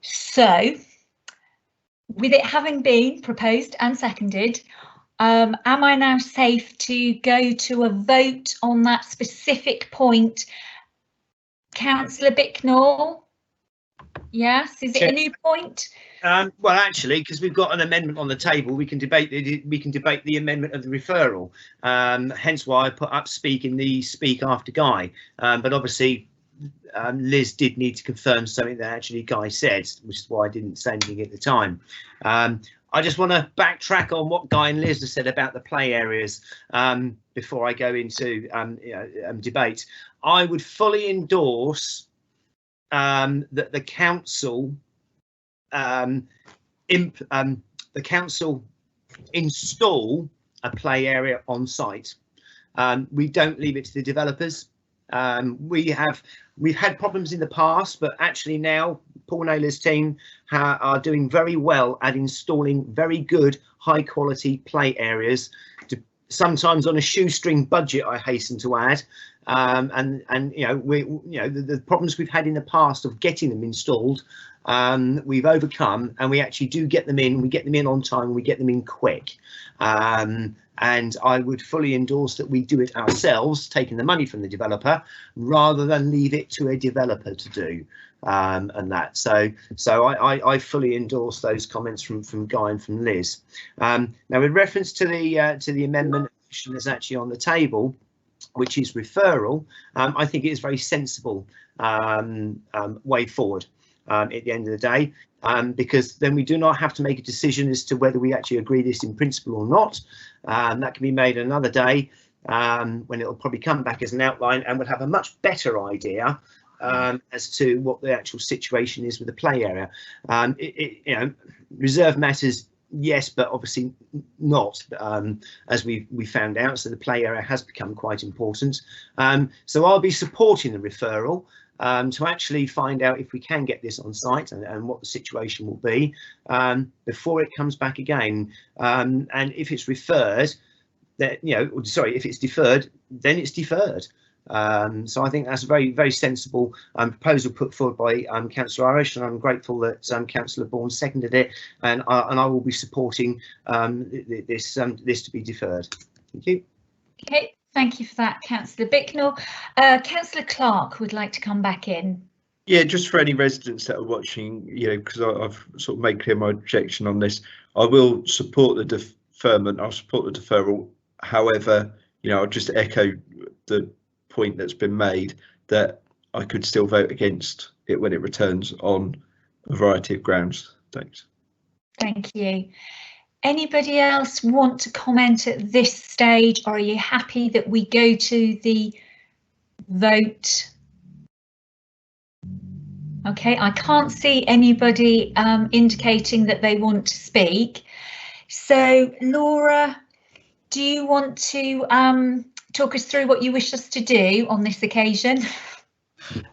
So, with it having been proposed and seconded, am I now safe to go to a vote on that specific point? Councillor Bicknell? Yes, is it a new point? Well, actually, because we've got an amendment on the table, we can debate the amendment of the referral. Hence why I put up speak after Guy. But obviously, Liz did need to confirm something that actually Guy said, which is why I didn't say anything at the time. I just want to backtrack on what Guy and Liz have said about the play areas before I go into debate. I would fully endorse that the council install a play area on site. We don't leave it to the developers. We've had problems in the past, but actually now Paul Naylor's team are doing very well at installing very good, high quality play areas, sometimes on a shoestring budget, I hasten to add. The problems we've had in the past of getting them installed, we've overcome, and we actually do get them in. We get them in on time. We get them in quick. And I would fully endorse that we do it ourselves, taking the money from the developer, rather than leave it to a developer to do. So I fully endorse those comments from Guy and from Liz. Now, in reference to the amendment that's actually on the table, which is referral, I think it is very sensible way forward at the end of the day, because then we do not have to make a decision as to whether we actually agree this in principle or not. That can be made another day when it'll probably come back as an outline, and we'll have a much better idea as to what the actual situation is with the play area. Reserve matters, yes, but obviously not, as we found out. So the play area has become quite important. So I'll be supporting the referral to actually find out if we can get this on site and what the situation will be before it comes back again. And if it's referred, that if it's deferred, then it's deferred. So I think that's a very, very sensible proposal put forward by Councillor Irish, and I'm grateful that Councillor Bourne seconded it, and I will be supporting this to be deferred. Thank you. Okay, thank you for that, Councillor Bicknell. Councillor Clark would like to come back in. Yeah, just for any residents that are watching, because I've sort of made clear my objection on this, I will support the deferment. I'll support the deferral. However, I'll just echo the point that's been made that I could still vote against it when it returns on a variety of grounds. Thanks. Thank you. Anybody else want to comment at this stage, or are you happy that we go to the vote? Okay, I can't see anybody indicating that they want to speak. So, Laura, do you want to talk us through what you wish us to do on this occasion?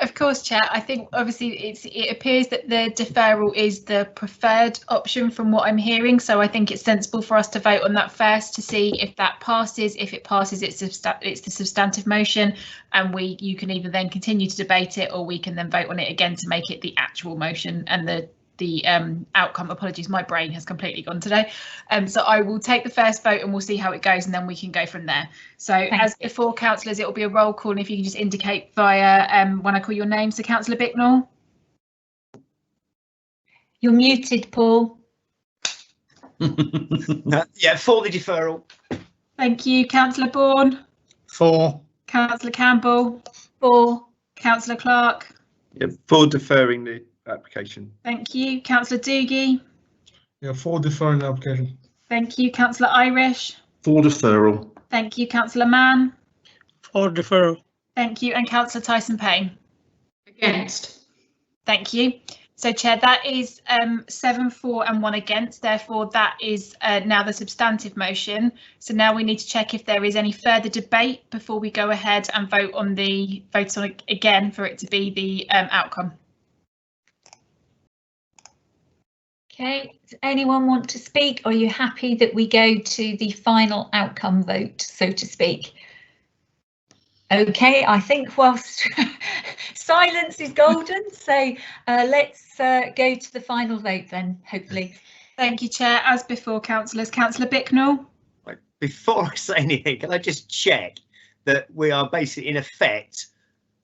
Of course, Chair. I think obviously it appears that the deferral is the preferred option from what I'm hearing. So I think it's sensible for us to vote on that first to see if that passes. If it passes, it's the substantive motion, and you can either then continue to debate it, or we can then vote on it again to make it the actual motion and the outcome. Apologies, my brain has completely gone today. So I will take the first vote and we'll see how it goes, and then we can go from there. So as before, councillors, it will be a roll call, and if you can just indicate via when I call your name. So Councillor Bicknell. You're muted, Paul. Yeah, for the deferral. Thank you. Councillor Bourne. For. Councillor Campbell. For. Councillor Clark. Yeah, for deferring the application. Thank you. Councillor Doogie. Yeah, for deferring the application. Thank you. Councillor Irish. For deferral. Thank you. Councillor Mann. For deferral. Thank you. And Councillor Tyson Payne. Against. Thank you. So, Chair, that is 7 for and 1 against. Therefore, that is now the substantive motion. So now we need to check if there is any further debate before we go ahead and vote on it again for it to be the outcome. Okay, does anyone want to speak? Or are you happy that we go to the final outcome vote, so to speak? Okay, I think whilst silence is golden, so let's go to the final vote then, hopefully. Thank you, Chair. As before, councillors. Councillor Bicknell. Right. Before I say anything, can I just check that we are basically in effect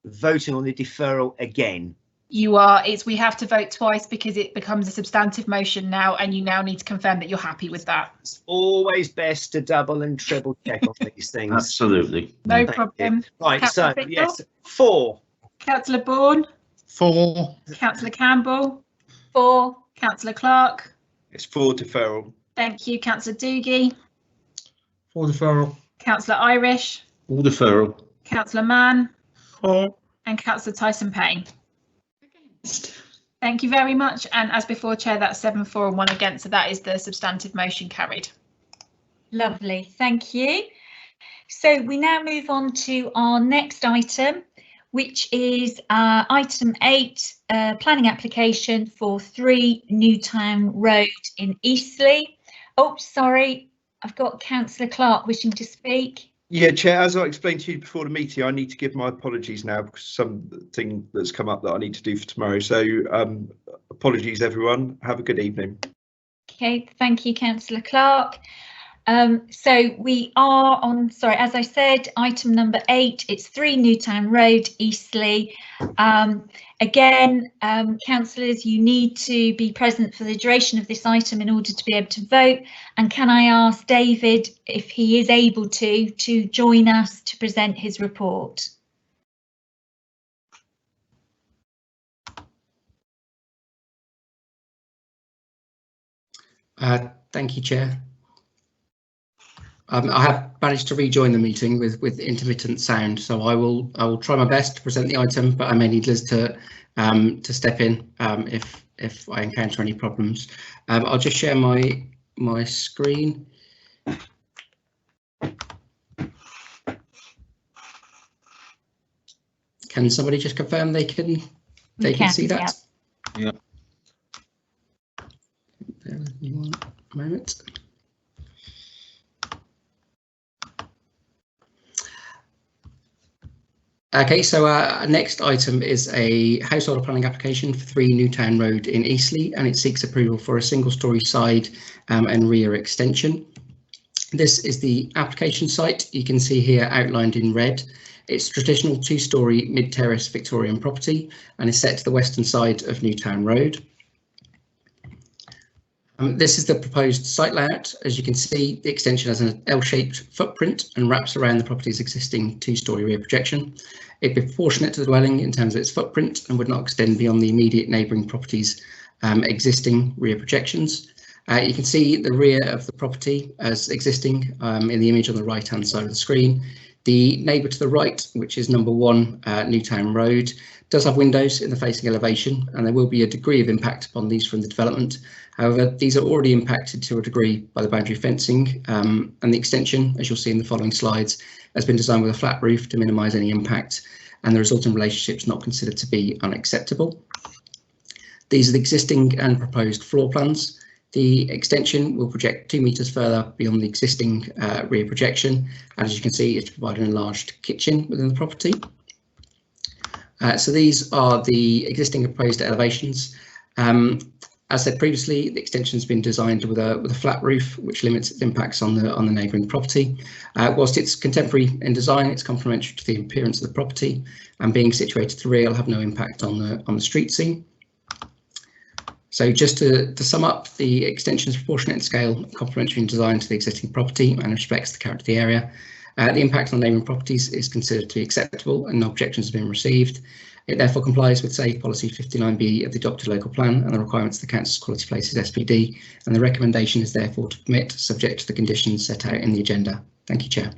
voting on the deferral again? You are. We have to vote twice because it becomes a substantive motion now, and you now need to confirm that you're happy with that. It's always best to double and triple check on these things. Absolutely. No problem. Right, Councillor so Bicknell? yes, 4. Councillor Bourne. 4. Councillor Campbell. 4. Councillor Clark. It's 4 deferral. Thank you. Councillor Doogie. 4 deferral. Councillor Irish. All deferral. Councillor Mann. 4. And Councillor Tyson Payne. Thank you very much. And as before, Chair, that's 7 for and 1 against. So that is the substantive motion carried. Lovely, thank you. So we now move on to our next item, which is item 8, planning application for 3 Newtown Road in Eastleigh. Oh, sorry, I've got Councillor Clark wishing to speak. Yeah, Chair, as I explained to you before the meeting, I need to give my apologies now because something that's come up that I need to do for tomorrow. So apologies, everyone. Have a good evening. Okay, thank you, Councillor Clark. So we are on, sorry, as I said, item number 8, it's 3 Newtown Road, Eastleigh. Again, councillors, you need to be present for the duration of this item in order to be able to vote. And can I ask David if he is able to join us to present his report? Thank you, Chair. I have managed to rejoin the meeting with intermittent sound, so I will try my best to present the item, but I may need Liz to step in if I encounter any problems. I'll just share my screen. Can somebody just confirm they can see that? Yeah. Bear with me one moment. Okay, so our next item is a household planning application for 3 Newtown Road in Eastleigh, and it seeks approval for a single-storey side and rear extension. This is the application site. You can see here outlined in red. It's traditional 2-storey mid-terrace Victorian property and is set to the western side of Newtown Road. This is the proposed site layout. As you can see, the extension has an L-shaped footprint and wraps around the property's existing 2-storey rear projection. It'd be proportionate to the dwelling in terms of its footprint and would not extend beyond the immediate neighbouring property's existing rear projections. You can see the rear of the property as existing in the image on the right-hand side of the screen. The neighbour to the right, which is number 1 Newtown Road, does have windows in the facing elevation, and there will be a degree of impact upon these from the development. However, these are already impacted to a degree by the boundary fencing, and the extension, as you'll see in the following slides, has been designed with a flat roof to minimise any impact, and the resulting relationship is not considered to be unacceptable. These are the existing and proposed floor plans. The extension will project 2 metres further beyond the existing rear projection, and as you can see, it's provided an enlarged kitchen within the property. So these are the existing and proposed elevations. As said previously, the extension has been designed with a flat roof, which limits its impacts on the neighbouring property. Whilst it's contemporary in design, it's complementary to the appearance of the property, and being situated to the rear will have no impact on the street scene. So just to sum up, the extension is proportionate in scale, complementary in design to the existing property, and respects the character of the area. The impact on neighbouring properties is considered to be acceptable and no objections have been received. It therefore complies with Safe Policy 59B of the adopted local plan and the requirements of the Council's Quality Places SPD, and the recommendation is therefore to permit, subject to the conditions set out in the agenda. Thank you, Chair.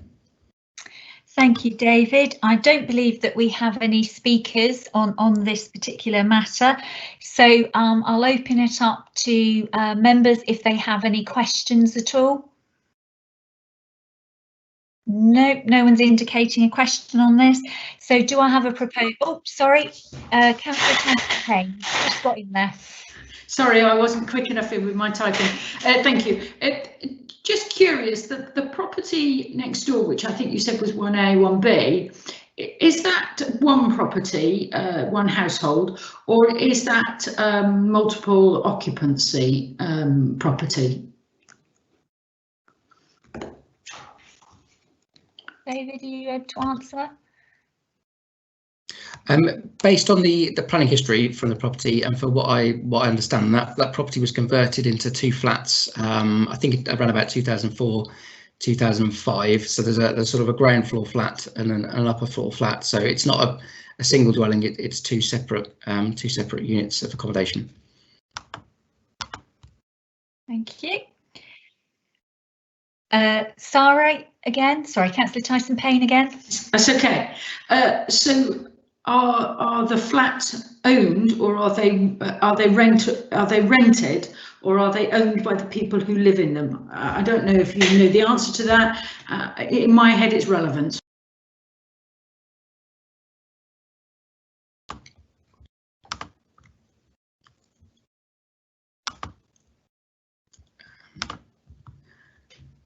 Thank you, David. I don't believe that we have any speakers on this particular matter, so I'll open it up to members if they have any questions at all. No, no one's indicating a question on this. So do I have a proposal? Oh, sorry, Councillor Payne, just got in there. Sorry, I wasn't quick enough in with my typing. Thank you. Just curious, the property next door, which I think you said was 1A, 1B, is that one property, one household, or is that multiple occupancy property? David, are you able to answer? Based on the planning history from the property and for what I understand, that property was converted into 2 flats. I think around about 2004, 2005. So there's sort of a ground floor flat and an upper floor flat. So it's not a single dwelling. It's two separate units of accommodation. Thank you. Sarah again. Sorry, Councillor Tyson Payne again. That's okay. So are the flats owned, or are they rented, or are they owned by the people who live in them? I don't know if you know the answer to that. In my head, it's relevant.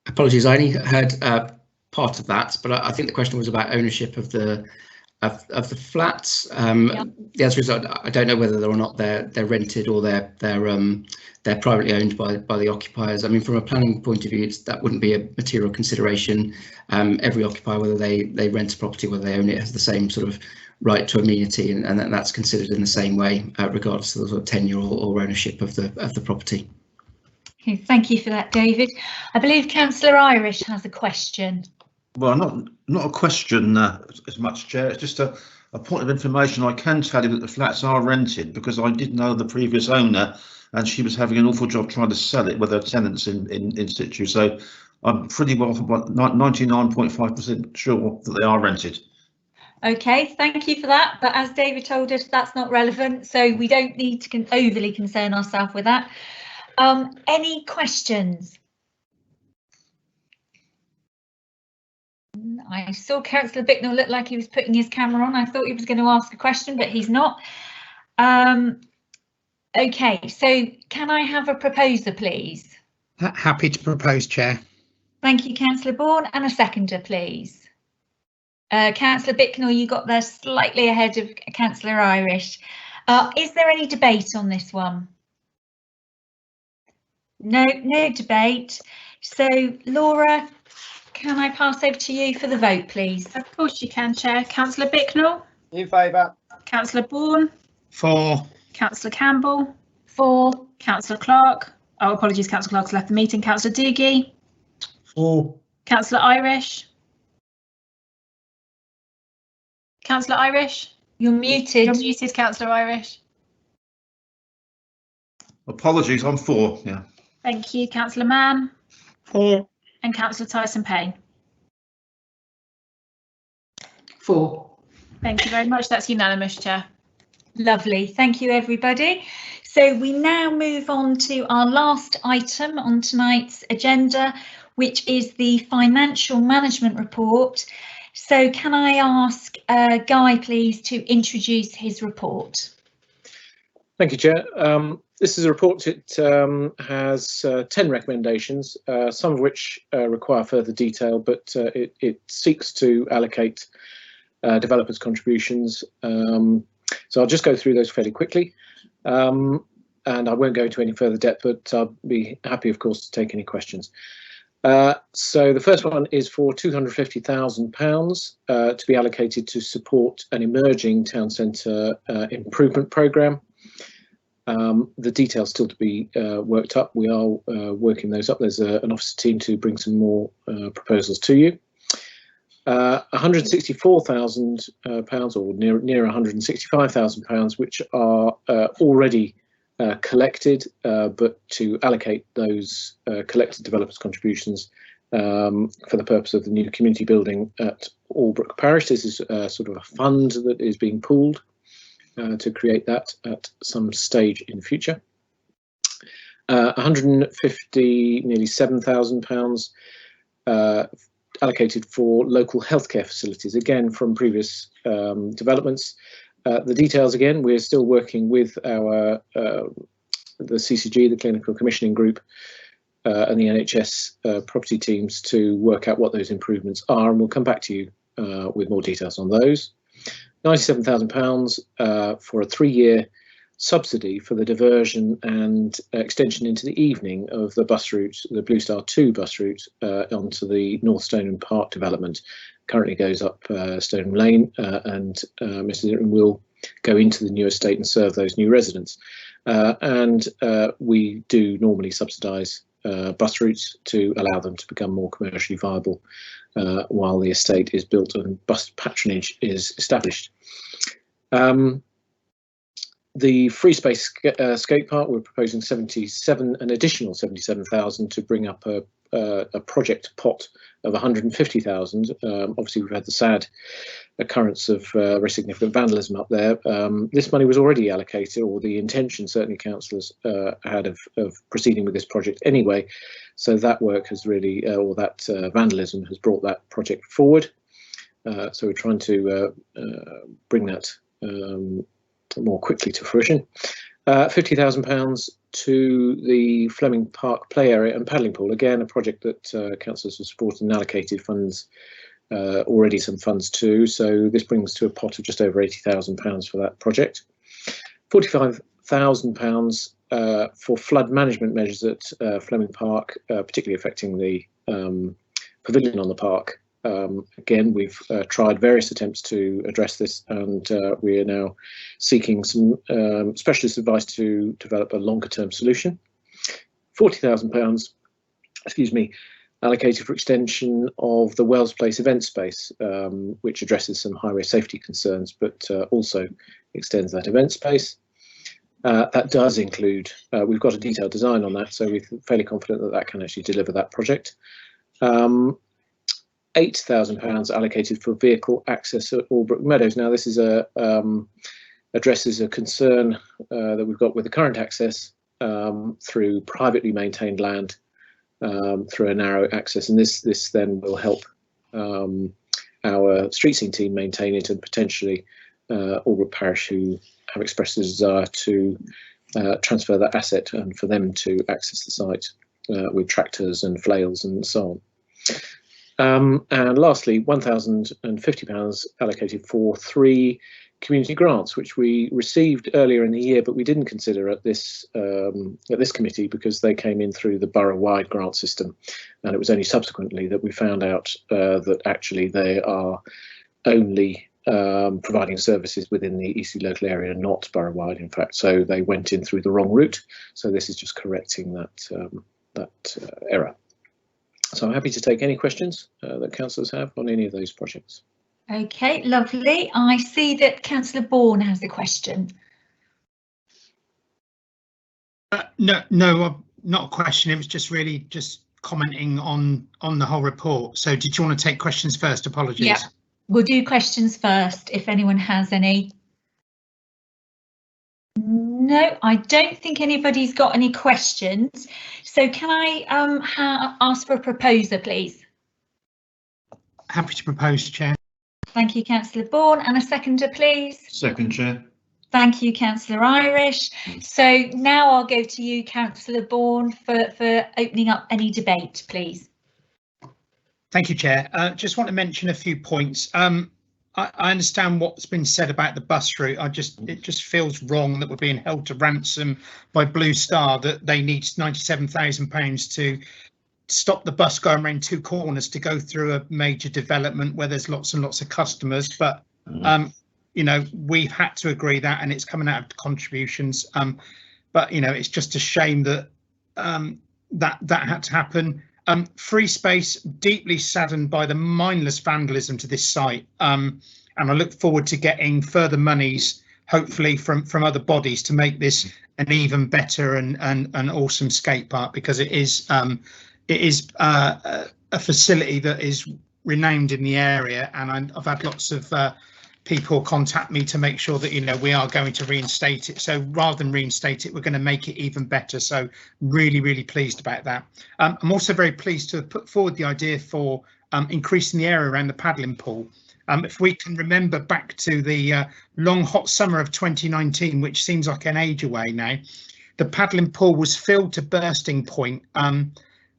Apologies, I only heard part of that, but I think the question was about ownership of the flats. Yep. The answer is I don't know whether or not they're rented or they're privately owned by the occupiers. I mean, from a planning point of view, that wouldn't be a material consideration. Every occupier, whether they rent a property, whether they own it, has the same sort of right to amenity, and that's considered in the same way, regardless of the sort of tenure or ownership of the property. Okay, thank you for that, David. I believe Councillor Irish has a question. Well, not a question as much, Chair. It's just a point of information. I can tell you that the flats are rented because I did know the previous owner, and she was having an awful job trying to sell it with her tenants in situ. So I'm pretty well 99.5% sure that they are rented. Okay, thank you for that. But as David told us, that's not relevant, so we don't need to overly concern ourselves with that. Any questions? I saw Councillor Bicknell look like he was putting his camera on. I thought he was going to ask a question, but he's not. Okay, so can I have a proposer, please? Happy to propose, Chair. Thank you, Councillor Bourne, and a seconder, please. Councillor Bicknell, you got there slightly ahead of Councillor Irish. Is there any debate on this one? No debate. So, Laura, can I pass over to you for the vote, please? Of course you can, Chair. Councillor Bicknell? In favour. Councillor Bourne? For. Councillor Campbell? For. Councillor Clark? Oh, apologies, Councillor Clark's left the meeting. Councillor Doogie? For. Councillor Irish? Councillor Irish? You're muted. You're muted, Councillor Irish. Apologies, I'm for. Yeah. Thank you, Councillor Mann. For. And Councillor Tyson Payne. For. Thank you very much. That's unanimous, Chair. Lovely. Thank you, everybody. So we now move on to our last item on tonight's agenda, which is the financial management report. So can I ask Guy, please, to introduce his report? Thank you, Chair. This is a report. It has 10 recommendations, some of which require further detail, but it seeks to allocate developers' contributions. So I'll just go through those fairly quickly, and I won't go into any further depth, but I'll be happy, of course, to take any questions. So the first one is for £250,000 to be allocated to support an emerging town centre improvement programme. The details still to be worked up. We are working those up. There's an officer team to bring some more proposals to you. £164,000 or near £165,000, which are already collected, but to allocate those collected developers' contributions for the purpose of the new community building at Albrook Parish. This is sort of a fund that is being pooled to create that at some stage in the future. 150, nearly £7,000 allocated for local healthcare facilities, again from previous developments. The details, again, we're still working with our the CCG, the Clinical Commissioning Group, and the NHS property teams to work out what those improvements are, and we'll come back to you with more details on those. £97,000 for a 3-year subsidy for the diversion and extension into the evening of the bus route, the Blue Star 2 bus route onto the North Stoneham Park development. Currently goes up Stoneham Lane, and Mr. Zitron will go into the new estate and serve those new residents. And we do normally subsidise bus routes to allow them to become more commercially viable while the estate is built and bus patronage is established. The free space skate park, we're proposing an additional 77,000 to bring up a project pot of 150,000. Obviously, we've had the sad occurrence of very significant vandalism up there. This money was already allocated, or the intention certainly councillors had of proceeding with this project anyway. So that work has really, or that vandalism has brought that project forward. So we're trying to bring that more quickly to fruition. £50,000 to the Fleming Park play area and paddling pool. Again, a project that councillors have supported and allocated funds, already some funds to. So this brings to a pot of just over £80,000 for that project. £45,000 for flood management measures at Fleming Park, particularly affecting the pavilion on the park. Again, we've tried various attempts to address this, and we are now seeking some specialist advice to develop a longer term solution. £40,000, excuse me, allocated for extension of the Wells Place event space, which addresses some highway safety concerns, but also extends that event space. That does include, we've got a detailed design on that, so we're fairly confident that that can actually deliver that project. £8,000 allocated for vehicle access at Albrook Meadows. Now, this is addresses a concern that we've got with the current access through privately maintained land through a narrow access, and this then will help our street scene team maintain it, and potentially Albrook Parish, who have expressed a desire to transfer that asset and for them to access the site with tractors and flails and so on. And lastly, £1,050 allocated for 3 community grants, which we received earlier in the year, but we didn't consider at this committee because they came in through the borough-wide grant system, and it was only subsequently that we found out that actually they are only providing services within the Eastleigh local area, not borough-wide, in fact. So they went in through the wrong route. So this is just correcting that error. So I'm happy to take any questions that councillors have on any of those projects. Okay, lovely. I see that Councillor Bourne has a question. No, not a question. It was just really just commenting on the whole report. So did you want to take questions first? Apologies. Yeah, we'll do questions first if anyone has any. No, I don't think anybody's got any questions. So can I ask for a proposer, please? Happy to propose, Chair. Thank you, Councillor Bourne, and a seconder, please. Second, Chair. Thank you, Councillor Irish. So now I'll go to you, Councillor Bourne, for opening up any debate, please. Thank you, Chair. Just want to mention a few points. I understand what's been said about the bus route. It just feels wrong that we're being held to ransom by Blue Star, that they need £97,000 to stop the bus going around 2 corners to go through a major development where there's lots and lots of customers. But you know, we've had to agree that, and it's coming out of contributions. But you know, it's just a shame that that had to happen. Free space, deeply saddened by the mindless vandalism to this site, and I look forward to getting further monies, hopefully from other bodies, to make this an even better and an awesome skate park, because it is a facility that is renowned in the area, and I've had lots of people contact me to make sure that, you know, we are going to reinstate it. So rather than reinstate it, we're going to make it even better. So really pleased about that. I'm also very pleased to have put forward the idea for increasing the area around the paddling pool. If we can remember back to the long hot summer of 2019, which seems like an age away now, the paddling pool was filled to bursting point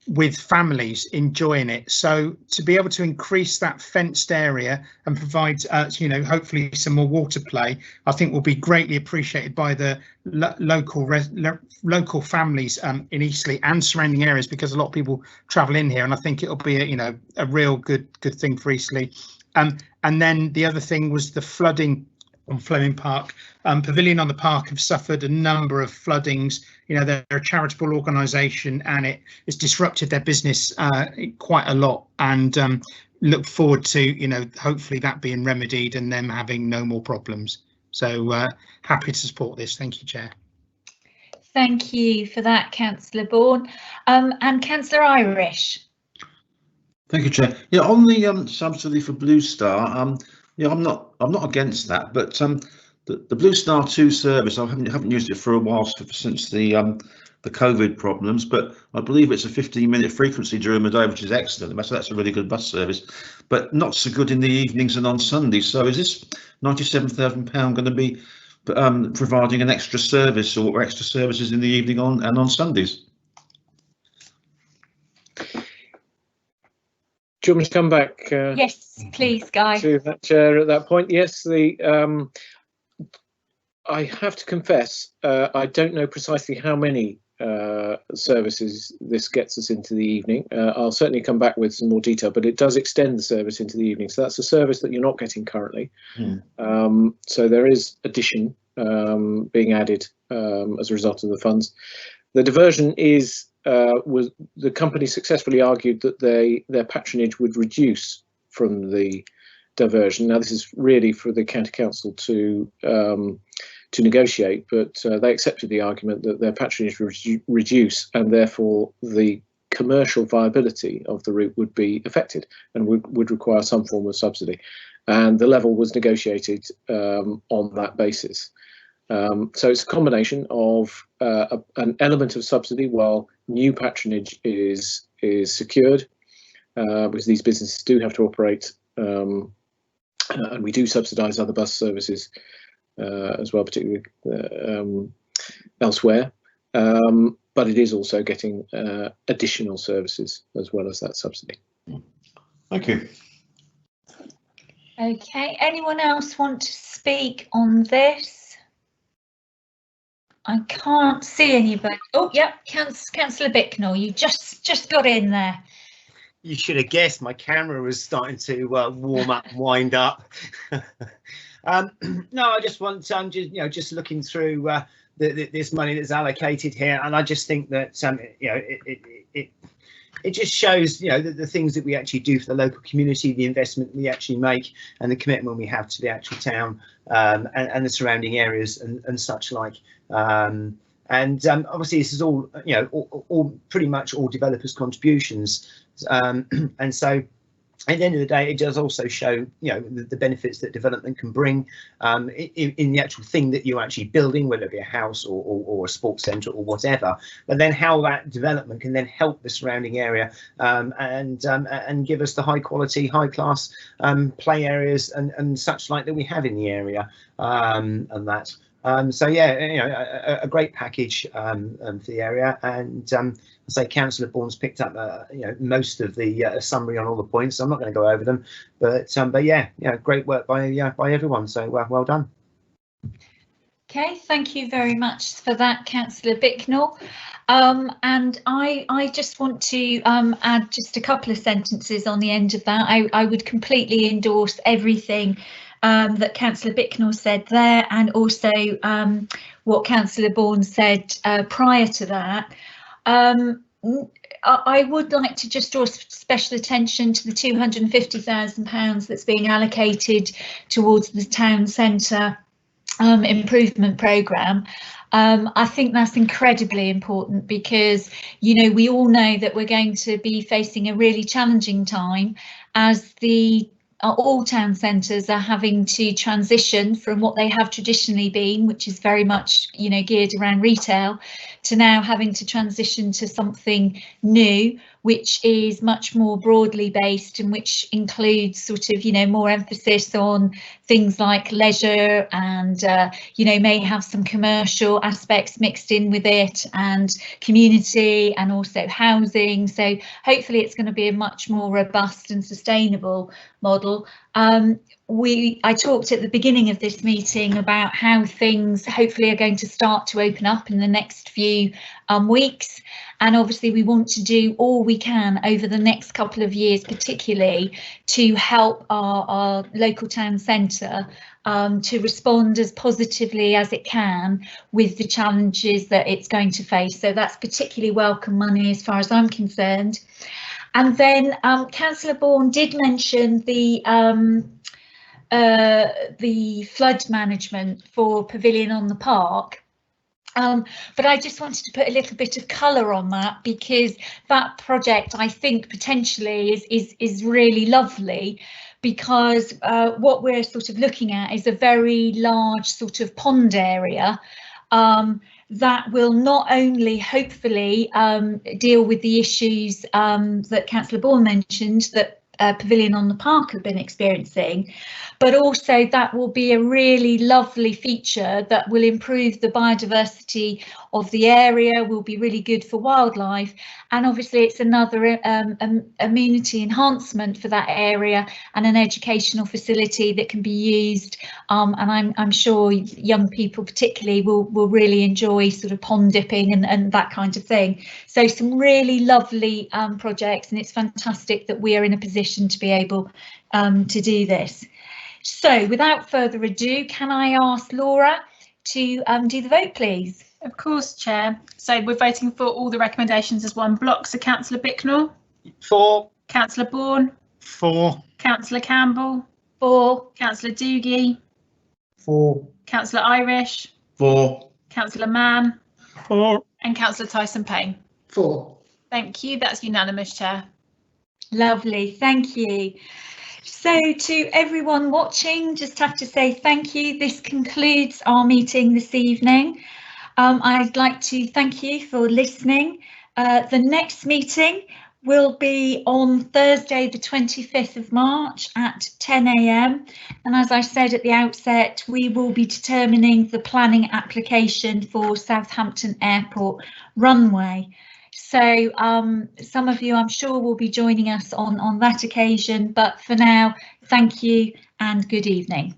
with families enjoying it. So to be able to increase that fenced area and provide, you know, hopefully some more water play, I think will be greatly appreciated by the local families in Eastleigh and surrounding areas, because a lot of people travel in here, and I think it'll be a, you know, a real good thing for Eastleigh. And then the other thing was the flooding on Fleming Park. Pavilion on the Park have suffered a number of floodings. You know, they're a charitable organisation, and it has disrupted their business quite a lot, and look forward to, you know, hopefully that being remedied and them having no more problems. So happy to support this. Thank you, Chair. Thank you for that, Councillor Bourne. And Councillor Irish. Thank you, Chair. Yeah, on the subsidy for Blue Star, yeah, I'm not against that, but the Blue Star 2 service, I haven't used it for a while since the COVID problems, but I believe it's a 15-minute frequency during the day, which is excellent. So that's a really good bus service, but not so good in the evenings and on Sundays. So is this £97,000 going to be providing an extra service or extra services in the evening and on Sundays? Do you want me to come back? Yes, please, Guy. To that, Chair, at that point. Yes, I have to confess, I don't know precisely how many services this gets us into the evening. I'll certainly come back with some more detail, but it does extend the service into the evening. So that's a service that you're not getting currently. So there is addition being added as a result of the funds. The diversion is was the company successfully argued that their patronage would reduce from the diversion. Now this is really for the county council to negotiate, but they accepted the argument that their patronage would reduce, and therefore the commercial viability of the route would be affected and would require some form of subsidy. And the level was negotiated on that basis. So it's a combination of an element of subsidy while new patronage is secured, because these businesses do have to operate, and we do subsidise other bus services as well, particularly elsewhere. But it is also getting additional services as well as that subsidy. Thank you. Okay, anyone else want to speak on this? I can't see anybody. Oh, yep, Councillor Bicknell, you just got in there. You should have guessed my camera was starting to warm up and wind up. No, I just want just looking through this money that's allocated here, and I just think that it just shows the things that we actually do for the local community, the investment we actually make, and the commitment we have to the actual town and the surrounding areas and such like. Obviously this is all all pretty much all developers' contributions, and so at the end of the day, it does also show the benefits that development can bring in the actual thing that you're actually building, whether it be a house or a sports centre or whatever, but then how that development can then help the surrounding area and give us the high quality, high class play areas and such like that we have in the area, and that. So yeah, a great package for the area, and I say Councillor Bourne's picked up most of the summary on all the points. So I'm not going to go over them, but yeah, great work by everyone. So well done. Okay, thank you very much for that, Councillor Bicknell. And I just want to add just a couple of sentences on the end of that. I would completely endorse everything that Councillor Bicknell said there, and also what Councillor Bourne said prior to that. I would like to just draw special attention to the £250,000 that's being allocated towards the town centre improvement programme. I think that's incredibly important because, you know, we all know that we're going to be facing a really challenging time as all town centres are having to transition from what they have traditionally been, which is very much, you know, geared around retail, to now having to transition to something new, which is much more broadly based and which includes sort of, you know, more emphasis on things like leisure and, you know, may have some commercial aspects mixed in with it, and community and also housing. So hopefully it's going to be a much more robust and sustainable model. I talked at the beginning of this meeting about how things hopefully are going to start to open up in the next few weeks, and obviously we want to do all we can over the next couple of years, particularly to help our local town centre to respond as positively as it can with the challenges that it's going to face. So that's particularly welcome money as far as I'm concerned. And then Councillor Bourne did mention the flood management for Pavilion on the Park. But I just wanted to put a little bit of colour on that, because that project, I think, potentially is really lovely, because what we're sort of looking at is a very large sort of pond area that will not only hopefully deal with the issues that Councillor Bourne mentioned that Pavilion on the Park have been experiencing, but also that will be a really lovely feature that will improve the biodiversity of the area, will be really good for wildlife, and obviously it's another amenity enhancement for that area and an educational facility that can be used, and I'm sure young people particularly will really enjoy sort of pond dipping and that kind of thing. So some really lovely projects, and it's fantastic that we are in a position to be able to do this. So without further ado, can I ask Laura to do the vote, please? Of course, Chair. So we're voting for all the recommendations as one block. So Councillor Bicknell? For. Councillor Bourne? For. Councillor Campbell? For. Councillor Doogie? For. Councillor Irish? For. Councillor Mann? For. And Councillor Tyson Payne? For. Thank you. That's unanimous, Chair. Lovely, thank you. So to everyone watching, just have to say thank you. This concludes our meeting this evening. I'd like to thank you for listening. The next meeting will be on Thursday, the 25th of March at 10 AM. And as I said at the outset, we will be determining the planning application for Southampton Airport runway. So some of you, I'm sure, will be joining us on that occasion, but for now, thank you and good evening.